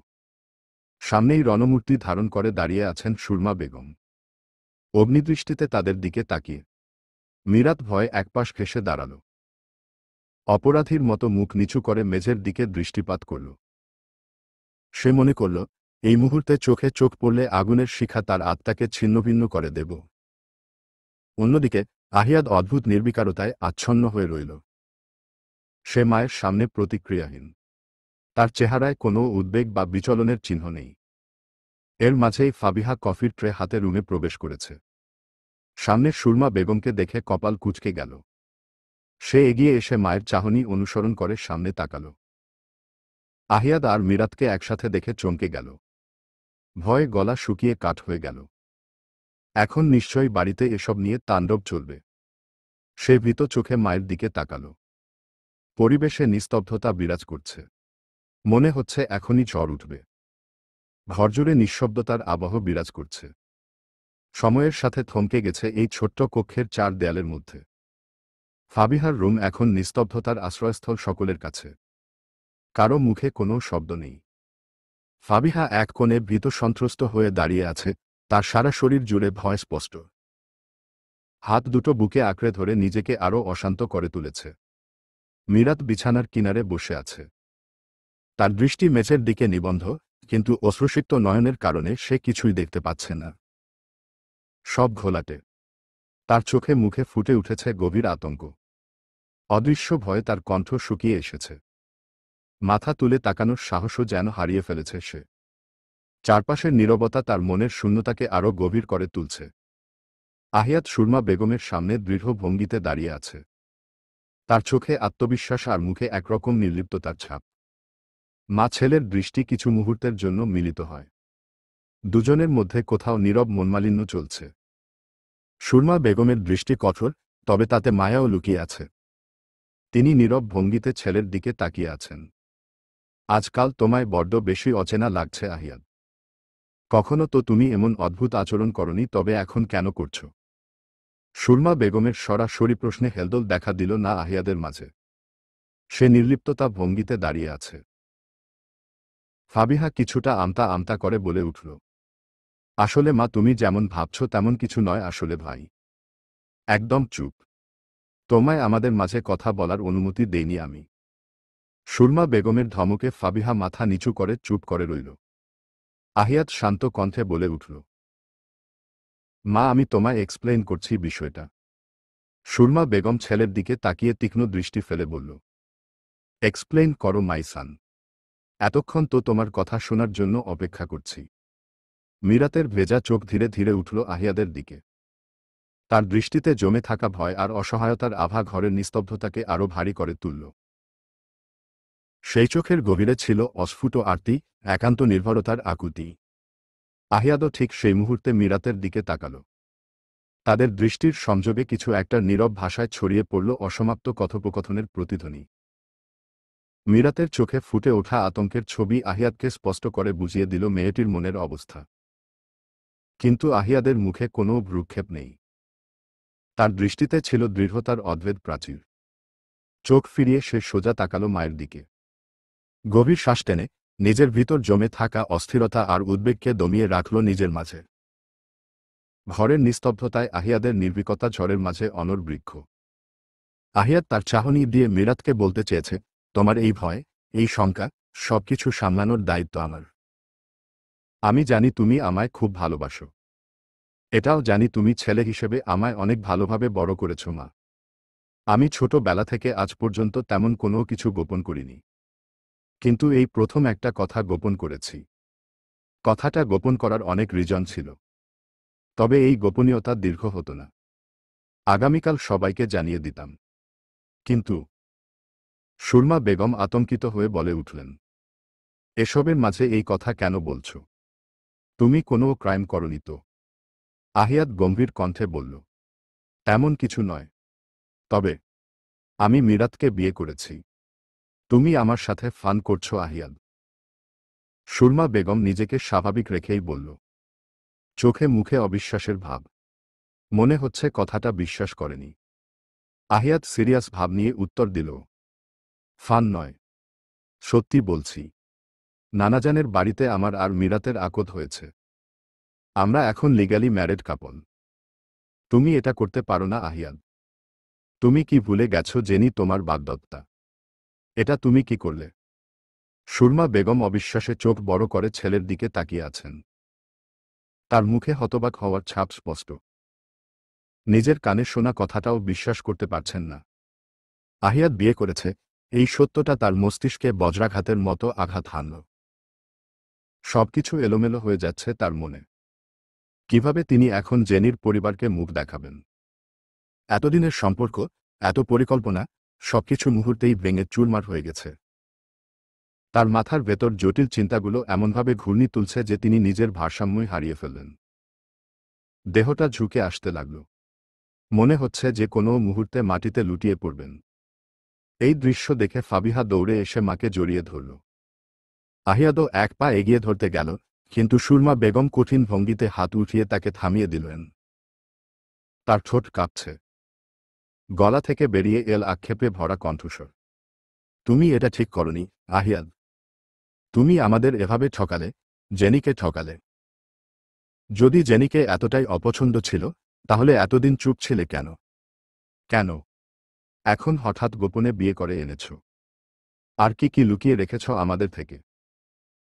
সামনেই রণমূর্তি ধারণ করে দাঁড়িয়ে আছেন সুরমা বেগম। অগ্নিদৃষ্টিতে তাদের দিকে তাকিয়ে মিরাত ভয়ে একপাশ ঘেঁষে দাঁড়াল। অপরাধীর মতো মুখ নিচু করে মেঝের দিকে দৃষ্টিপাত করল। সে মনে করল, এই মুহূর্তে চোখে চোখ পড়লে আগুনের শিখা তার আত্মাকে ছিন্নভিন্ন করে দেব। অন্যদিকে আহিয়াদ অদ্ভুত নির্বিকারতায় আচ্ছন্ন হয়ে রইল। সে মায়ের সামনে প্রতিক্রিয়াহীন। তার চেহারায় কোনো উদ্বেগ বা বিচলনের চিহ্ন নেই। এর মাঝেই ফাবিহা কফির ট্রে হাতে রুমে প্রবেশ করেছে। সামনে সুরমা বেগমকে দেখে কপাল কুঁচকে গেল। সে এগিয়ে এসে মায়ের চাহনি অনুসরণ করে সামনে তাকাল। আহিয়াদ আর মিরাতকে একসাথে দেখে চমকে গেল। ভয়ে গলা শুকিয়ে কাঠ হয়ে গেল। এখন নিশ্চয়ই বাড়িতে এসব নিয়ে তাণ্ডব চলবে। সে ভীত চোখে মায়ের দিকে তাকাল। পরিবেশে নিস্তব্ধতা বিরাজ করছে। মনে হচ্ছে এখনই ঝড় উঠবে। ঘরজুড়ে নিঃশব্দতার আবহ বিরাজ করছে। সময়ের সাথে থমকে গেছে এই ছোট্ট কক্ষের চার দেয়ালের মধ্যে। ফাবিহার রুম এখন নিস্তব্ধতার আশ্রয়স্থল সকলের কাছে। কারো মুখে কোনো শব্দ নেই। ফাবিহা এক কোণে ভীত সন্ত্রস্ত হয়ে দাঁড়িয়ে আছে, তার সারা শরীর জুড়ে ভয় স্পষ্ট। হাত দুটো বুকে আঁকড়ে ধরে নিজেকে আরও অশান্ত করে তুলেছে। মিরাত বিছানার কিনারে বসে আছে। তার দৃষ্টি মেঝের দিকে নিবন্ধ, কিন্তু অশ্রুসিক্ত নয়নের কারণে সে কিছুই দেখতে পাচ্ছে না। সব ঘোলাটে। তার চোখে মুখে ফুটে উঠেছে গভীর আতঙ্ক। অদৃশ্য ভয়ে তার কণ্ঠ শুকিয়ে এসেছে। মাথা তুলে তাকানোর সাহসও যেন হারিয়ে ফেলেছে সে। চারপাশের নীরবতা তার মনের শূন্যতাকে আরও গভীর করে তুলছে। আহিয়াত সুরমা বেগমের সামনে দৃঢ় ভঙ্গিতে দাঁড়িয়ে আছে। তার চোখে আত্মবিশ্বাস আর মুখে একরকম নির্লিপ্ততার ছাপ। মা ছেলের দৃষ্টি কিছু মুহূর্তের জন্য মিলিত হয়। দুজনের মধ্যে কোথাও নীরব মনমালিন্য চলছে। সুরমা বেগমের দৃষ্টি কঠোর, তবে তাতে মায়াও লুকিয়ে আছে। তিনি নীরব ভঙ্গিতে ছেলের দিকে তাকিয়ে আছেন। আজকাল তোমায় বড্ড বেশি অচেনা লাগছে আহিয়াদ। কখনো তো তুমি এমন অদ্ভুত আচরণ করনি, তবে এখন কেন করছো? সুরমা বেগমের সরাসরি প্রশ্নে হেলদোল দেখা দিল না আহিয়াদের মাঝে। সে নির্লিপ্ততা ভঙ্গিতে দাঁড়িয়ে আছে। ফাবিহা কিছুটা আমতা আমতা করে বলে উঠল, আসলে মা, তুমি যেমন ভাবছ তেমন কিছু নয় আসলে ভাই। একদম চুপ। তোমায় আমাদের মাঝে কথা বলার অনুমতি দেইনি আমি। সুরমা বেগমের ধমকে ফাবিহা মাথা নিচু করে চুপ করে রইল। আহিয়াত শান্ত কণ্ঠে বলে উঠল, মা, আমি তোমায় এক্সপ্লেইন করছি বিষয়টা। সুরমা বেগম ছেলের দিকে তাকিয়ে তীক্ষ্ণ দৃষ্টি ফেলে বলল, এক্সপ্লেইন করো মাই সান। এতক্ষণ তো তোমার কথা শোনার জন্য অপেক্ষা করছি। মিরাতের ভেজা চোখ ধীরে ধীরে উঠল আহিয়াদের দিকে। তার দৃষ্টিতে জমে থাকা ভয় আর অসহায়তার আভা ঘরের নিস্তব্ধতাকে আরও ভারী করে তুলল। সেই চোখের গভীরে ছিল অস্ফুট আরতি, একান্ত নির্ভরতার আকুতি। আহিয়াদও ঠিক সেই মুহূর্তে মিরাতের দিকে তাকাল। তাদের দৃষ্টির সংযোগে কিছু একটা নীরব ভাষায় ছড়িয়ে পড়ল অসমাপ্ত কথোপকথনের প্রতিধ্বনি। মিরাতের চোখে ফুটে ওঠা আতঙ্কের ছবি আহিয়াদকে স্পষ্ট করে বুঝিয়ে দিল মেয়েটির মনের অবস্থা। কিন্তু আহিয়াদের মুখে কোনো ভ্রুক্ষেপ নেই। তার দৃষ্টিতে ছিল দৃঢ়তার অদ্ভেদ প্রাচীর। চোখ ফিরিয়ে সে সোজা তাকাল মায়ের দিকে। গভীর শ্বাস টেনে নিজের ভিতর জমে থাকা অস্থিরতা আর উদ্বেগকে দমিয়ে রাখল নিজের মাঝে। ঘরের নিস্তব্ধতায় আহিয়াদের নির্ভীকতা ঝড়ের মাঝে অনড় বৃক্ষ। আহিয়াদ তার চাহনি দিয়ে মিরাতকে বলতে চেয়েছে, তোমার এই ভয়, এই শঙ্কা, সবকিছু সামলানোর দায়িত্ব আমার। আমি জানি তুমি আমায় খুব ভালোবাসো। এটাও জানি তুমি ছেলে হিসেবে আমায় অনেক ভালোভাবে বড় করেছ মা। আমি ছোটবেলা থেকে আজ পর্যন্ত তেমন কোনো কিছু গোপন করিনি। কিন্তু এই প্রথম একটা কথা গোপন করেছি। কথাটা গোপন করার অনেক রিজন ছিল, তবে এই গোপনীয়তা দীর্ঘ হতো না। আগামীকাল সবাইকে জানিয়ে দিতাম। কিন্তু সুরমা বেগম আতঙ্কিত হয়ে বলে উঠলেন, এসবের মাঝে এই কথা কেন বলছ? তুমি কোনো ক্রাইম করনি তো? আহিয়াত গম্ভীর কণ্ঠে বলল, তেমন কিছু নয়, তবে আমি মিরাতকে বিয়ে করেছি। তুমি আমার সাথে ফান করছো আহিয়াত। সুরমা বেগম নিজেকে স্বাভাবিক রেখেই বলল, চোখে মুখে অবিশ্বাসের ভাব। মনে হচ্ছে কথাটা বিশ্বাস করেনি। আহিয়াত সিরিয়াস ভাব নিয়ে উত্তর দিল, ফান নয়, সত্যি বলছি। নানাজানের বাড়িতে আমার আর মিরাতের আকদ হয়েছে। আমরা এখন লিগ্যালি ম্যারেড কাপল। তুমি এটা করতে পারো না আহিয়াত। তুমি কি ভুলে গেছো জেনি তোমার বাগদত্তা? এটা তুমি কি করলে? সুরমা বেগম অবিশ্বাসে চোখ বড় করে ছেলের দিকে তাকিয়ে আছেন। তার মুখে হতবাক হওয়ার ছাপ স্পষ্ট। নিজের কানে শোনা কথাটাও বিশ্বাস করতে পারছেন না। আহিয়াত বিয়ে করেছে, এই সত্যটা তার মস্তিষ্কে বজ্রাঘাতের মতো আঘাত হানল। সবকিছু এলোমেলো হয়ে যাচ্ছে তার মনে। কিভাবে তিনি এখন জেনির পরিবারকে মুখ দেখাবেন? এতদিনের সম্পর্ক, এত পরিকল্পনা, সবকিছু মুহূর্তেই ভেঙে চুরমার হয়ে গেছে। তার মাথার ভেতর জটিল চিন্তাগুলো এমনভাবে ঘূর্ণি তুলছে যে তিনি নিজের ভারসাম্যই হারিয়ে ফেললেন। দেহটা ঝুঁকে আসতে লাগল। মনে হচ্ছে যে কোনো মুহূর্তে মাটিতে লুটিয়ে পড়বেন। এই দৃশ্য দেখে ফাবিহা দৌড়ে এসে মাকে জড়িয়ে ধরল। আহিয়াদও এক পা এগিয়ে ধরতে গেল, কিন্তু সুরমা বেগম কঠিন ভঙ্গিতে হাত উঠিয়ে তাকে থামিয়ে দিলেন। তার ঠোঁট কাঁপছে। গলা থেকে বেরিয়ে এল আক্ষেপে ভরা কণ্ঠস্বর, তুমি এটা ঠিক করনি আহিয়াদ। তুমি আমাদের এভাবে ঠকালে, জেনিকে ঠকালে। যদি জেনিকে এতটাই অপছন্দ ছিল, তাহলে এতদিন চুপ ছিলে কেন? কেন এখন হঠাৎ গোপনে বিয়ে করে এনেছ? আর কি কি লুকিয়ে রেখেছ আমাদের থেকে?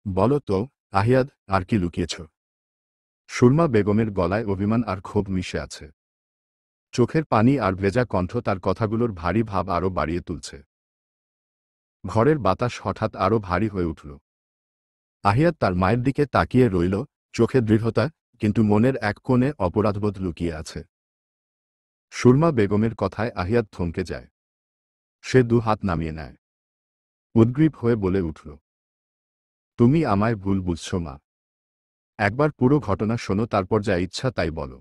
বলো তো আহিয়াদ, আর কি লুকিয়েছ? সুরমা বেগমের গলায় অভিমান আর ক্ষোভ মিশে আছে। চোখের পানি আর ভেজা কণ্ঠ তার কথাগুলোর ভারী ভাব আরও বাড়িয়ে তুলছে। ঘরের বাতাস হঠাৎ আরও ভারী হয়ে উঠল। আহিয়াত তার মায়ের দিকে তাকিয়ে রইল, চোখে দৃঢ়তা, কিন্তু মনের এক কোণে অপরাধবোধ লুকিয়ে আছে। সুরমা বেগমের কথায় আহিয়াত থমকে যায়। সে দু হাত নামিয়ে নেয়। উদ্গ্রীব হয়ে বলে উঠল, তুমি আমায় ভুল বুঝছ মা। একবার পুরো ঘটনা শোনো, তারপর যা ইচ্ছা তাই বলো।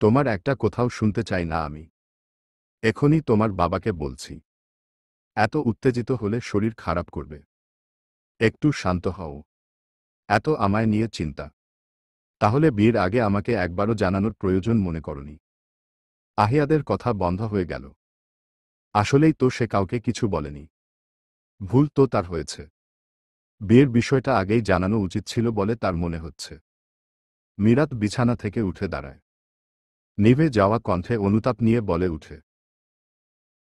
তোমার একটা কোথাও শুনতে চাই না আমি। এখনই তোমার বাবাকে বলছি। এত উত্তেজিত হলে শরীর খারাপ করবে। একটু শান্ত হও। এত আমায় নিয়ে চিন্তা, তাহলে বিয়ের আগে আমাকে একবারও জানানোর প্রয়োজন মনে করনি? আহিয়াদের কথা বন্ধ হয়ে গেল। আসলেই তো সে কাউকে কিছু বলেনি। ভুল তো তার হয়েছে। বিয়ের বিষয়টা আগেই জানানো উচিত ছিল বলে তার মনে হচ্ছে। মিরাত বিছানা থেকে উঠে দাঁড়ায়। নিভে যাওয়া কণ্ঠে অনুতাপ নিয়ে বলে উঠে,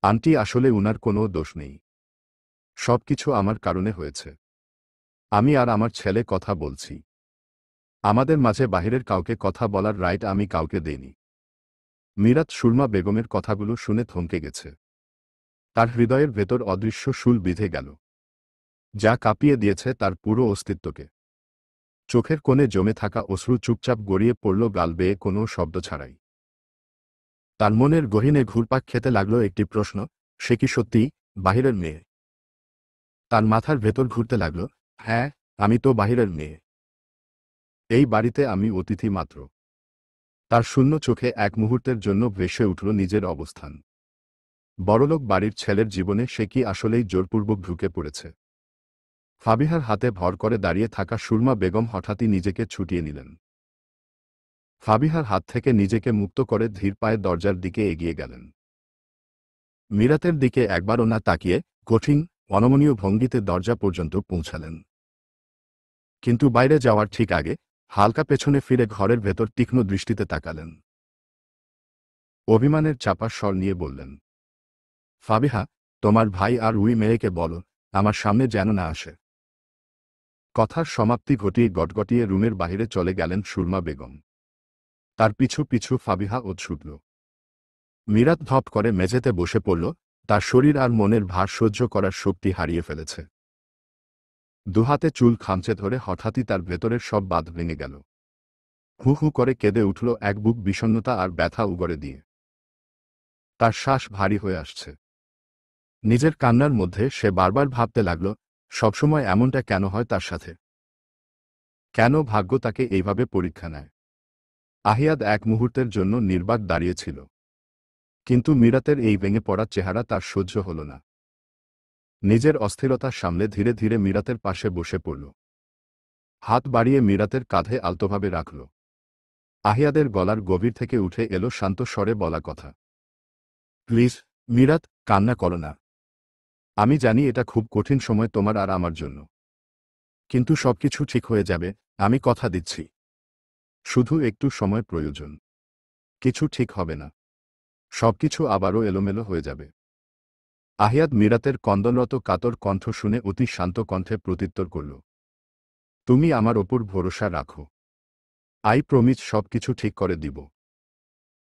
আন্টি আসলে উনার কোনো দোষ নেই। সবকিছু আমার কারণে হয়েছে। আমি আর আমার ছেলে কথা বলছি। আমাদের মাঝে বাহিরের কাউকে কথা বলার রাইট আমি কাউকে দেইনি। মিরাত সুরমা বেগমের কথাগুলো শুনে থমকে গেছে। তার হৃদয়ের ভেতর অদৃশ্য শুল বিঁধে গেল, যা কাঁপিয়ে দিয়েছে তার পুরো অস্তিত্বকে। চোখের কোণে জমে থাকা অশ্রু চুপচাপ গড়িয়ে পড়ল গাল বেয়ে কোনো শব্দ ছাড়াই। তার মনের গহীনে ঘুরপাক খেতে লাগলো একটি প্রশ্ন, সে কি সত্যিই বাহিরের মেয়ে? তার মাথার ভেতর ঘুরতে লাগল, হ্যাঁ, আমি তো বাহিরের মেয়ে। এই বাড়িতে আমি অতিথি মাত্র। তার শূন্য চোখে এক মুহূর্তের জন্য ভেসে উঠল নিজের অবস্থান। বড়লোক বাড়ির ছেলের জীবনে সে কি আসলেই জোরপূর্বক ঢুকে পড়েছে? ফাবিহার হাতে ভর করে দাঁড়িয়ে থাকা সুরমা বেগম হঠাৎই নিজেকে ছুটিয়ে নিলেন। ফাবিহার হাত থেকে নিজেকে মুক্ত করে ধীর পায়ে দরজার দিকে এগিয়ে গেলেন। মিরাতের দিকে একবারও না তাকিয়ে কঠিন, অনমনীয় ভঙ্গিতে দরজা পর্যন্ত পৌঁছালেন। কিন্তু বাইরে যাওয়ার ঠিক আগে হালকা পেছনে ফিরে ঘরের ভেতর তীক্ষ্ণ দৃষ্টিতে তাকালেন। অভিমানের চাপা স্বর নিয়ে বললেন, ফাবিহা, তোমার ভাই আর উই মেয়েকে বলো আমার সামনে যেন না আসে। কথার সমাপ্তি ঘটিয়ে গটগটিয়ে রুমের বাহিরে চলে গেলেন সুরমা বেগম। তার পিছু পিছু ফাবিহা ও ছুটল। মিরাত ধপ করে মেঝেতে বসে পড়ল, তার শরীর আর মনের ভার সহ্য করার শক্তি হারিয়ে ফেলেছে। দুহাতে চুল খামচে ধরে হঠাৎই তার ভেতরের সব বাঁধ ভেঙে গেল। হু হু করে কেঁদে উঠল, এক বুক বিষণ্ণতা আর ব্যথা উগরে দিয়ে। তার শ্বাস ভারী হয়ে আসছে। নিজের কান্নার মধ্যে সে বারবার ভাবতে লাগল, সবসময় এমনটা কেন হয় তার সাথে? কেন ভাগ্য তাকে এইভাবে পরীক্ষা নেয়? আহিয়াদ এক মুহূর্তের জন্য নির্বাক দাঁড়িয়েছিল, কিন্তু মীরাতের এই ভেঙে পড়া চেহারা তার সহ্য হল না। নিজের অস্থিরতার সামলে ধীরে ধীরে মীরাতের পাশে বসে পড়ল। হাত বাড়িয়ে মীরাতের কাঁধে আলতোভাবে রাখল। আহিয়াদের গলার গভীর থেকে উঠে এলো শান্ত স্বরে বলা কথা, প্লিজ মীরাত, কান্না করো না। আমি জানি এটা খুব কঠিন সময় তোমার আর আমার জন্য, কিন্তু সবকিছু ঠিক হয়ে যাবে, আমি কথা দিচ্ছি। শুধু একটু সময় প্রয়োজন। কিছু ঠিক হবে না, সবকিছু আবারও এলোমেলো হয়ে যাবে। আহিয়াদ মীরাতের কন্দনরত কাতর কণ্ঠ শুনে অতি শান্ত কণ্ঠে প্রত্যুত্তর করল, তুমি আমার ওপর ভরসা রাখো। আই প্রমিস সবকিছু ঠিক করে দিব।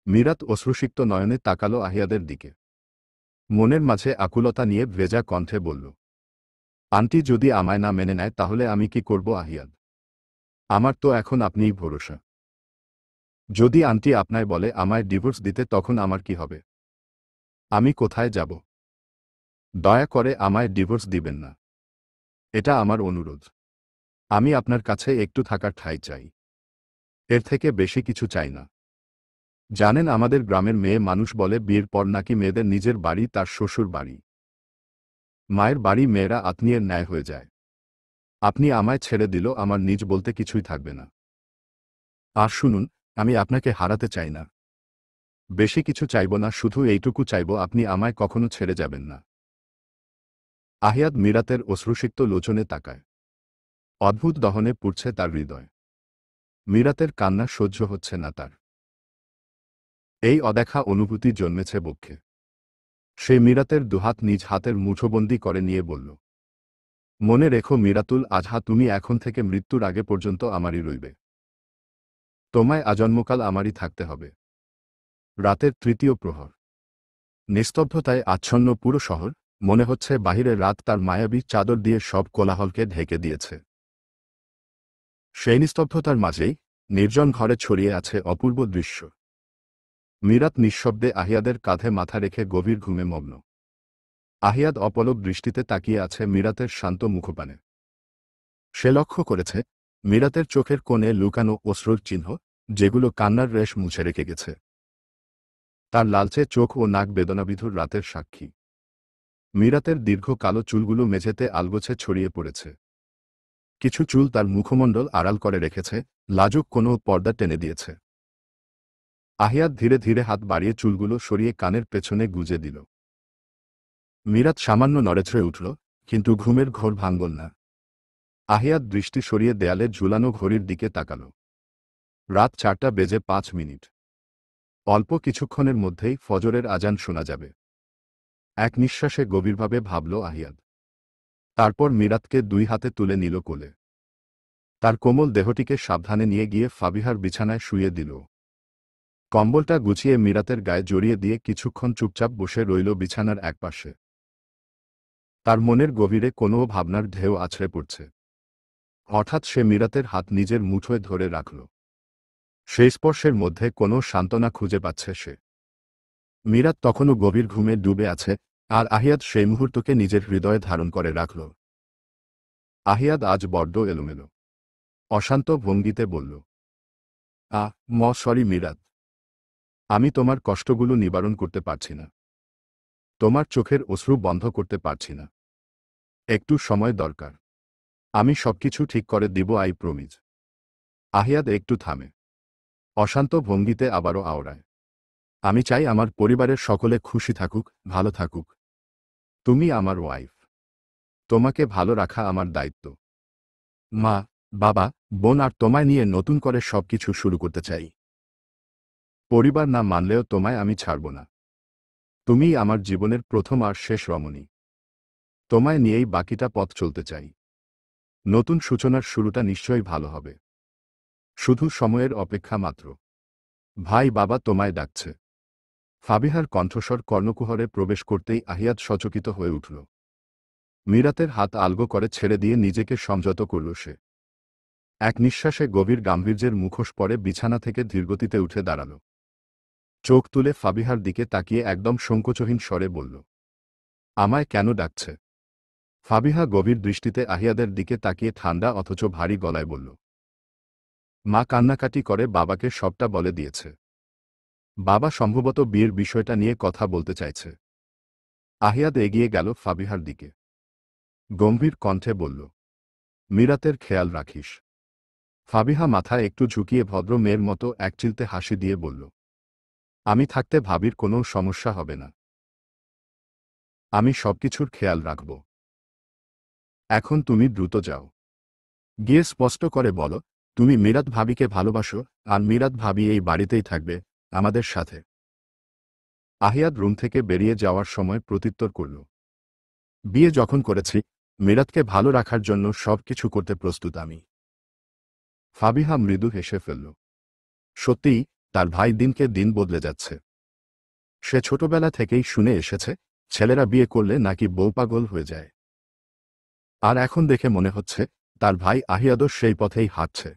মীরাত অশ্রুসিক্ত নয়নে তাকালো আহিয়াদের দিকে। মনের মাঝে আকুলতা নিয়ে ভেজা কণ্ঠে বলল, আন্টি যদি আমায় না মেনে নেয় তাহলে আমি কি করব আহিয়াদ? আমার তো এখন আপনিই ভরসা। যদি আন্টি আপনায় বলে আমায় ডিভোর্স দিতে তখন আমার কি হবে? আমি কোথায় যাব? দয়া করে আমায় ডিভোর্স দিবেন না, এটা আমার অনুরোধ। আমি আপনার কাছে একটু থাকার ঠাঁই চাই, এর থেকে বেশি কিছু চাই না। জানেন আমাদের গ্রামের মেয়ে মানুষ বলে বিয়ের পর নাকি মেয়েদের নিজের বাড়ি তার শ্বশুর বাড়ি, মায়ের বাড়ি মেয়েরা আত্মীয়ের ন্যায় হয়ে যায়। আপনি আমায় ছেড়ে দিল আমার নিজ বলতে কিছুই থাকবে না। আর শুনুন, আমি আপনাকে হারাতে চাই না, বেশি কিছু চাইব না, শুধু এইটুকু চাইব আপনি আমায় কখনো ছেড়ে যাবেন না। আহিয়াদ মীরাতের অশ্রুসিক্ত লোচনে তাকায়। অদ্ভুত দহনে পুড়ছে তার হৃদয়। মীরাতের কান্না সহ্য হচ্ছে না তার। এই অদেখা অনুভূতি জন্মেছে বক্ষে। সে মীরাতের দুহাত নিজ হাতের মুঠোবন্দি করে নিয়ে বলল, মনে রেখো মীরাতুল আজহা, তুমি এখন থেকে মৃত্যুর আগে পর্যন্ত আমারই রইবে। তোমায় আজন্মকাল আমারই থাকতে হবে। রাতের তৃতীয় প্রহর। নিস্তব্ধতায় আচ্ছন্ন পুরো শহর, মনে হচ্ছে বাহিরের রাত তার মায়াবী চাদর দিয়ে সব কোলাহলকে ঢেকে দিয়েছে। সেই নিস্তব্ধতার মাঝেই নির্জন ঘরে ছড়িয়ে আছে অপূর্ব দৃশ্য। মীরাত নিঃশব্দে আহিয়াদের কাঁধে মাথা রেখে গভীর ঘুমে মগ্ন। আহিয়াদ অপলক দৃষ্টিতে তাকিয়ে আছে মীরাতের শান্ত মুখপানে। সে লক্ষ্য করেছে মীরাতের চোখের কোণে লুকানো অশ্রুর চিহ্ন, যেগুলো কান্নার রেশ মুছে রেখে গেছে। তার লালচে চোখ ও নাক বেদনাবিধুর রাতের সাক্ষী। মীরাতের দীর্ঘ কালো চুলগুলো মেঝেতে আলগোছে ছড়িয়ে পড়েছে। কিছু চুল তার মুখমণ্ডল আড়াল করে রেখেছে, লাজুক কোনো পর্দা টেনে দিয়েছে। আহিয়াদ ধীরে ধীরে হাত বাড়িয়ে চুলগুলো সরিয়ে কানের পেছনে গুজে দিল। মীরাত সামান্য নড়েচড়ে উঠল, কিন্তু ঘুমের ঘোর ভাঙল না। আহিয়াদ দৃষ্টি সরিয়ে দেয়ালে ঝুলানো ঘড়ির দিকে তাকাল। রাত 4:05। অল্প কিছুক্ষণের মধ্যেই ফজরের আজান শোনা যাবে। এক নিঃশ্বাসে গভীরভাবে ভাবল আহিয়াদ। তারপর মীরাতকে দুই হাতে তুলে নিল কোলে। তার কোমল দেহটিকে সাবধানে নিয়ে গিয়ে ফাবিহার বিছানায় শুইয়ে দিল। কম্বলটা গুছিয়ে মীরাতের গায়ে জড়িয়ে দিয়ে কিছুক্ষণ চুপচাপ বসে রইল বিছানার একপাশে। তার মনের গভীরে কোনো ভাবনার ঢেউ আছড়ে পড়ছে। হঠাৎ সে মীরাতের হাত নিজের মুঠোয় ধরে রাখল। সেই স্পর্শের মধ্যে কোনো সান্ত্বনা খুঁজে পাচ্ছে সে। মীরাত তখনও গভীর ঘুমে ডুবে আছে, আর আহিয়াদ সেই মুহূর্তকে নিজের হৃদয়ে ধারণ করে রাখল। আহিয়াদ আজ বড্ড এলোমেলো। অশান্ত ভঙ্গিতে বলল, সরি মীরাত, আমি তোমার কষ্টগুলো নিবারণ করতে পারছি না। তোমার চোখের অশ্রু বন্ধ করতে পারছি না। একটু সময় দরকার। আমি সবকিছু ঠিক করে দিব, আই প্রমিজ। আহিয়াদ একটু থামে। অশান্ত ভঙ্গিতে আবারও আওড়ায়, আমি চাই আমার পরিবারের সকলে খুশি থাকুক, ভালো থাকুক। তুমি আমার ওয়াইফ। তোমাকে ভালো রাখা আমার দায়িত্ব। মা, বাবা, বোন আর তোমায় নিয়ে নতুন করে সবকিছু শুরু করতে চাই। পরিবার না মানলেও তোমায় আমি ছাড়ব না। তুমিই আমার জীবনের প্রথম আর শেষ রমণী। তোমায় নিয়েই বাকিটা পথ চলতে চাই। নতুন সূচনার শুরুটা নিশ্চয়ই ভালো হবে। শুধু সময়ের অপেক্ষা মাত্র। ভাই, বাবা তোমায় ডাকছে। ফাবিহার কণ্ঠস্বর কর্ণকুহরে প্রবেশ করতেই আহিয়াদ সচকিত হয়ে উঠল। মীরাতের হাত আলগো করে ছেড়ে দিয়ে নিজেকে সংযত করল সে। এক নিঃশ্বাসে গভীর গাম্ভীর্যের মুখোশ পরে বিছানা থেকে ধীরগতিতে উঠে দাঁড়াল। চোখ তুলে ফাবিহার দিকে তাকিয়ে একদম সংকোচহীন স্বরে বলল, আমায় কেন ডাকছে? ফাবিহা গভীর দৃষ্টিতে আহিয়াদের দিকে তাকিয়ে ঠান্ডা অথচ ভারী গলায় বলল, মা কান্নাকাটি করে বাবাকে সবটা বলে দিয়েছে। বাবা সম্ভবত বিয়ের বিষয়টা নিয়ে কথা বলতে চাইছে। আহিয়াদ এগিয়ে গেল ফাবিহার দিকে। গম্ভীর কণ্ঠে বলল, মীরাতের খেয়াল রাখিস। ফাবিহা মাথা একটু ঝুঁকিয়ে ভদ্র মেয়ের মতো একচিলতে হাসি দিয়ে বলল, আমি থাকতে ভাবির কোনো সমস্যা হবে না। আমি সবকিছুর খেয়াল রাখব। এখন তুমি দ্রুত যাও। গিয়ে স্পষ্ট করে বলো, তুমি মীরাত ভাবিকে ভালোবাসো আর মীরাত ভাবি এই বাড়িতেই থাকবে, আমাদের সাথে। আহিয়াদ রুম থেকে বেরিয়ে যাওয়ার সময় প্রত্যুত্তর করল, বিয়ে যখন করেছি, মীরাতকে ভালো রাখার জন্য সব কিছু করতে প্রস্তুত আমি। ফাবিহা মৃদু হেসে ফেলল। সত্যিই, তার ভাই দিনকে দিন বদলে যাচ্ছে। সে ছোটবেলা থেকেই শুনে এসেছে, ছেলেরা বিয়ে করলে নাকি বউ পাগল হয়ে যায়। আর এখন দেখে মনে হচ্ছে, তার ভাই আহিয়াদও সেই পথেই হাঁটছে।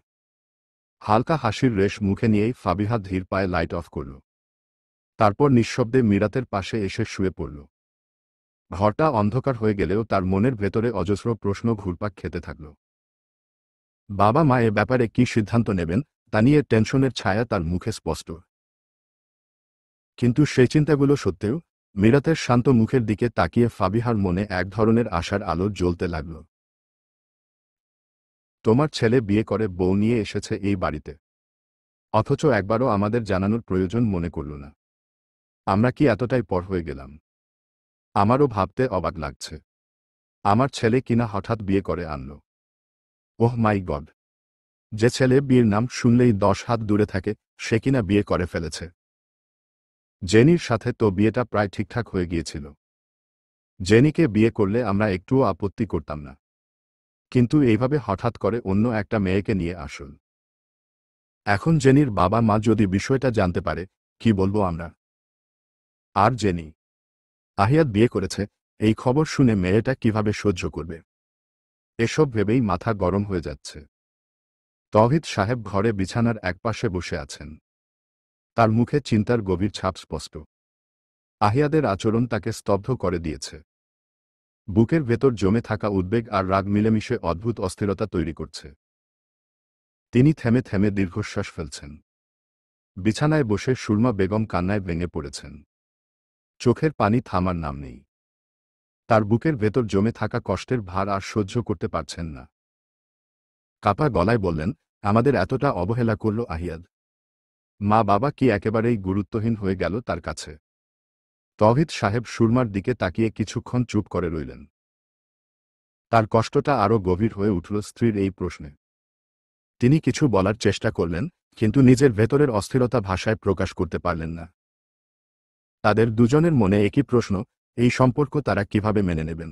হালকা হাসির রেশ মুখে নিয়েই ফাবিহা ধীর পায়ে লাইট অফ করল। তারপর নিঃশব্দে মীরাতের পাশে এসে শুয়ে পড়ল। ঘরটা অন্ধকার হয়ে গেলেও তার মনের ভেতরে অজস্র প্রশ্ন ঘুরপাক খেতে থাকল। বাবা মা এ ব্যাপারে কি সিদ্ধান্ত নেবেন তা নিয়ে টেনশনের ছায়া তার মুখে স্পষ্ট। কিন্তু সেই চিন্তাগুলো সত্ত্বেও মীরাতের শান্ত মুখের দিকে তাকিয়ে ফাবিহার মনে এক ধরনের আশার আলো জ্বলতে লাগল। তোমার ছেলে বিয়ে করে বউ নিয়ে এসেছে এই বাড়িতে, অথচ একবারও আমাদের জানানোর প্রয়োজন মনে করল না। আমরা কি এতটাই পর হয়ে গেলাম? আমারও ভাবতে অবাক লাগছে। আমার ছেলে কিনা হঠাৎ বিয়ে করে আনল। ওহ মাই গড! যে ছেলে বিয়ের নাম শুনলেই 10 হাত দূরে থাকে, সে কিনা বিয়ে করে ফেলেছে। জেনির সাথে তো বিয়েটা প্রায় ঠিকঠাক হয়ে গিয়েছিল। জেনিকে বিয়ে করলে আমরা একটুও আপত্তি করতাম না। কিন্তু এইভাবে হঠাৎ করে অন্য একটা মেয়েকে নিয়ে আসল। এখন জেনির বাবা মা যদি বিষয়টা জানতে পারে, কি বলবো আমরা? আর জেনি আহিয়াদ বিয়ে করেছে, এই খবর শুনে মেয়েটা কিভাবে সহ্য করবে? এসব ভেবেই মাথা গরম হয়ে যাচ্ছে। তৌহিদ সাহেব ঘরে বিছানার একপাশে বসে আছেন। তার মুখে চিন্তার গভীর ছাপ স্পষ্ট। আহিয়াদের আচরণ তাকে স্তব্ধ করে দিয়েছে। বুকের ভেতর জমে থাকা উদ্বেগ আর রাগ মিলেমিশে অদ্ভুত অস্থিরতা তৈরি করছে। তিনি থেমে থেমে দীর্ঘশ্বাস ফেলছেন। বিছানায় বসে সুরমা বেগম কান্নায় ভেঙে পড়েছেন। চোখের পানি থামার নাম নেই। তার বুকের ভেতর জমে থাকা কষ্টের ভার আর সহ্য করতে পারছেন না। কাপা গলায় বললেন, আমাদের এতটা অবহেলা করল আহিয়াদ। মা বাবা কি একেবারেই গুরুত্বহীন হয়ে গেল তার কাছে? তৌহিদ সাহেব সুরমার দিকে তাকিয়ে কিছুক্ষণ চুপ করে রইলেন। তার কষ্টটা আরও গভীর হয়ে উঠল স্ত্রীর এই প্রশ্নে। তিনি কিছু বলার চেষ্টা করলেন, কিন্তু নিজের ভেতরের অস্থিরতা ভাষায় প্রকাশ করতে পারলেন না। তাদের দুজনের মনে একই প্রশ্ন, এই সম্পর্ক তারা কিভাবে মেনে নেবেন?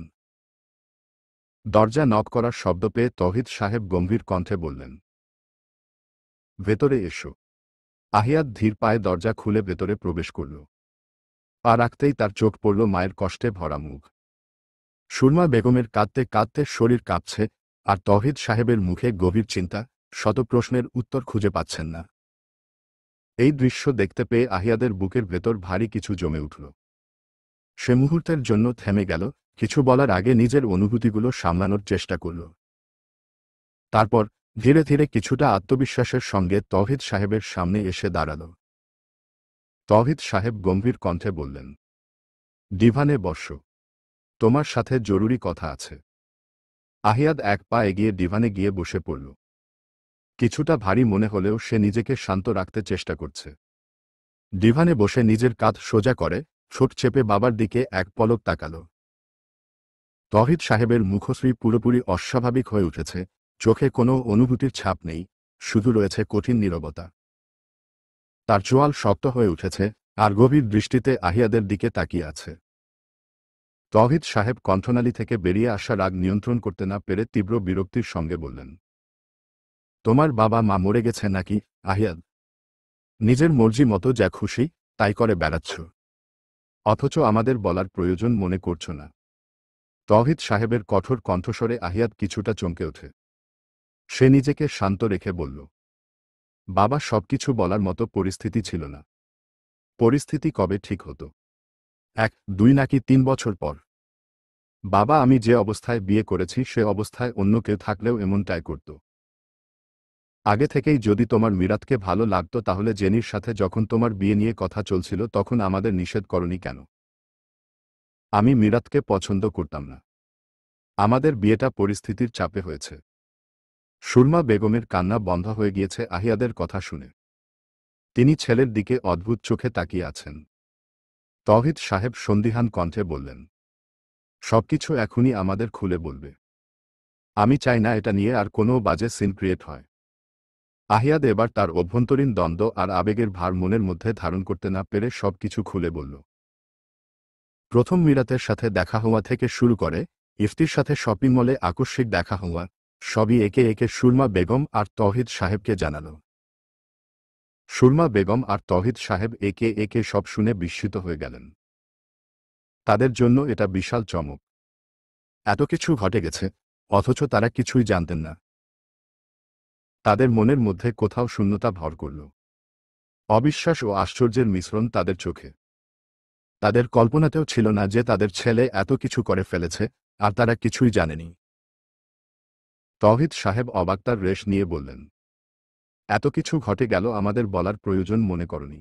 দরজা নক করার শব্দ পেয়ে তৌহিদ সাহেব গম্ভীর কণ্ঠে বললেন, ভেতরে এসো। আহিয়াদ ধীর পায়ে দরজা খুলে ভেতরে প্রবেশ করল। পা রাখতেই তার চোখ পড়ল মায়ের কষ্টে ভরা মুখ। সুরমা বেগমের কাঁদতে কাঁদতে শরীর কাঁপছে, আর তৌহিদ সাহেবের মুখে গভীর চিন্তা, শত প্রশ্নের উত্তর খুঁজে পাচ্ছেন না। এই দৃশ্য দেখতে পেয়ে আহিয়াদের বুকের ভেতর ভারী কিছু জমে উঠল। সে মুহূর্তের জন্য থেমে গেল, কিছু বলার আগে নিজের অনুভূতিগুলো সামলানোর চেষ্টা করল। তারপর ধীরে ধীরে কিছুটা আত্মবিশ্বাসের সঙ্গে তৌহিদ সাহেবের সামনে এসে দাঁড়াল। তৌহিদ সাহেব গম্ভীর কণ্ঠে বললেন, ডিভানে বসো। তোমার সাথে জরুরি কথা আছে। আহিয়াদ এক পা এগিয়ে ডিভানে গিয়ে বসে পড়ল। কিছুটা ভারী মনে হলেও সে নিজেকে শান্ত রাখতে চেষ্টা করছে। ডিভানে বসে নিজের কাঁধ সোজা করে ঠোঁট চেপে বাবার দিকে এক পলক তাকাল। তৌহিদ সাহেবের মুখশ্রী পুরোপুরি অস্বাভাবিক হয়ে উঠেছে, চোখে কোনো অনুভূতির ছাপ নেই, শুধু রয়েছে কঠিন নীরবতা। তার চোয়াল শক্ত হয়ে উঠেছে, আর গভীর দৃষ্টিতে আহিয়াদের দিকে তাকিয়ে আছে। তৌহিদ সাহেব কণ্ঠনালী থেকে বেরিয়ে আসা রাগ নিয়ন্ত্রণ করতে না পেরে তীব্র বিরক্তির সঙ্গে বললেন, তোমার বাবা মা মরে গেছে নাকি আহিয়াদ? নিজের মর্জি মতো যা খুশি তাই করে বেড়াচ্ছ, অথচ আমাদের বলার প্রয়োজন মনে করছ না। তৌহিদ সাহেবের কঠোর কণ্ঠস্বরে আহিয়াত কিছুটা চমকে ওঠে। সে নিজেকে শান্ত রেখে বলল, বাবা, সবকিছু বলার মতো পরিস্থিতি ছিল না। পরিস্থিতি কবে ঠিক হতো? 1, 2 নাকি 3 বছর পর? বাবা, আমি যে অবস্থায় বিয়ে করেছি সে অবস্থায় অন্য কেউ থাকলেও এমনটাই করত। আগে থেকেই যদি তোমার মিরাতকে ভালো লাগতো তাহলে জেনির সাথে যখন তোমার বিয়ে নিয়ে কথা চলছিল তখন আমাদের নিষেধ করনি কেন? আমি মিরাতকে পছন্দ করতাম না। আমাদের বিয়েটা পরিস্থিতির চাপে হয়েছে। সুরমা বেগমের কান্না বন্ধ হয়ে গিয়েছে আহিয়াদের কথা শুনে। তিনি ছেলের দিকে অদ্ভুত চোখে তাকিয়ে আছেন। তৌহিদ সাহেব সন্দিহান কণ্ঠে বললেন, সবকিছু এখনই আমাদের খুলে বলবে। আমি চাই না এটা নিয়ে আর কোনো বাজে সিন ক্রিয়েট হয়। আহিয়াদ এবার তার অভ্যন্তরীণ দ্বন্দ্ব আর আবেগের ভার মনের মধ্যে ধারণ করতে না পেরে সবকিছু খুলে বলল। প্রথম মিরাতের সাথে দেখা হওয়া থেকে শুরু করে ইফতির সাথে শপিং মলে আকস্মিক দেখা হওয়া, সবই একে একে সুরমা বেগম আর তৌহিদ সাহেবকে জানাল। সুরমা বেগম আর তৌহিদ সাহেব একে একে সব শুনে বিস্মিত হয়ে গেলেন। তাদের জন্য এটা বিশাল চমক। এত কিছু ঘটে গেছে, অথচ তারা কিছুই জানতেন না। তাদের মনের মধ্যে কোথাও শূন্যতা ভর করল। অবিশ্বাস ও আশ্চর্যের মিশ্রণ তাদের চোখে। তাদের কল্পনাতেও ছিল না যে তাদের ছেলে এত কিছু করে ফেলেছে, আর তারা কিছুই জানেনি। তৌহিদ সাহেব অবাকতার রেশ নিয়ে বললেন, এত কিছু ঘটে গেল, আমাদের বলার প্রয়োজন মনে করনি।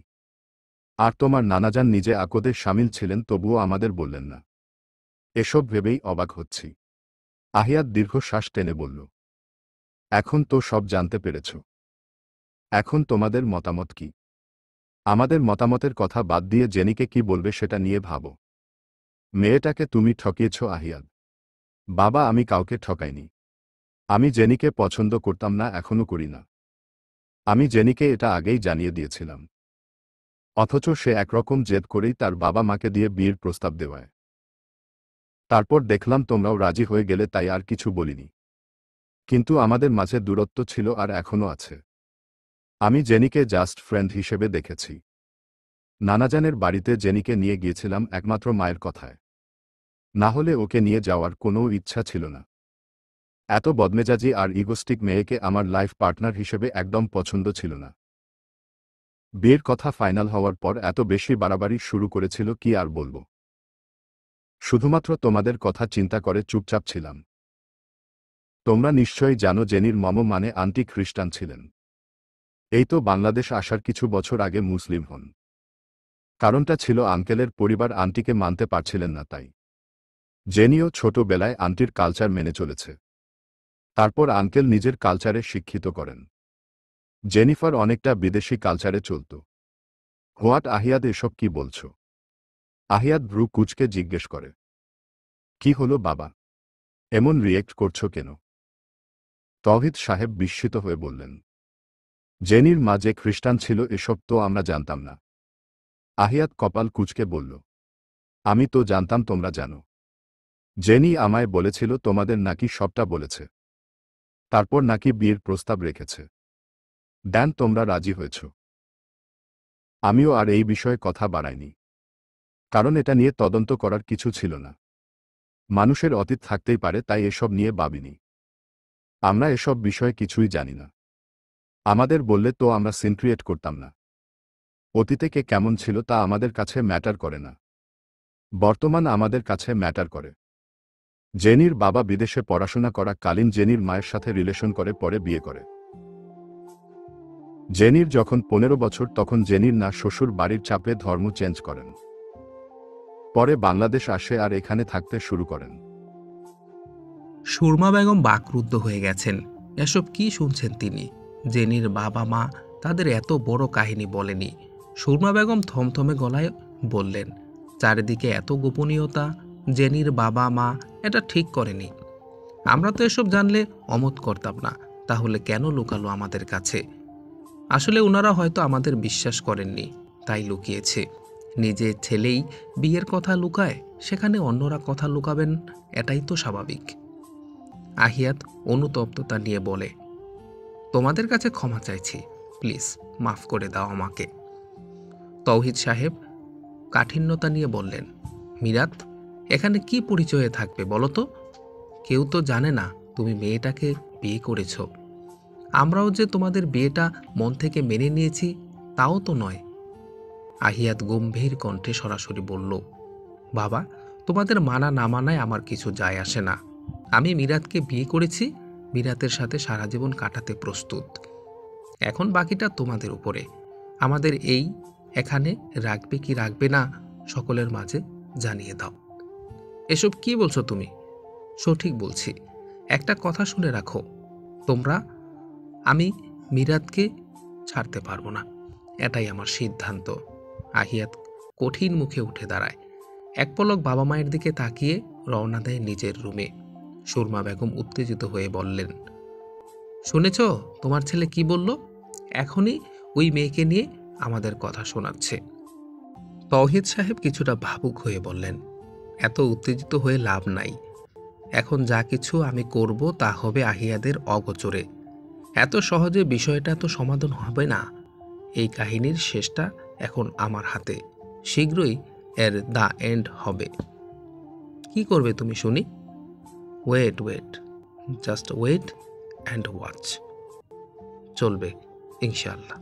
আর তোমার নানাজান নিজে আকদে শামিল ছিলেন, তবুও আমাদের বললেন না। এসব ভেবেই অবাক হচ্ছি। আহিয়াত দীর্ঘশ্বাস টেনে বলল, এখন তো সব জানতে পেরেছ। এখন তোমাদের মতামত কি? আমাদের মতামতের কথা বাদ দিয়ে জেনিকে কি বলবে সেটা নিয়ে ভাবো। মেয়েটাকে তুমি ঠকিয়েছ আহিয়াত। বাবা, আমি কাউকে ঠকাইনি। আমি জেনিকে পছন্দ করতাম না, এখনো করি না। আমি জেনিকে এটা আগেই জানিয়ে দিয়েছিলাম। অথচ সে একরকম জেদ করেই তার বাবা মাকে দিয়ে বিয়ের প্রস্তাব দেওয়ায়। তারপর দেখলাম তোমরাও রাজি হয়ে গেলে, তাই আর কিছু বলিনি। কিন্তু আমাদের মাঝে দূরত্ব ছিল আর এখনো আছে। আমি জেনিকে জাস্ট ফ্রেন্ড হিসেবে দেখেছি। নানাজানের বাড়িতে জেনিকে নিয়ে গিয়েছিলাম একমাত্র মায়ের কথায়। না হলে ওকে নিয়ে যাওয়ার কোনো ইচ্ছা ছিল না। এত বদমেজাজি আর ইগোস্টিক মেয়েকে আমার লাইফ পার্টনার হিসেবে একদম পছন্দ ছিল না। বিয়ের কথা ফাইনাল হওয়ার পর এত বেশি বাড়াবাড়ি শুরু করেছিল, কি আর বলবো। শুধুমাত্র তোমাদের কথা চিন্তা করে চুপচাপ ছিলাম। তোমরা নিশ্চয়ই জানো জেনির মানে আন্টি খ্রিস্টান ছিলেন। এই তো বাংলাদেশ আসার কিছু বছর আগে মুসলিম হন। কারণটা ছিল আঙ্কেলের পরিবার আন্টিকে মানতে পারছিলেন না, তাই জেনিও ছোটবেলায় আন্টির কালচার মেনে চলেছে। তারপর আঙ্কেল নিজের কালচারে শিক্ষিত করেন। জেনিফার অনেকটা বিদেশি কালচারে চলত। হোয়াট আহিয়াদ, এসব কি বলছো? আহিয়াদ ভ্রু কুঁচকে জিজ্ঞেস করে। কি হলো বাবা, এমন রিয়েক্ট করছো কেন? তৌহিদ সাহেব বিস্মিত হয়ে বললেন, জেনির মা যে খ্রিস্টান ছিল এসব তো আমরা জানতাম না। আহিয়াদ কপাল কুঁচকে বলল, আমি তো জানতাম, তোমরা জানো। জেনি আমায় বলেছিল তোমাদের নাকি সবটা বলেছে। তারপর নাকি বিয়ের প্রস্তাব রেখেছে। ড্যান, তোমরা রাজি হয়েছ। আমিও আর এই বিষয়ে কথা বাড়াইনি। কারণ এটা নিয়ে তদন্ত করার কিছু ছিল না। মানুষের অতীত থাকতেই পারে, তাই এসব নিয়ে ভাবিনি। আমরা এসব বিষয়ে কিছুই জানি না। আমাদের বললে তো আমরা সিন ক্রিয়েট করতাম না। অতীতে কে কেমন ছিল তা আমাদের কাছে ম্যাটার করে না। বর্তমান আমাদের কাছে ম্যাটার করে। জেনির বাবা বিদেশে পড়াশোনা করা কালীন জেনির মায়ের সাথে রিলেশন করে পরে বিয়ে করে। জেনির যখন 15 বছর তখন জেনির না শ্বশুর বাড়ির চাপে ধর্ম চেঞ্জ করেন। পরে বাংলাদেশ আসে আর এখানে থাকতে শুরু করেন। সুরমা বেগম বাকরুদ্ধ হয়ে গেছেন। এসব কি শুনছেন তিনি? জেনির বাবা মা তাদের এত বড় কাহিনী বলেনি। সুরমা বেগম থমথমে গলায় বললেন, চারিদিকে এত গোপনীয়তা। জেনির বাবা মা এটা ঠিক করেনি। আমরা তো এসব জানলে অমত করতাম না। তাহলে কেন লুকালো আমাদের কাছে? আসলে ওনারা হয়তো আমাদের বিশ্বাস করেননি, তাই লুকিয়েছে। নিজের ছেলেই বিয়ের কথা লুকায়, সেখানে অন্যরা কথা লুকাবেন, এটাই তো স্বাভাবিক। আহিয়াত অনুতপ্ততা নিয়ে বলে, তোমাদের কাছে ক্ষমা চাইছি, প্লিজ মাফ করে দাও আমাকে। তৌহিদ সাহেব কাঠিন্যতা নিয়ে বললেন, মিরাত, এখানে কি পরিচয়ে থাকবে বলো তো? কেউ তো জানে না তুমি মেয়েটাকে বিয়ে করেছ। আমরাও যে তোমাদের বিয়েটা মন থেকে মেনে নিয়েছি তাও তো নয়। আহিয়াত গম্ভীর কণ্ঠে সরাসরি বলল, বাবা, তোমাদের মানা না মানায় আমার কিছু যায় আসে না। আমি মিরাতকে বিয়ে করেছি, মিরাতের সাথে সারা জীবন কাটাতে প্রস্তুত। এখন বাকিটা তোমাদের উপরে। আমাদের এই এখানে রাখবে কি রাখবে না সকলের মাঝে জানিয়ে দাও। এসব কি বলছো তুমি? সঠিক বলছি। একটা কথা শুনে রাখো, তোমরা আমি মিরাতকে ছাড়তে পারবো না, এটাই আমার সিদ্ধান্ত। আহিয়াত কঠিন মুখে উঠে দাঁড়ায়। এক পলক বাবা মায়ের দিকে তাকিয়ে রওনা দেয় নিজের রুমে। সুরমা বেগম উত্তেজিত হয়ে বললেন, শুনেছ তোমার ছেলে কি বলল? এখনই ওই মেয়েকে নিয়ে আমাদের কথা শোনাচ্ছে। তৌহিদ সাহেব কিছুটা ভাবুক হয়ে বললেন, এত উত্তেজিত হয়ে লাভ নাই। এখন যা কিছু আমি করব তা হবে আহিয়াদের অগোচরে। এত সহজে বিষয়টা তো সমাধান হবে না। এই কাহিনীর শেষটা এখন আমার হাতে। শীঘ্রই এর দ্য এন্ড হবে। কি করবে তুমি শুনি? Wait wait, just wait and watch. চলবে ইনশাআল্লাহ।